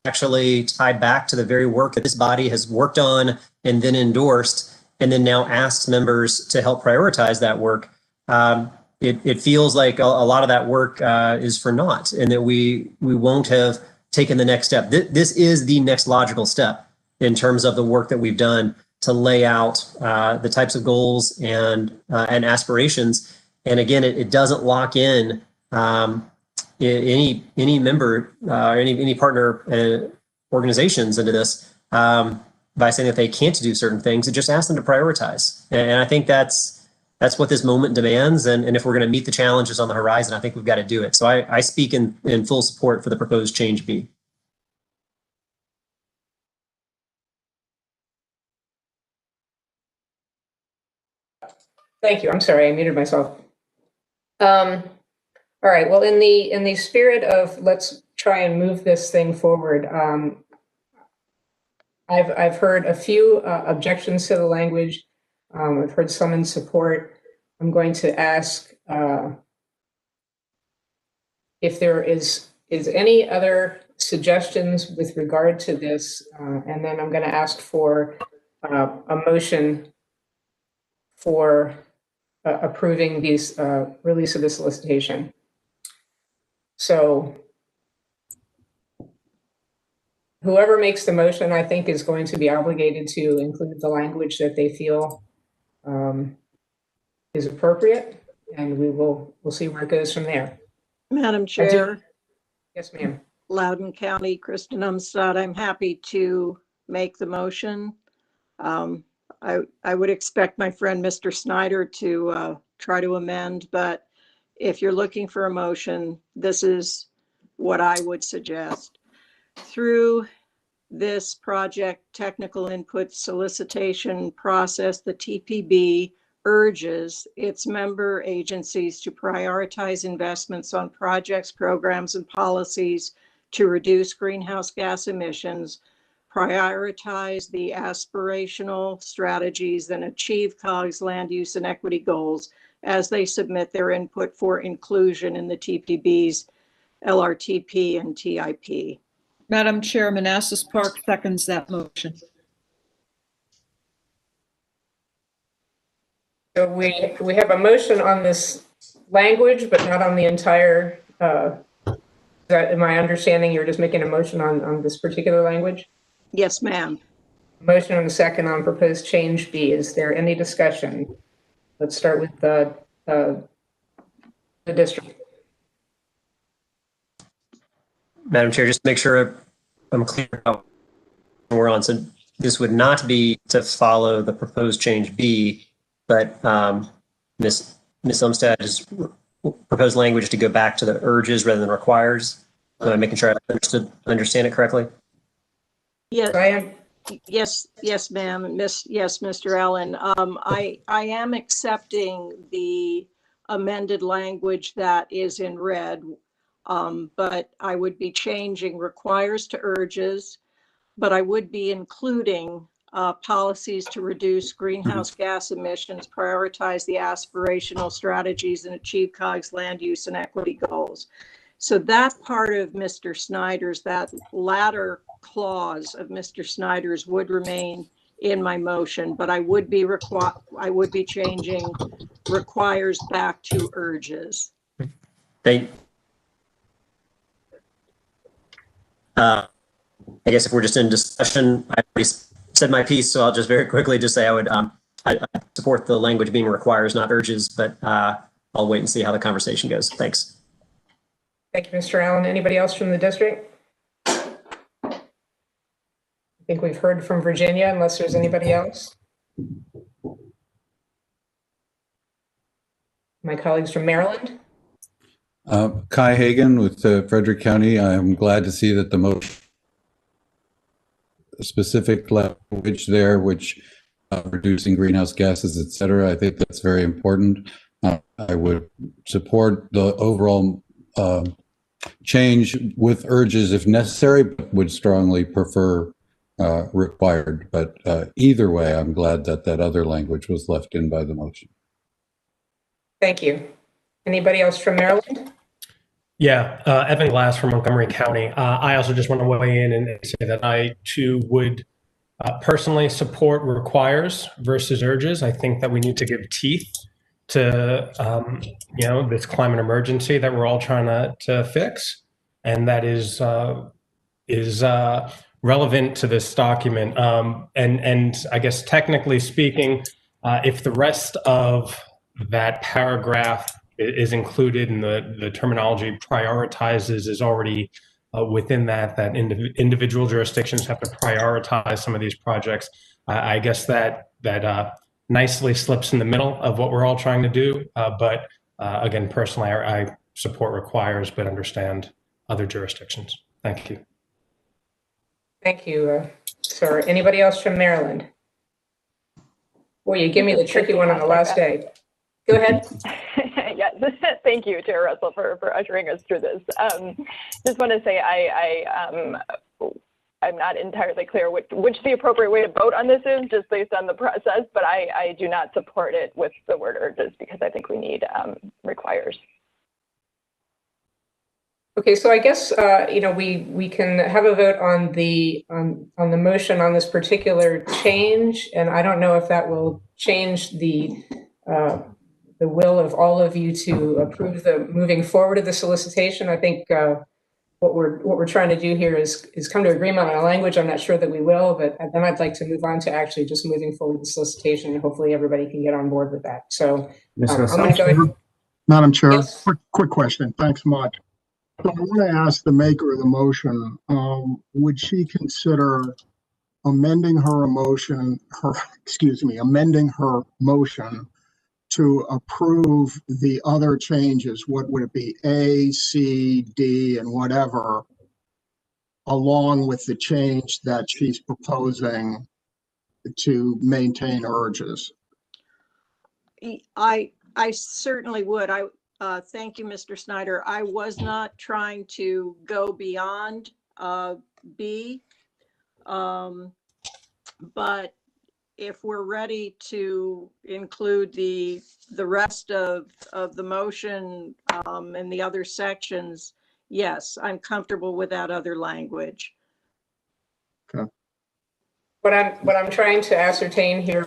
actually tie back to the very work that this body has worked on and then endorsed, and then now asks members to help prioritize that work, it feels like a lot of that work is for naught, and that we won't have taken the next step. This is the next logical step in terms of the work that we've done to lay out the types of goals and aspirations. And again, it doesn't lock in any member or any partner organizations into this by saying that they can't do certain things. It just asks them to prioritize. And I think that's what this moment demands. And if we're going to meet the challenges on the horizon, I think we've got to do it. So I speak in full support for the proposed change B. Thank you. I'm sorry, I muted myself. All right. Well, in the spirit of let's try and move this thing forward, I've heard a few objections to the language. I've heard some in support. I'm going to ask if there is any other suggestions with regard to this, and then I'm going to ask for a motion for approving these release of the solicitation. So whoever makes the motion, I think, is going to be obligated to include the language that they feel is appropriate, and we'll see where it goes from there. Madam Chair. Yes, ma'am. Loudoun County, Kristen Umstadt. I'm happy to make the motion. I would expect my friend Mr. Snyder to try to amend, but if you're looking for a motion, this is what I would suggest. Through this project technical input solicitation process, the TPB urges its member agencies to prioritize investments on projects, programs, and policies to reduce greenhouse gas emissions, prioritize the aspirational strategies, and achieve COG's land use and equity goals as they submit their input for inclusion in the TPB's LRTP and TIP. Madam Chair, Manassas Park seconds that motion. So we have a motion on this language, but not on the entire, am I understanding you're just making a motion on this particular language? Yes, ma'am. Motion and a second on proposed change B. Is there any discussion? Let's start with the district. Madam Chair, just to make sure I'm clear how we're on. So this would not be to follow the proposed change B, but Ms. Umstad's proposed language to go back to the urges rather than requires. Am I making sure I understand it correctly? Yes, yes, ma'am. Yes, Mr. Allen. I am accepting the amended language that is in red, but I would be changing requires to urges, but I would be including policies to reduce greenhouse gas emissions, prioritize the aspirational strategies, and achieve COG's land use and equity goals. So that part of Mr. Snyder's, that latter clause of Mr. Snyder's would remain in my motion, but I would be changing requires back to urges. I guess if we're just in discussion, I already said my piece, so I'll just very quickly just say I support the language being requires, not urges, but I'll wait and see how the conversation goes. Thanks. Thank you, Mr. Allen. Anybody else from the district? I think we've heard from Virginia, unless there's anybody else. My colleagues from Maryland. Kai Hagan with Frederick County. I am glad to see that the motion specific language there, which reducing greenhouse gases, et cetera. I think that's very important. I would support the overall change with urges if necessary, but would strongly prefer required. But either way, I'm glad that that other language was left in by the motion. Thank you. Anybody else from Maryland? Yeah, Evan Glass from Montgomery County. I also just want to weigh in and say that I too would personally support requires versus urges. I think that we need to give teeth to this climate emergency that we're all trying to fix, and that is relevant to this document. And I guess technically speaking, if the rest of that paragraph is included and the terminology prioritizes is already within that individual jurisdictions have to prioritize some of these projects. I guess that nicely slips in the middle of what we're all trying to do. But again, personally, I support requires, but understand other jurisdictions. Thank you. Thank you, sir. Anybody else from Maryland? Boy, you give me the tricky one on the last day. Go ahead. Yes, thank you, Chair Russell, for ushering us through this. Just want to say I'm not entirely clear which the appropriate way to vote on this is, just based on the process, but I do not support it with the word urges because I think we need requires. Okay, so I guess we can have a vote on the motion on this particular change, and I don't know if that will change the will of all of you to approve the moving forward of the solicitation. I think what we're trying to do here is come to agreement on a language. I'm not sure that we will, but then I'd like to move on to actually just moving forward with the solicitation, and hopefully everybody can get on board with that. So I'm going to go ahead. Madam Chair, Yes. quick question. Thanks much. So I want to ask the maker of the motion, would she consider amending her motion to approve the other changes? What would it be? A, C, D, and whatever, along with the change that she's proposing to maintain urges. I certainly would. Thank you, Mr. Snyder. I was not trying to go beyond B, but if we're ready to include the rest of the motion and the other sections, yes, I'm comfortable with that other language. Okay. What I'm trying to ascertain here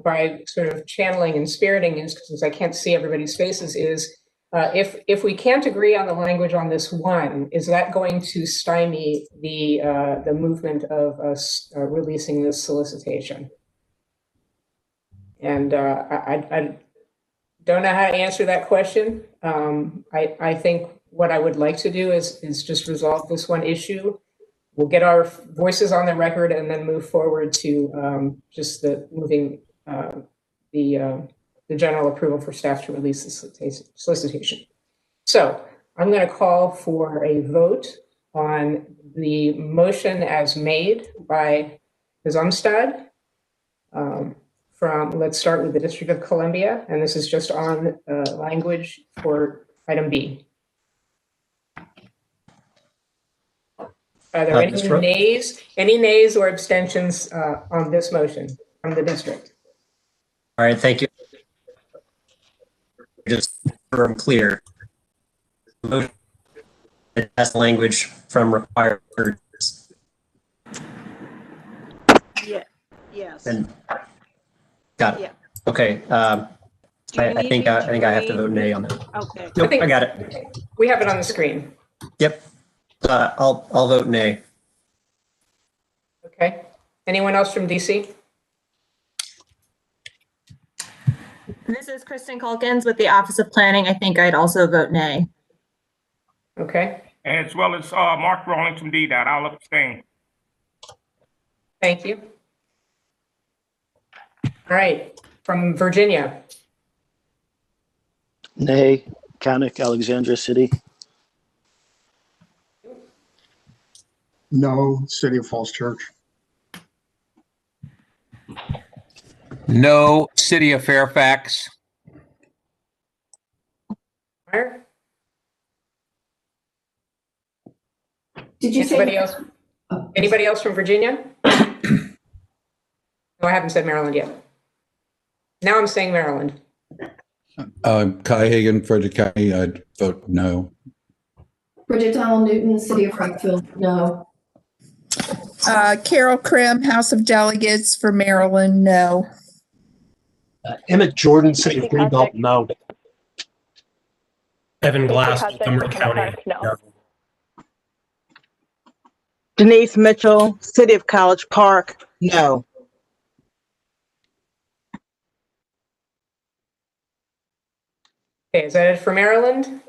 by sort of channeling and spiriting is, because I can't see everybody's faces, is if we can't agree on the language on this one, is that going to stymie the movement of us releasing this solicitation? And I don't know how to answer that question. I think what I would like to do is just resolve this one issue. We'll get our voices on the record and then move forward to just moving the general approval for staff to release the solicitation. So I'm going to call for a vote on the motion as made by Ms. Umstad. Let's start with the District of Columbia, and this is just on language for item B. Are there any nays or abstentions on this motion from the district? All right, thank you. Just so I'm clear, that's language from required. Yeah. Yes. And got it. Yeah. Okay. I think I have to vote nay on that. Okay. Nope, I got it. We have it on the screen. Yep. I'll vote nay. Okay. Anyone else from DC? This is Kristen Calkins with the Office of Planning. I think I'd also vote nay. Okay. As well as Mark Rawlings from DDOT. I'll abstain. Thank you. All right. From Virginia. Nay. Conic, Alexandria City. No, City of Falls Church. No, City of Fairfax. Did you Anybody say else? Anybody else from Virginia? No, I haven't said Maryland yet. Now I'm saying Maryland. Kai Hagan, Frederick County, I'd vote no. Bridget Donald Newton, City of Frankville? No. Carol Krim, House of Delegates for Maryland, no. Emmett Jordan, City of Greenbelt, no. Evan Glass, Montgomery County, no. Denise Mitchell, City of College Park, no. Okay, is that it for Maryland?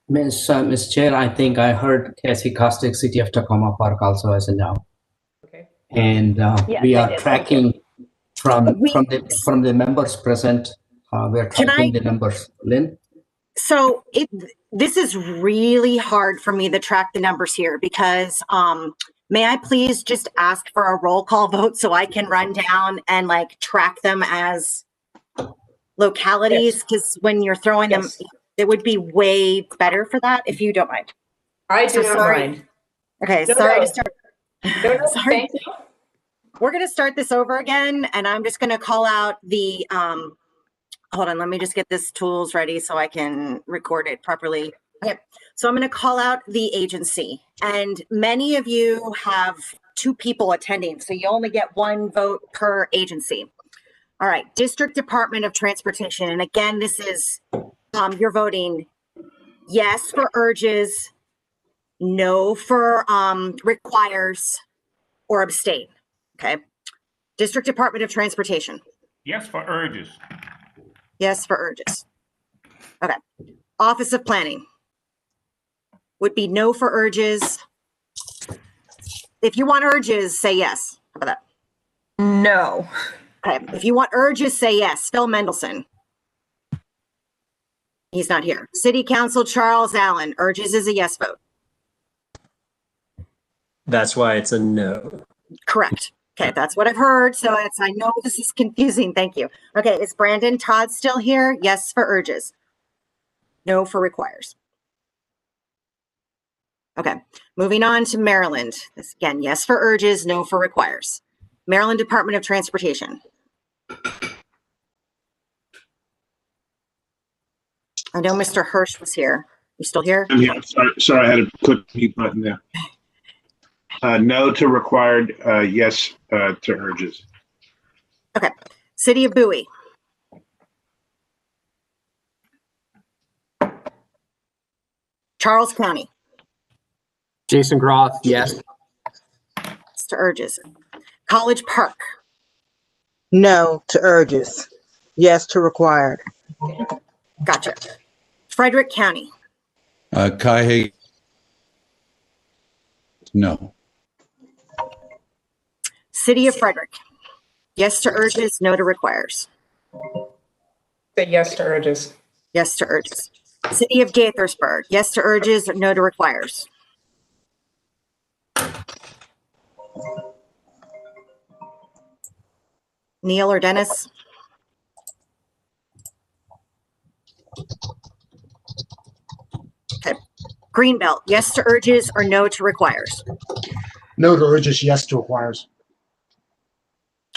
Ms. Chair, I think I heard Cassie Kostick, City of Tacoma Park also as a no. Okay. And Yes, we I are did. tracking from the members present. We're tracking the numbers. Lynn? So this is really hard for me to track the numbers here because may I please just ask for a roll call vote so I can run down and like track them as localities? Because when you're throwing them, it would be way better for that if you don't mind. I do not mind. Okay, No, sorry no. to start. No, Sorry. thank you. We're going to start this over again, and I'm just going to call out the, hold on, let me just get this tools ready so I can record it properly. Okay, so I'm going to call out the agency, and many of you have 2 people attending, so you only get 1 vote per agency. All right, District Department of Transportation, and again, this is, you're voting yes for urges, no for requires, or abstain. Okay. District Department of Transportation. Yes for urges. Yes for urges. Okay. Office of Planning would be no for urges. If you want urges, say yes. How about that? No. Okay. If you want urges, say yes. Phil Mendelson. He's not here. City Council Charles Allen. Urges is a yes vote. That's why it's a no. Correct. Okay, that's what I've heard. So I know this is confusing. Thank you. Okay, is Brandon Todd still here? Yes for urges. No for requires. Okay, moving on to Maryland. This again, yes for urges, no for requires. Maryland Department of Transportation. I know Mr. Hirsch was here. You still here? I'm here. Sorry, I had to click the mute button there. No to required, yes to urges. Okay. City of Bowie. Charles County. Jason Groff, yes. To urges. College Park. No to urges. Yes to required. Gotcha. Frederick County. Cuyahoga, no. City of Frederick. Yes to urges, no to requires. Say yes to urges. Yes to urges. City of Gaithersburg. Yes to urges, no to requires. Neil or Dennis? Okay. Greenbelt. Yes to urges or no to requires. No to urges, yes to requires.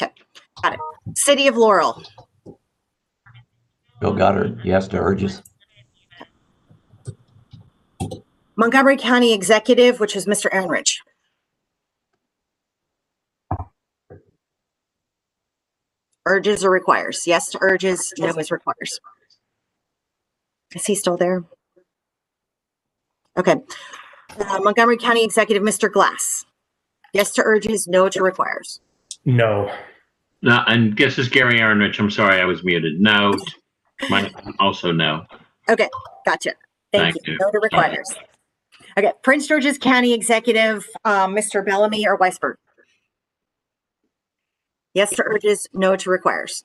Okay. Got it. City of Laurel. Bill Goddard, yes to urges. Montgomery County Executive, which is Mr. Ehrenrich. Urges or requires? Yes to urges, no is requires. Is he still there? Okay. Montgomery County Executive, Mr. Glass. Yes to urges, no to requires. No. No, and this is Gary Ehrenrich. I'm sorry, I was muted. No. Mine also no. Okay, gotcha. Thank you. No to requires. Okay, Prince George's County Executive, Mr. Bellamy or Weisberg. Yes to urges, no to requires.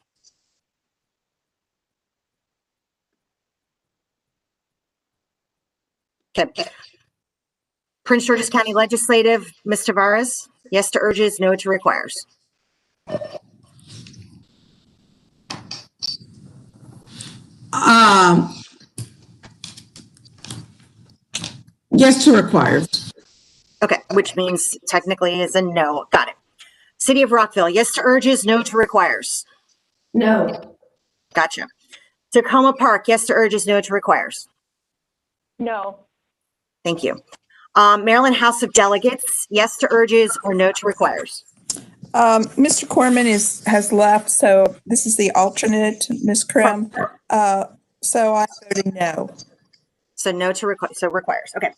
Okay. Prince George's County Legislative, Ms. Tavares. Yes to urges, no to requires. Yes to requires. Okay, which means technically is a no. Got it. City of Rockville. Yes to urges, no to requires. No. Gotcha. Tacoma Park. Yes to urges, no to requires. No. Thank you. Maryland House of Delegates. Yes to urges or no to requires. Mr. Corman has left, so this is the alternate, Ms. Krim. So I'm voting no. So no to requires. Okay.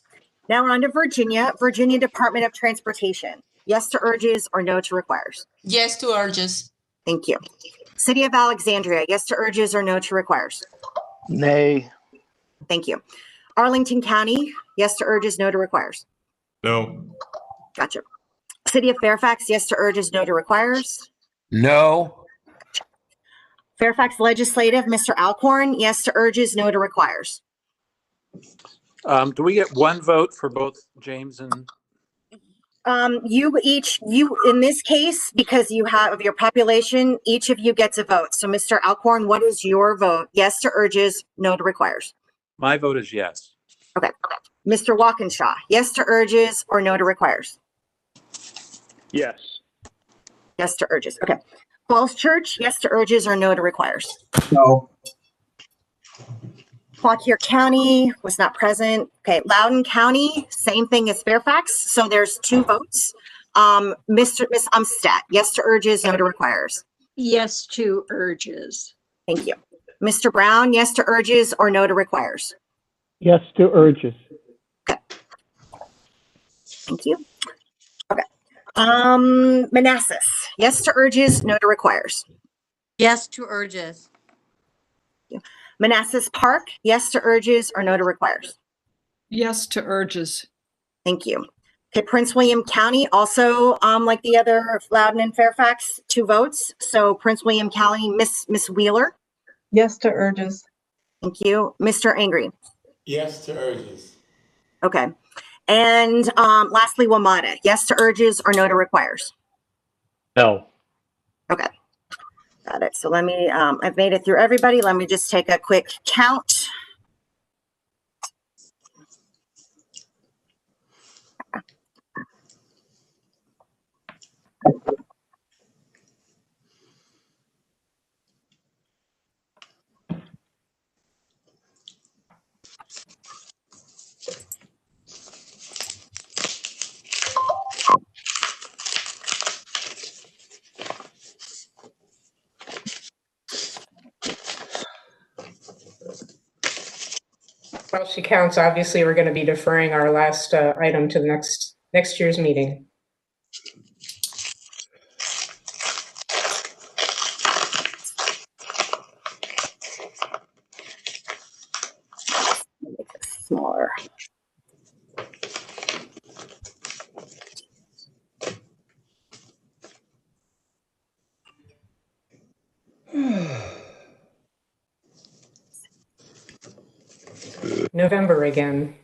Now we're on to Virginia. Virginia Department of Transportation. Yes to urges or no to requires. Yes to urges. Thank you. City of Alexandria. Yes to urges or no to requires. Nay. Thank you. Arlington County. Yes to urges, no to requires. No. Gotcha. City of Fairfax. Yes to urges, no to requires. No. Fairfax Legislative, Mr. Alcorn. Yes to urges, no to requires. Do we get one vote for both James and? You in this case, because you have your population, each of you gets a vote. So Mr. Alcorn, what is your vote? Yes to urges, no to requires. My vote is yes. Okay. Mr. Walkinshaw, yes to urges or no to requires? Yes. Yes to urges. Okay. Falls Church, yes to urges or no to requires? No. Fauquier County was not present. Okay. Loudoun County, same thing as Fairfax. So there's 2 votes. Miss Umstead, yes to urges, no to requires. Yes to urges. Thank you. Mr. Brown, yes to urges or no to requires? Yes to urges. Okay. Thank you. Okay. Manassas, yes to urges, no to requires. Yes to urges. Manassas Park, yes to urges or no to requires. Yes to urges. Thank you. Okay, Prince William County, also like the other Loudoun and Fairfax, 2 votes. So Prince William County, Miss Wheeler. Yes to urges. Thank you. Mr. Angry. Yes to urges. Okay. And lastly, WMATA, yes to urges or no to requires. No. Okay, got it. So let me, I've made it through everybody. Let me just take a quick count. While she counts, obviously, we're going to be deferring our last item to the next year's meeting. Smaller. November again.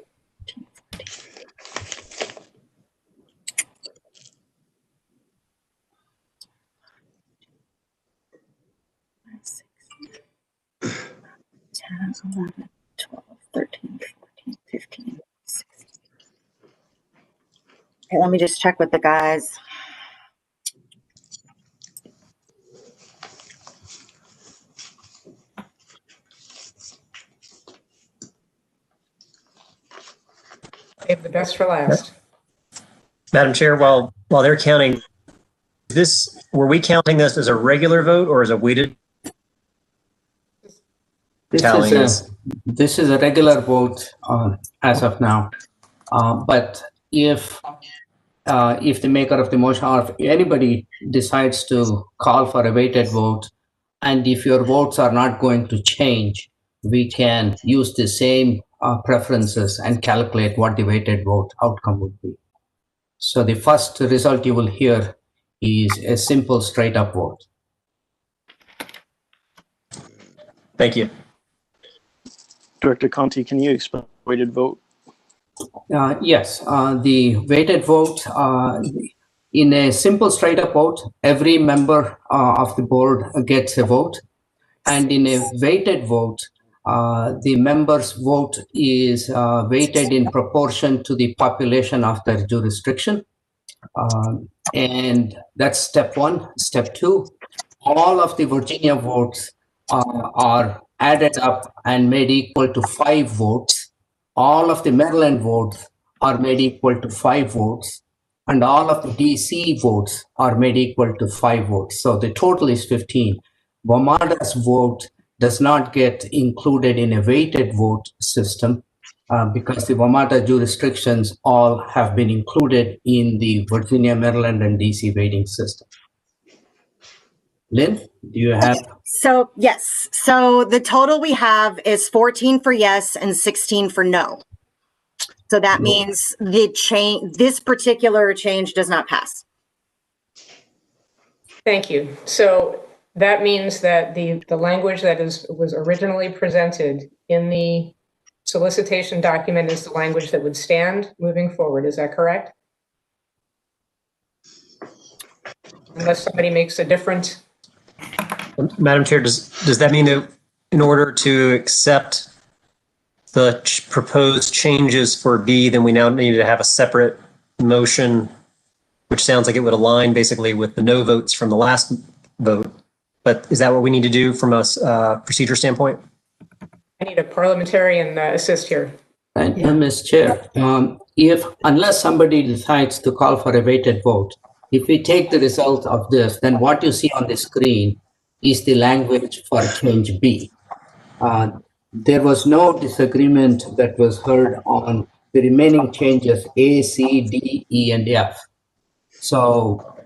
Ten, 11, 12, 13, 14, 15, 16. Okay, let me just check with the guys. Save the best for last. Madam Chair, while they're counting, were we counting this as a regular vote or as a weighted? This is a regular vote as of now. But if the maker of the motion or if anybody decides to call for a weighted vote, and if your votes are not going to change, we can use the same preferences and calculate what the weighted vote outcome would be. So the first result you will hear is a simple straight up vote. Thank you. Director Conti, can you explain the weighted vote? Yes, the weighted vote, in a simple straight up vote, every member of the board gets a vote. And in a weighted vote, the member's vote is weighted in proportion to the population of their jurisdiction. And that's step one. Step two, all of the Virginia votes are added up and made equal to 5 votes. All of the Maryland votes are made equal to 5 votes. And all of the DC votes are made equal to 5 votes. So the total is 15. WMATA's vote does not get included in a weighted vote system because the WMATA jurisdictions all have been included in the Virginia, Maryland, and DC weighting system. Lynn, do you have? So yes, so the total we have is 14 for yes and 16 for no. So that means this particular change does not pass. Thank you. So that means that the language that was originally presented in the solicitation document is the language that would stand moving forward. Is that correct? Unless somebody makes a different. Madam Chair, does that mean that in order to accept the proposed changes for B, then we now need to have a separate motion, which sounds like it would align basically with the no votes from the last vote. But is that what we need to do from a procedure standpoint? I need a parliamentarian assist here. Ms. Chair, unless somebody decides to call for a weighted vote, if we take the result of this, then what you see on the screen is the language for change B. There was no disagreement that was heard on the remaining changes A, C, D, E, and F. So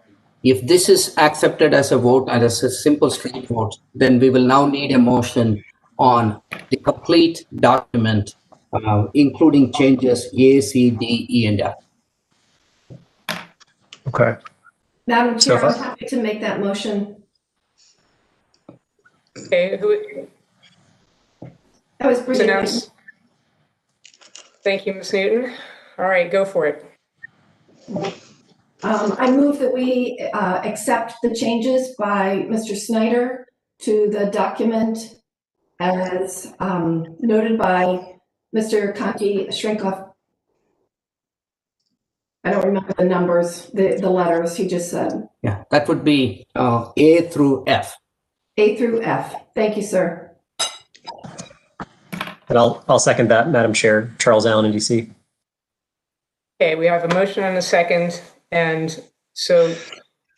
if this is accepted as a vote and as a simple straight vote, then we will now need a motion on the complete document, including changes A, C, D, E, and F. Okay. Madam Chair, I'm happy to make that motion. Okay, That was brilliant. Thank you, Ms. Newton. All right, go for it. I move that we accept the changes by Mr. Snyder to the document as noted by Mr. Conti Shrinkoff. I don't remember the numbers, the letters he just said. Yeah, that would be A through F. A through F. Thank you, sir. And I'll second that, Madam Chair. Charles Allen in DC. Okay, we have a motion and a second. And so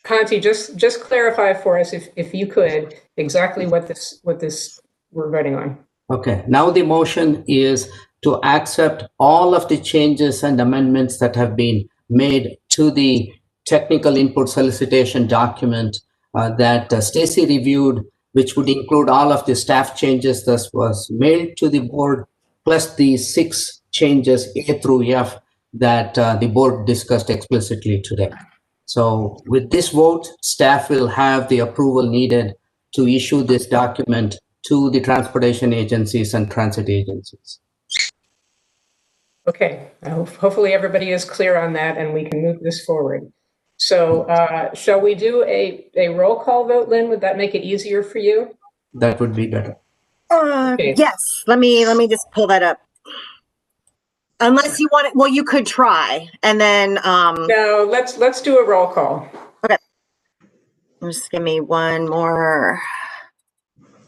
Conti, just clarify for us, if you could, exactly what this we're voting on. Okay, now the motion is to accept all of the changes and amendments that have been made to the technical input solicitation document that Stacy reviewed, which would include all of the staff changes that was mailed to the board, plus the 6 changes A through F that the board discussed explicitly today. So with this vote, staff will have the approval needed to issue this document to the transportation agencies and transit agencies. Okay, hopefully everybody is clear on that and we can move this forward. So shall we do a roll call vote, Lynn? Would that make it easier for you? That would be better. Okay. Yes, let me just pull that up. Unless you want it, well, you could try, and then no, let's do a roll call. Okay, just give me one more.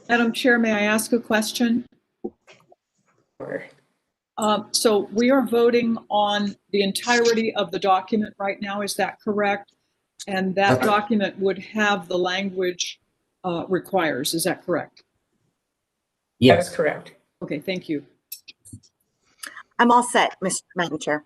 Madam Chair, may I ask a question? Sure. So we are voting on the entirety of the document right now, is that correct? And that document would have the language requires, is that correct? Yes. That is correct. Okay, thank you. I'm all set, Madam Chair.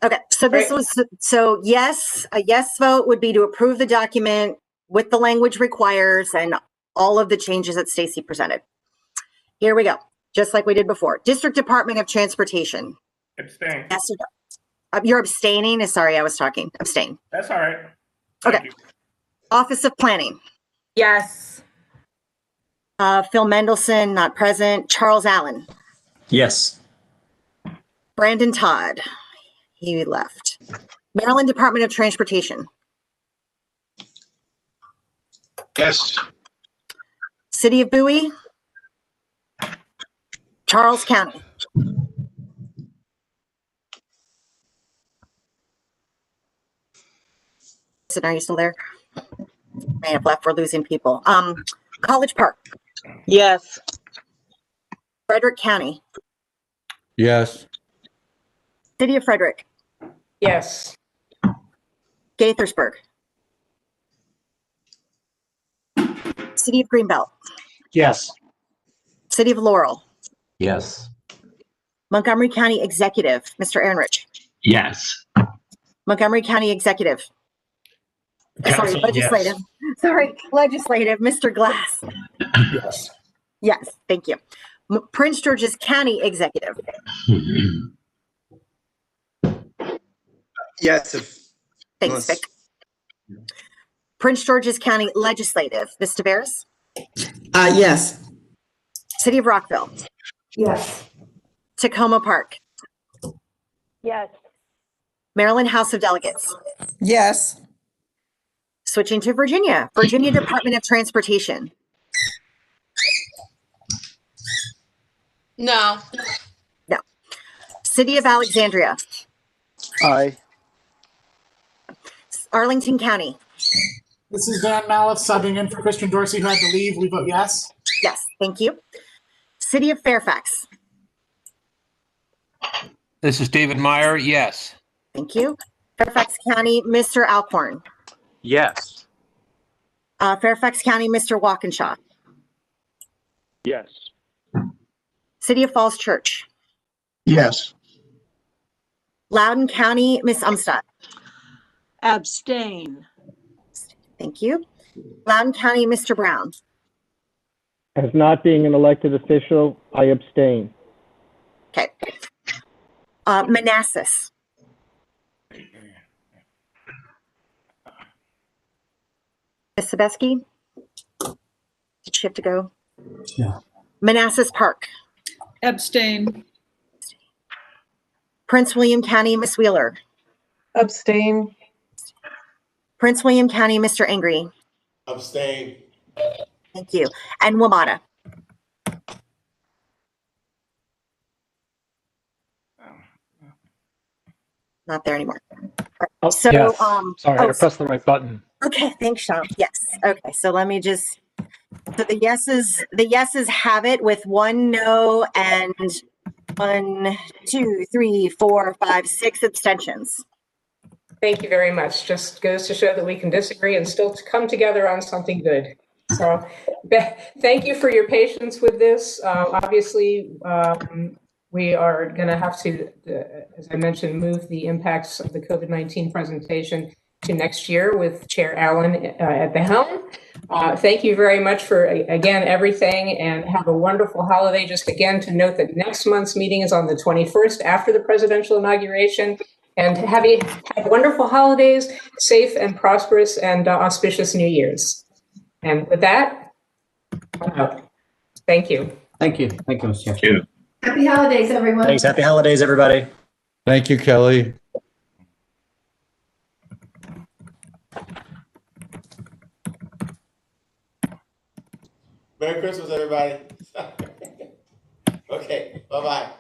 Okay, so this was, so yes, a yes vote would be to approve the document with the language requires and all of the changes that Stacy presented. Here we go, just like we did before. District Department of Transportation. Abstain. Yes, you're abstaining? Sorry, I was talking. Abstain. That's all right. Okay. Office of Planning. Yes. Phil Mendelson, not present. Charles Allen. Yes. Brandon Todd. He left. Maryland Department of Transportation. Yes. City of Bowie. Charles County. So are you still there? May have left. We're losing people. College Park. Yes. Frederick County. Yes. City of Frederick. Yes. Gaithersburg. City of Greenbelt. Yes. City of Laurel. Yes. Montgomery County Executive, Mr. Ehrenrich. Yes. Montgomery County Executive. Sorry, Legislative. Yes. Sorry, Legislative, Mr. Glass. Yes. Yes, thank you. Prince George's County Executive. Yes. Thanks, Vic. Prince George's County Legislative, Ms. Tavares. Yes. City of Rockville. Yes. Tacoma Park. Yes. Maryland House of Delegates. Yes. Switching to Virginia, Virginia Department of Transportation. No. No. City of Alexandria. Aye. Arlington County. This is Van Maliff subbing in for Christian Dorsey, who had to leave. We vote yes. Yes, thank you. City of Fairfax. This is David Meyer. Yes. Thank you. Fairfax County, Mr. Alcorn. Yes. Fairfax County, Mr. Walkinshaw. Yes. City of Falls Church. Yes. Loudoun County, Ms. Umstadt. Abstain. Thank you. Loudoun County, Mr. Brown. As not being an elected official, I abstain. Okay. Manassas. Ms. Sebesky? Did she have to go? Yeah. Manassas Park. Abstain. Prince William County, Ms. Wheeler. Abstain. Prince William County, Mr. Angry. Abstain. Thank you. And WMATA. Not there anymore. Oh, So, yes. Sorry, I had to press the right button. Okay, thanks, Sean. Yes. Okay, so let me just, so the yeses have it with 1 no and 1, 2, 3, 4, 5, 6 abstentions. Thank you very much. Just goes to show that we can disagree and still come together on something good. So thank you for your patience with this. Obviously, we are going to have to, as I mentioned, move the impacts of the COVID-19 presentation to next year with Chair Allen at the helm. Thank you very much for, again, everything, and have a wonderful holiday. Just again to note that next month's meeting is on the 21st after the presidential inauguration. And have wonderful holidays, safe and prosperous and auspicious New Year's. And with that, thank you. Thank you. Thank you, Mr. Chair. Thank you. Happy holidays, everyone. Thanks. Happy holidays, everybody. Thank you, Kelly. Merry Christmas, everybody. Okay, bye-bye.